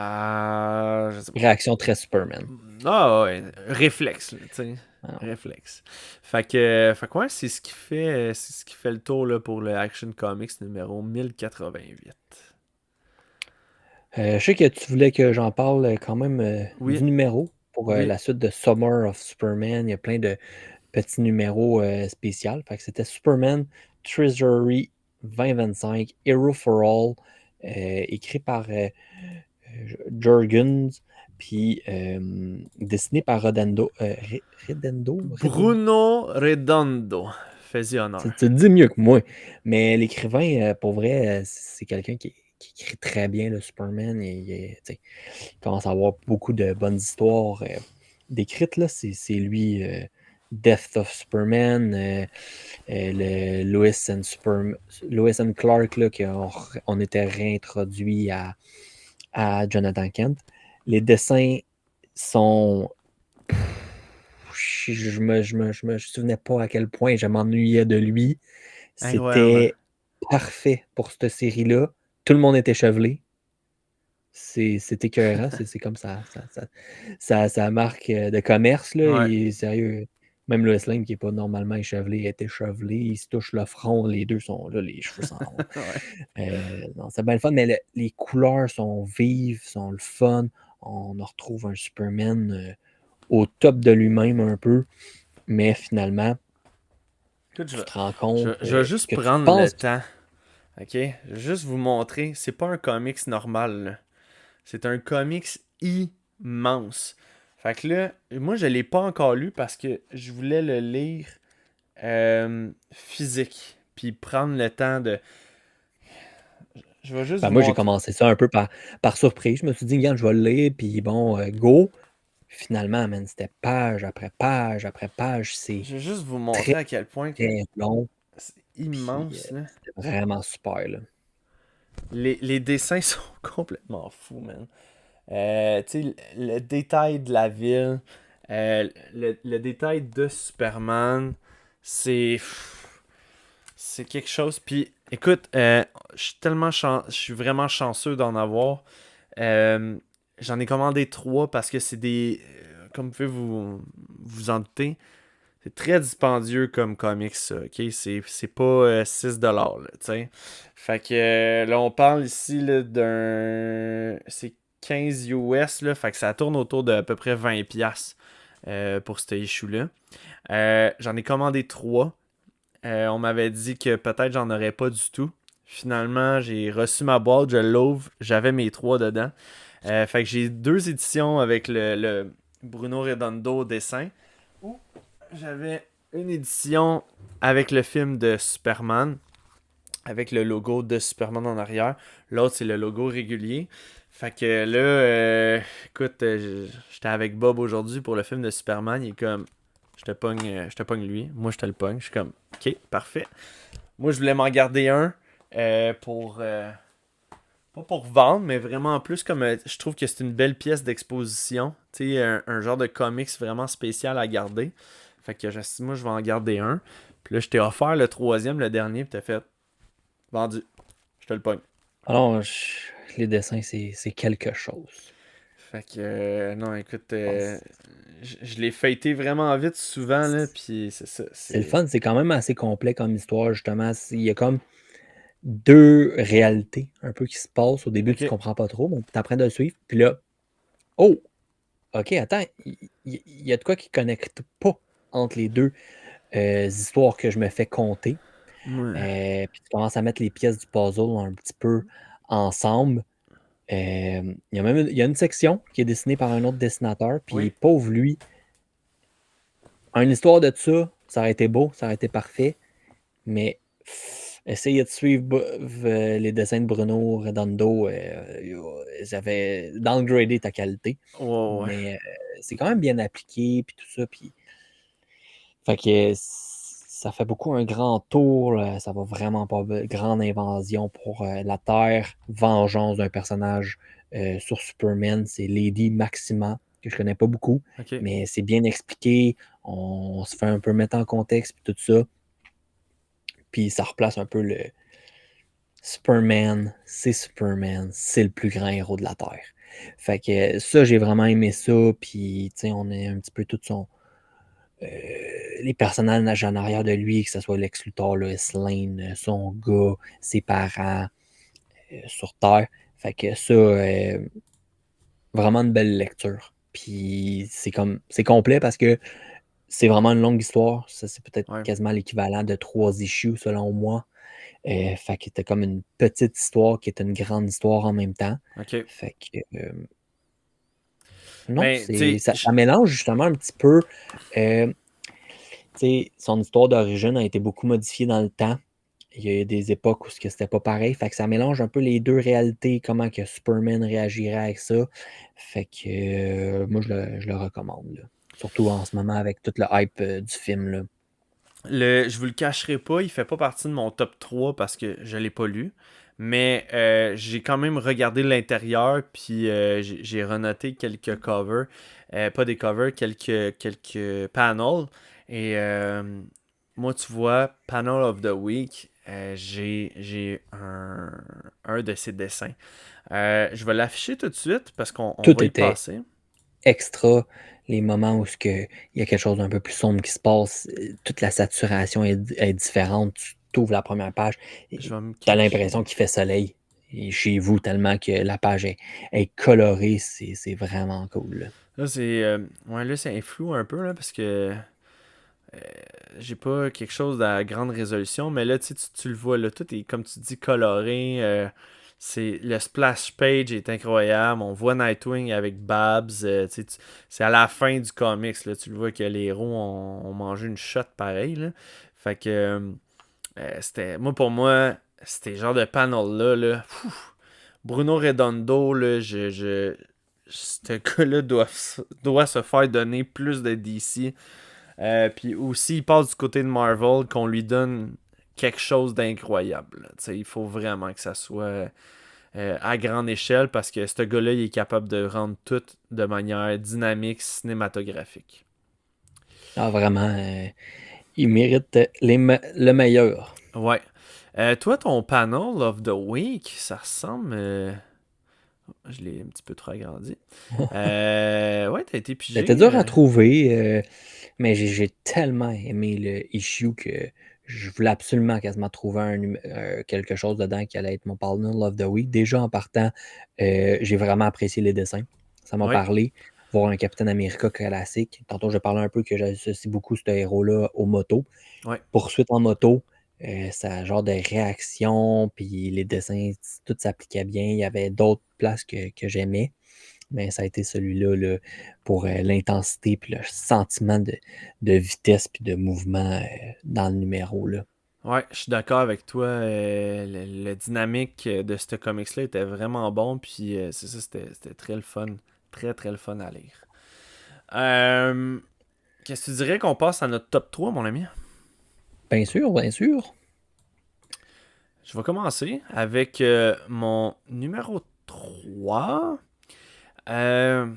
sais pas. Réaction très Superman. Ah ouais, réflexe, là, tu sais. Ah, ouais. Réflexe. Fait que ouais, c'est ce qui fait le tour là, pour le Action Comics numéro 1088. Je sais que tu voulais que j'en parle quand même Oui, du numéro pour oui. la suite de Summer of Superman. Il y a plein de petits numéros spéciaux. Fait que c'était Superman Treasury 2025, Hero for All, écrit par Jurgens, puis dessiné par Redendo. Bruno Redondo. Fais-y honneur. Tu te dis mieux que moi. Mais l'écrivain, pour vrai, c'est quelqu'un qui écrit très bien le Superman. Tu sais, il commence à avoir beaucoup de bonnes histoires décrites. Là. C'est lui, Death of Superman, le Lois and Clark, là, on était réintroduit à Jonathan Kent. Les dessins sont. Je me souvenais pas à quel point je m'ennuyais de lui. Incroyable. C'était parfait pour cette série-là. Tout le monde est échevelé. C'est écœurant. C'est comme ça marque de commerce. Là. Ouais. Il est sérieux. Même Lois Lane, qui n'est pas normalement échevelé, est échevelé. Il se touche le front. Les deux sont là. Les cheveux s'en vont. Ouais. Non, c'est bien le fun, mais les couleurs sont vives, sont le fun. On en retrouve un Superman au top de lui-même un peu, mais finalement, Écoute, tu te rends compte je vais juste que tu prendre le penses. temps. OK? Je vais juste vous montrer. C'est pas un comics normal, là. C'est un comics immense. Fait que là, moi, je l'ai pas encore lu parce que je voulais le lire physique. Puis prendre le temps de. Je vais juste Ben, vous moi, j'ai montrer. commencé ça un peu par surprise. Je me suis dit, regarde, je vais le lire, puis bon, go. Finalement, man, c'était page après page après page. C'est Je vais juste vous très, montrer à quel point que très long, c'est puis immense, là. c'était vraiment super, là. Les dessins sont complètement fous, man. Tu sais, le détail de la ville, le détail de Superman, c'est quelque chose. Puis Écoute, je suis vraiment chanceux d'en avoir. J'en ai commandé trois parce que c'est des. Comme vous pouvez vous en douter, c'est très dispendieux comme comics, ça, ok? C'est pas 6$, là, tu sais. Fait que là, on parle ici là, C'est 15 US, là, fait que ça tourne autour de à peu près 20$ pour cet issue-là. J'en ai commandé trois. On m'avait dit que peut-être j'en aurais pas du tout. Finalement, j'ai reçu ma boîte, je l'ouvre, j'avais mes trois dedans. Fait que j'ai deux éditions avec le Bruno Redondo au dessin. Ou j'avais une édition avec le film de Superman, avec le logo de Superman en arrière. L'autre, c'est le logo régulier. Fait que là, écoute, j'étais avec Bob aujourd'hui pour le film de Superman. Il est comme, je te pogne lui. Moi, je te le pogne. Je suis comme, ok, parfait. Moi, je voulais m'en garder un pour, pas pour vendre, mais vraiment en plus comme je trouve que c'est une belle pièce d'exposition. Tu sais, un genre de comics vraiment spécial à garder. Fait que moi, je vais en garder un. Puis là, je t'ai offert le troisième, le dernier, puis t'as fait vendu. Je te le pogne. Alors, les dessins, c'est quelque chose. Fait que, non, écoute, Bon, je l'ai feuilleté vraiment vite souvent, là, puis c'est ça. c'est le fun, c'est quand même assez complet comme histoire, justement. Il y a comme deux réalités un peu qui se passent. Au début, tu Ok. comprends pas trop, mais tu apprends de le suivre. Puis là, oh, ok, attends, il y a de quoi qui connecte pas entre les deux histoires que je me fais compter. Ouais. Puis tu commences à mettre les pièces du puzzle un petit peu ensemble. Il y a une section qui est dessinée par un autre dessinateur, puis Oui. pauvre lui, une histoire de ça aurait été beau, ça aurait été parfait, mais essayer de suivre les dessins de Bruno Redondo, j'avais downgradé ta qualité, Ouais, ouais. mais c'est quand même bien appliqué, puis tout ça, puis fait que ça fait beaucoup un grand tour, là, ça va vraiment pas grande invasion pour la Terre, vengeance d'un personnage sur Superman, c'est Lady Maxima, que je connais pas beaucoup, Ok. mais c'est bien expliqué, on se fait un peu mettre en contexte, puis tout ça, puis ça replace un peu le Superman, c'est le plus grand héros de la Terre. Fait que ça, j'ai vraiment aimé ça, puis tu sais, on est un petit peu tout son euh, les personnages en arrière de lui, que ce soit Lex Luthor, Lois Lane, son gars, ses parents sur Terre. Fait que ça, vraiment une belle lecture. Puis c'est complet parce que c'est vraiment une longue histoire. Ça, c'est peut-être Ouais. quasiment l'équivalent de 3 issues selon moi. Fait que t'as comme une petite histoire qui est une grande histoire en même temps. Ok. Fait que non, Ben, tu sais, ça mélange justement un petit peu. euh, Son histoire d'origine a été beaucoup modifiée dans le temps. Il y a eu des époques où c'était pas pareil. Fait que ça mélange un peu les deux réalités, comment que Superman réagirait avec ça. Fait que moi, je le recommande, là. Surtout en ce moment avec tout le hype du film, là. je vous le cacherai pas, il fait pas partie de mon top 3 parce que je l'ai pas lu. Mais j'ai quand même regardé l'intérieur, puis j'ai renoté quelques covers. Pas des covers, quelques panels. Et moi, tu vois, Panel of the Week, j'ai un de ces dessins. Je vais l'afficher tout de suite parce qu'on Tout va y était passer. extra. Les moments où il y a quelque chose d'un peu plus sombre qui se passe, toute la saturation est différente. Tu t'ouvres la première page et Je vais me tu as cacher. l'impression qu'il fait soleil. Et chez vous, tellement que la page est colorée, c'est vraiment cool, là. Là, ouais, là, c'est flou un peu, là, parce que j'ai pas quelque chose de grande résolution, mais là, tu le vois, là, tout est, comme tu dis, coloré. Le splash page est incroyable. On voit Nightwing avec Babs. C'est à la fin du comics, là, tu le vois que les héros ont mangé une shot pareil, là. Fait que, pour moi, c'était genre de panel-là, là. Bruno Redondo, là, ce gars-là doit se faire donner plus de DC. Puis aussi, il passe du côté de Marvel, qu'on lui donne quelque chose d'incroyable. Il faut vraiment que ça soit à grande échelle parce que ce gars-là, il est capable de rendre tout de manière dynamique, cinématographique. Ah, vraiment, il mérite le meilleur. Ouais. Toi, ton panel of the week, ça ressemble. Je l'ai un petit peu trop agrandi. Ouais, t'as été C'était pigé. dur à trouver, mais j'ai tellement aimé le issue que je voulais absolument quasiment trouver quelque chose dedans qui allait être mon panel of the week. Déjà en partant, j'ai vraiment apprécié les dessins. Ça m'a Ouais, parlé. Voir un Captain America classique. Tantôt, je parlais un peu que j'associe beaucoup ce héros-là aux motos. ouais. Poursuite en moto, ça genre de réaction, puis les dessins, tout s'appliquait bien. Il y avait d'autres places que j'aimais, mais ça a été celui-là là, pour l'intensité puis le sentiment de vitesse puis de mouvement dans le numéro là. Ouais, je suis d'accord avec toi. Le dynamique de ce comics-là était vraiment bon. Puis c'est ça, c'était très le fun. Très, très le fun à lire. Euh, Qu'est-ce que tu dirais qu'on passe à notre top 3, mon ami? Bien sûr, bien sûr. Je vais commencer avec mon numéro 3. Euh...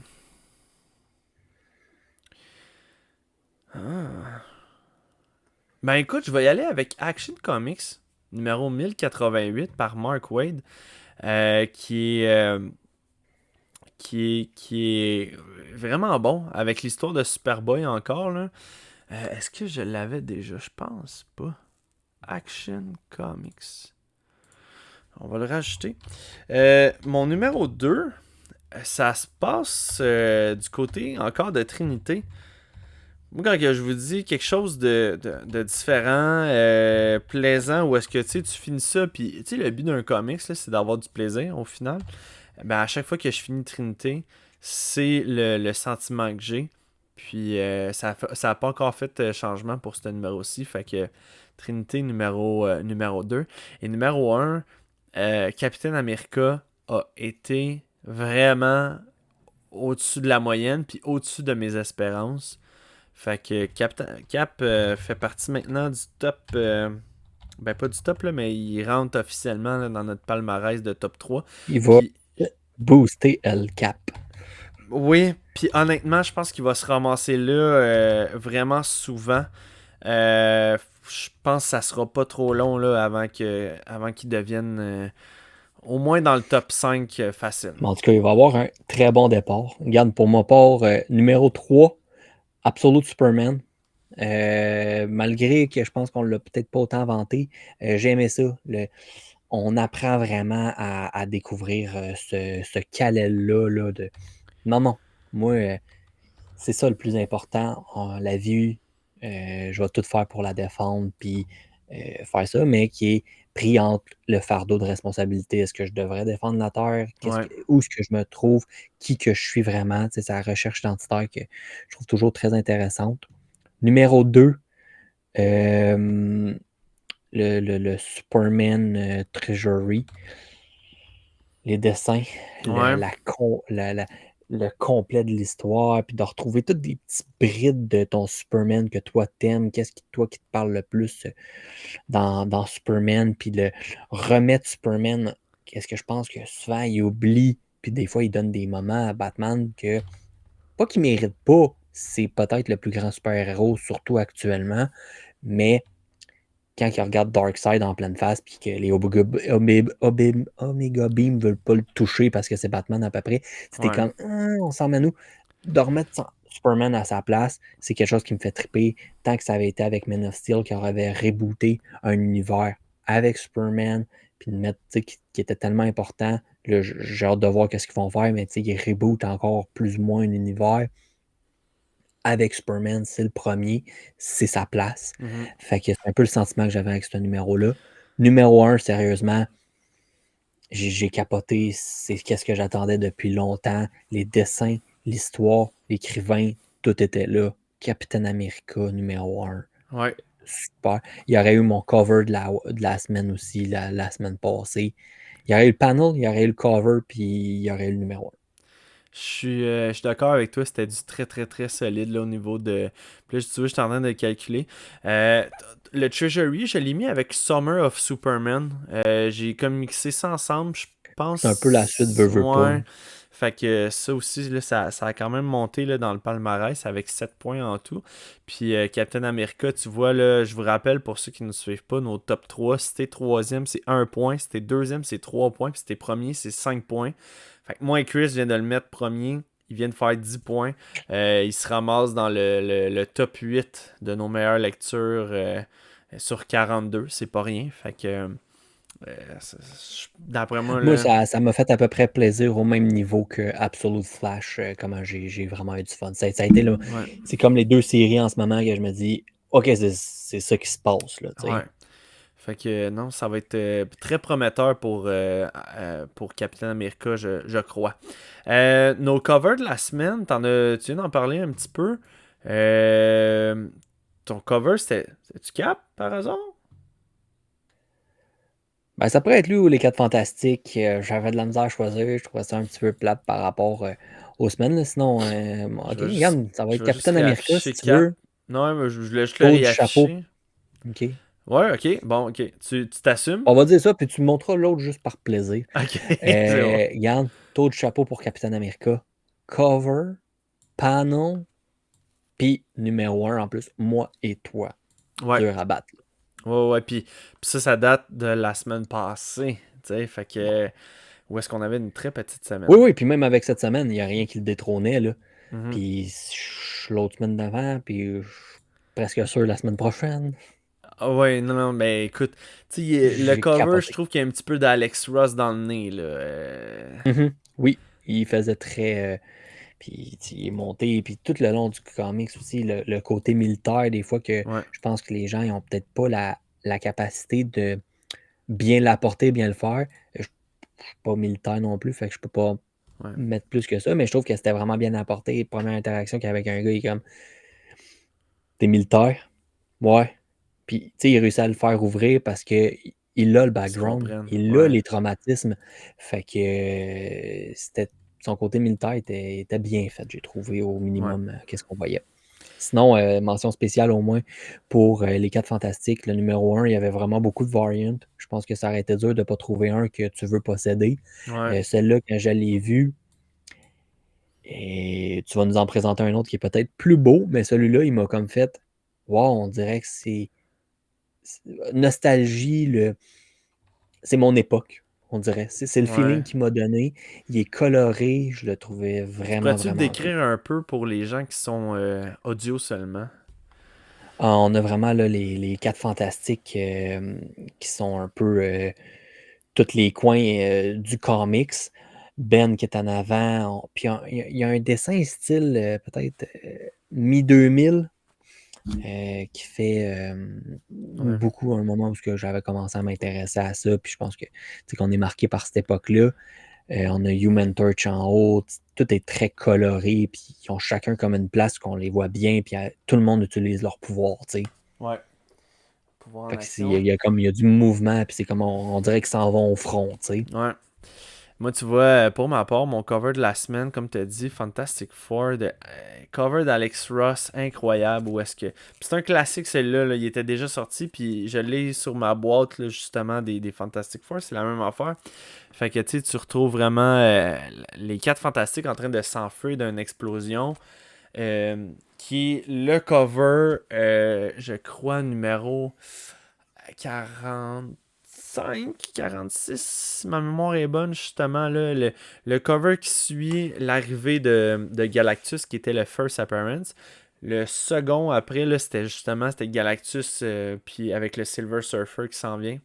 ah. Ben écoute, je vais y aller avec Action Comics, numéro 1088 par Mark Waid, qui est vraiment bon, avec l'histoire de Superboy encore, là. Est-ce que je l'avais déjà? Je pense pas. Action Comics. On va le rajouter. Mon numéro 2, ça se passe du côté encore de Trinité. Moi, quand que je vous dis quelque chose de différent, plaisant, ou est-ce que tu finis ça, puis tu sais, le but d'un comics, là, c'est d'avoir du plaisir au final. Ben, à chaque fois que je finis Trinité, c'est le sentiment que j'ai. Puis ça a pas encore fait changement pour ce numéro-ci. Fait que Trinité numéro 2. Et numéro 1, Captain America a été vraiment au-dessus de la moyenne, puis au-dessus de mes espérances. Fait que Cap fait partie maintenant du top. Ben, pas du top, là, mais il rentre officiellement là, dans notre palmarès de top 3. Il va Puis, booster le cap. oui, puis honnêtement, je pense qu'il va se ramasser là vraiment souvent. Je pense que ça sera pas trop long là, avant qu'il devienne au moins dans le top 5 facile. Mais en tout cas, il va avoir un très bon départ. Regarde, pour ma part, numéro 3, Absolute Superman. Malgré que je pense qu'on l'a peut-être pas autant vanté, j'ai aimé ça. On apprend vraiment à découvrir ce Kal-El-là. Non, non. Moi, c'est ça le plus important. La vie, je vais tout faire pour la défendre, puis faire ça, mais qui est pris entre le fardeau de responsabilité. Est-ce que je devrais défendre la Terre? Ouais. Où est-ce que je me trouve? Qui que je suis vraiment? C'est la recherche identitaire que je trouve toujours très intéressante. Numéro 2, le Superman Treasury, les dessins, Ouais. le complet de l'histoire, puis de retrouver toutes des petits brides de ton Superman que toi t'aimes, qu'est-ce qui, toi qui te parle le plus dans Superman, puis le remettre Superman, qu'est-ce que je pense que souvent il oublie, puis des fois il donne des moments à Batman que, pas qu'il mérite pas, c'est peut-être le plus grand super-héros, surtout actuellement, mais quand il regarde Darkseid en pleine face, puis que les Omega Beam veulent pas le toucher parce que c'est Batman à peu près, c'était Ouais. comme, on s'en met nous. De remettre Superman à sa place, c'est quelque chose qui me fait triper. Tant que ça avait été avec Man of Steel, qui aurait rebooté un univers avec Superman, puis de mettre, qui était tellement important. Là, j'ai hâte de voir qu'est-ce qu'ils vont faire, mais ils rebootent encore plus ou moins un univers avec Superman, c'est le premier, c'est sa place. Mhm. Fait que c'est un peu le sentiment que j'avais avec ce numéro-là. Numéro 1, sérieusement, j'ai capoté, c'est qu'est-ce que j'attendais depuis longtemps. Les dessins, l'histoire, l'écrivain, tout était là. Captain America, numéro 1. Ouais. Super. Il y aurait eu mon cover de la semaine aussi, la semaine passée. Il y aurait eu le panel, il y aurait eu le cover, puis il y aurait eu le numéro 1. Je suis d'accord avec toi, c'était du très très très solide là, au niveau de. Puis là, tu vois, je suis en train de calculer. Le Treasury, je l'ai mis avec Summer of Superman. J'ai comme mixé ça ensemble, je C'est un peu la suite, pense. veux pas. Ouais. Fait que ça aussi, là, ça a quand même monté là, dans le palmarès avec 7 points en tout. Puis Captain America, tu vois, là, je vous rappelle pour ceux qui ne nous suivent pas, nos top 3, si t'es troisième, c'est 1 point. Si t'es deuxième, c'est 3 points. Puis si t'es premier, c'est 5 points. Fait que moi et Chris vient de le mettre premier. Il vient de faire 10 points. Il se ramasse dans le top 8 de nos meilleures lectures sur 42. C'est pas rien. Fait que d'après moi, Moi, là. ça m'a fait à peu près plaisir au même niveau que Absolute Flash, comment j'ai vraiment eu du fun. Ça a été là, Ouais. c'est comme les deux séries en ce moment que je me dis, OK, c'est ça qui se passe, là, tu sais. Ouais. Fait que non, ça va être très prometteur pour Captain America, je crois. Nos covers de la semaine, tu viens d'en parler un petit peu. Ton cover, c'était-tu Cap, par hasard? Ben, ça pourrait être lui ou les 4 Fantastiques. J'avais de la misère à choisir. Je trouvais ça un petit peu plate par rapport aux semaines, là. Sinon, Je OK, vais juste, regarde, ça va je être vais juste Captain America si réafficher tu Cap. veux. Non, mais je voulais juste le Tour du chapeau. réafficher. OK. Ouais, ok. Bon, ok. Tu t'assumes? On va dire ça, puis tu me montreras l'autre juste par plaisir. Ok, c'est bon. Regarde, tour du chapeau pour Captain America. Cover, panel, puis numéro 1 en plus, moi et toi. Ouais. Dur à battre. Ouais. Puis ça date de la semaine passée. Tu sais, fait que. Où est-ce qu'on avait une très petite semaine? Oui, puis même avec cette semaine, il n'y a rien qui le détrônait, là. Mhm. Puis l'autre semaine d'avant, puis je suis presque sûr la semaine prochaine. Ah ouais, non, mais écoute, tu sais, le J'ai cover, je capoté. trouve qu'il y a un petit peu d'Alex Ross dans le nez, là. Mhm. Oui, il faisait très. Puis il est monté, puis tout le long du comics aussi, le côté militaire, des fois que Ouais, je pense que les gens n'ont peut-être pas la capacité de bien l'apporter, bien le faire. Je suis pas militaire non plus, fait que je peux pas ouais, mettre plus que ça, mais je trouve que c'était vraiment bien apporté. Première interaction qu'il y avait avec un gars, il est comme t'es militaire? Ouais. Puis, tu sais, il réussit à le faire ouvrir parce que il a le ils se background, comprennent, il a ouais, les traumatismes. Fait que c'était son côté militaire était bien fait, j'ai trouvé au ouais, minimum qu'est-ce qu'on voyait. Sinon, mention spéciale au moins pour les 4 Fantastiques. Le numéro 1, il y avait vraiment beaucoup de variants. Je pense que ça aurait été dur de ne pas trouver un que tu veux posséder. ouais, Celle-là, quand je l'ai vue, et tu vas nous en présenter un autre qui est peut-être plus beau, mais celui-là, il m'a comme fait wow, on dirait que nostalgie, c'est mon époque, on dirait. C'est le ouais. feeling qu'il m'a donné. Il est coloré, je le trouvais Tu vraiment, pourrais-tu le vraiment beau. décrire un peu pour les gens qui sont audio seulement? Ah, on a vraiment là, les 4 fantastiques qui sont un peu tous les coins du comics. Ben qui est en avant. Puis il y a un dessin style peut-être mi-2000 qui fait Ouais, beaucoup à un moment où j'avais commencé à m'intéresser à ça. Puis je pense que tu sais, qu'on est marqué par cette époque-là. On a Human Torch en haut. Tout est très coloré. Puis ils ont chacun comme une place qu'on les voit bien. Puis tout le monde utilise leur pouvoir. Tu sais. ouais. Pouvoir en Fait que action. il y a du mouvement. Puis c'est comme on dirait qu'ils s'en vont au front. Tu sais. Ouais. Moi, tu vois, pour ma part, mon cover de la semaine, comme tu as dit, Fantastic Four, cover d'Alex Ross, incroyable. Où est-ce que. Puis c'est un classique, celui-là, là, il était déjà sorti, puis je l'ai sur ma boîte, là, justement, des Fantastic Four, c'est la même affaire. Fait que, tu sais, tu retrouves vraiment les 4 Fantastiques en train de s'enfuir d'une explosion, qui est le cover, je crois, numéro 45, 46, si ma mémoire est bonne, justement, là, le cover qui suit l'arrivée de Galactus, qui était le first appearance. Le second après, là, c'était Galactus, puis avec le Silver Surfer qui s'en vient.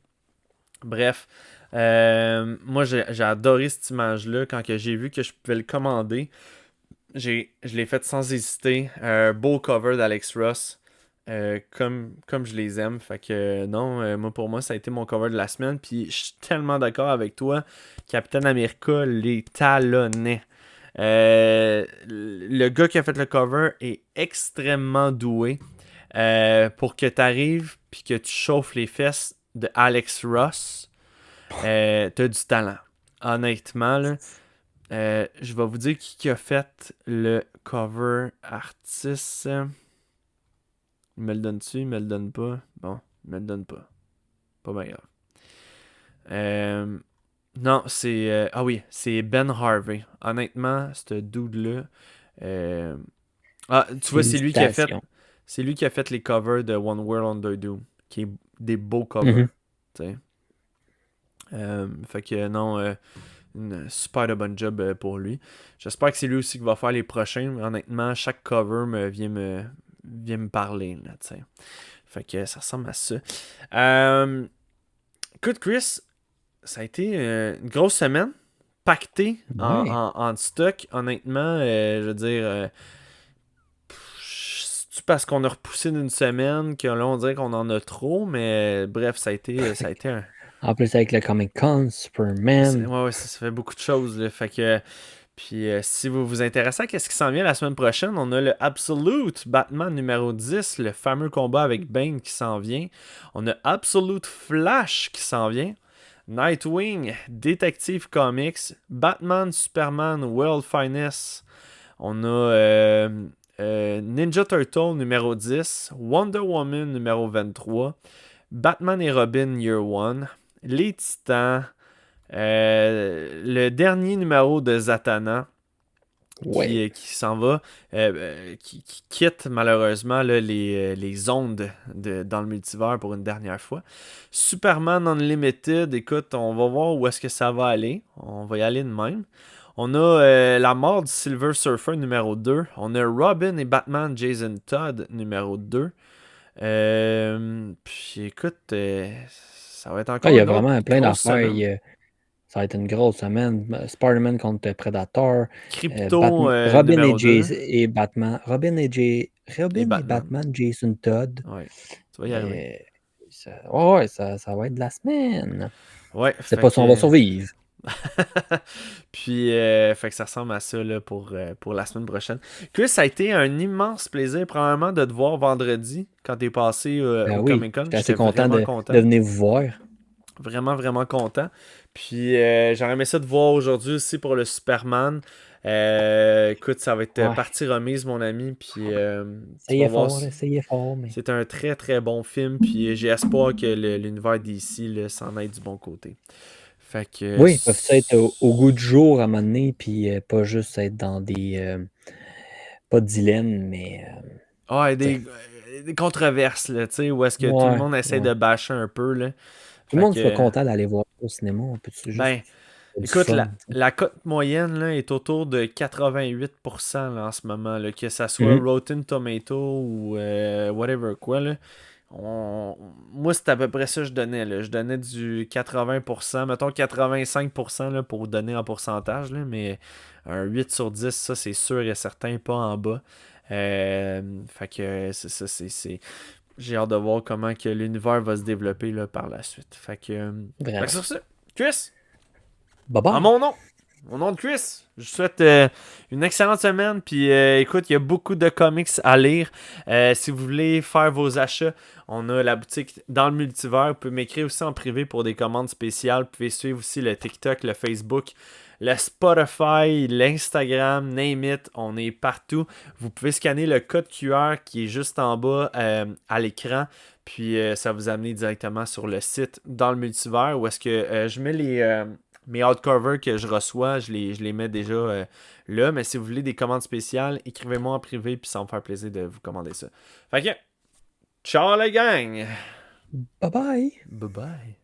Bref, moi j'ai adoré cette image-là. Quand que j'ai vu que je pouvais le commander, je l'ai fait sans hésiter. Un beau cover d'Alex Ross. Comme je les aime. Fait que non, moi pour moi, ça a été mon cover de la semaine. Puis je suis tellement d'accord avec toi. Captain America les talonnait. Le gars qui a fait le cover est extrêmement doué. Pour que tu arrives puis que tu chauffes les fesses de Alex Ross, t'as du talent. Honnêtement, là. Je vais vous dire qui a fait le cover artiste. Il me le donne-tu? Il me le donne pas. Bon, il me le donne pas. Pas bien grave. Non, c'est... ah oui, c'est Ben Harvey. Honnêtement, ce dude-là... euh, Ah, tu vois, c'est lui qui a fait... Félicitations. C'est lui qui a fait les covers de One World Under Doom, qui est des beaux covers, Mhm. tu sais. Fait que non, une super de bonne job pour lui. J'espère que c'est lui aussi qui va faire les prochains, mais honnêtement, chaque cover vient me parler, là, tu sais. Fait que ça ressemble à ça. Euh, Écoute, Chris, ça a été une grosse semaine, pactée Ouais. en stock. Honnêtement, je veux dire, c'est parce qu'on a repoussé d'une semaine que là on dirait qu'on en a trop, mais bref, ça a été un. En plus, avec le Comic Con, Superman. Ouais, ouais, ça fait beaucoup de choses, là. Fait que. Puis si vous vous intéressez à ce qui s'en vient la semaine prochaine, on a le Absolute Batman numéro 10, le fameux combat avec Bane qui s'en vient. On a Absolute Flash qui s'en vient. Nightwing, Detective Comics, Batman Superman World Finest. On a Ninja Turtle numéro 10, Wonder Woman numéro 23, Batman et Robin Year One, Les Titans, le dernier numéro de Zatanna Ouais. qui s'en va, qui quitte malheureusement là, les ondes dans le multivers pour une dernière fois. Superman Unlimited, écoute, on va voir où est-ce que ça va aller. On va y aller de même. On a la mort du Silver Surfer numéro 2. On a Robin et Batman Jason Todd numéro 2. Puis écoute, ça va être Ah, encore il y a une autre vraiment plein grosse d'affaires. semaine. Ça va être une grosse semaine. Spider-Man contre Predator. Crypto Robin et, numéro 2 et Batman. et Robin et Batman. Batman, Jason Todd. Ouais, tu vas y arriver. Ça va être de la semaine. Ouais, C'est fait pas si on va que. survivre. Puis, fait que ça ressemble à ça là, pour la semaine prochaine. Chris, ça a été un immense plaisir, probablement, de te voir vendredi quand t'es passé Ben au oui, Comic Con. j'étais assez J'étais content vraiment de content. venir vous voir. Vraiment, vraiment content. Puis, j'aurais aimé ça de voir aujourd'hui aussi pour le Superman. Écoute, ça va être Ouais. partie remise, mon ami. Puis, tu vas Essayez voir. fort, essayez fort, mais. C'est un très, très bon film. Puis, j'ai espoir que l'univers d'ici s'en aille du bon côté. Fait que. Oui, ils peuvent être au goût du jour à un moment donné, puis pas juste être dans des. Pas de dilemme, mais. Ah, et Tu sais. des controverses, là, tu sais, où est-ce que tout le Ouais, monde essaie ouais. de bâcher un peu, là. Tout le Fait monde soit que, content d'aller voir au cinéma. On peut-tu juste ben, avoir du écoute, fun, tu sais. la cote moyenne, là, est autour de 88% là, en ce moment, là, que ça soit Mhm. Rotten Tomato ou whatever quoi, là. Moi, c'est à peu près ça que je donnais, là. Je donnais du 80%, mettons 85% là, pour donner en pourcentage, là, mais un 8 sur 10, ça, c'est sûr et certain, pas en bas. Fait que c'est ça, j'ai hâte de voir comment que l'univers va se développer là, par la suite. Fait que Vraiment. sur ce, Chris, Bye en bye. mon nom, au nom de Chris, je vous souhaite une excellente semaine. Puis écoute, il y a beaucoup de comics à lire. Si vous voulez faire vos achats, on a la boutique dans le multivers. Vous pouvez m'écrire aussi en privé pour des commandes spéciales. Vous pouvez suivre aussi le TikTok, le Facebook, le Spotify, l'Instagram, name it. On est partout. Vous pouvez scanner le code QR qui est juste en bas à l'écran. Puis ça vous amène directement sur le site dans le multivers où est-ce que je mets mes hardcovers que je reçois, je les mets déjà là. Mais si vous voulez des commandes spéciales, écrivez-moi en privé, puis ça va me faire plaisir de vous commander ça. Fait que, ciao la gang! Bye bye. Bye bye.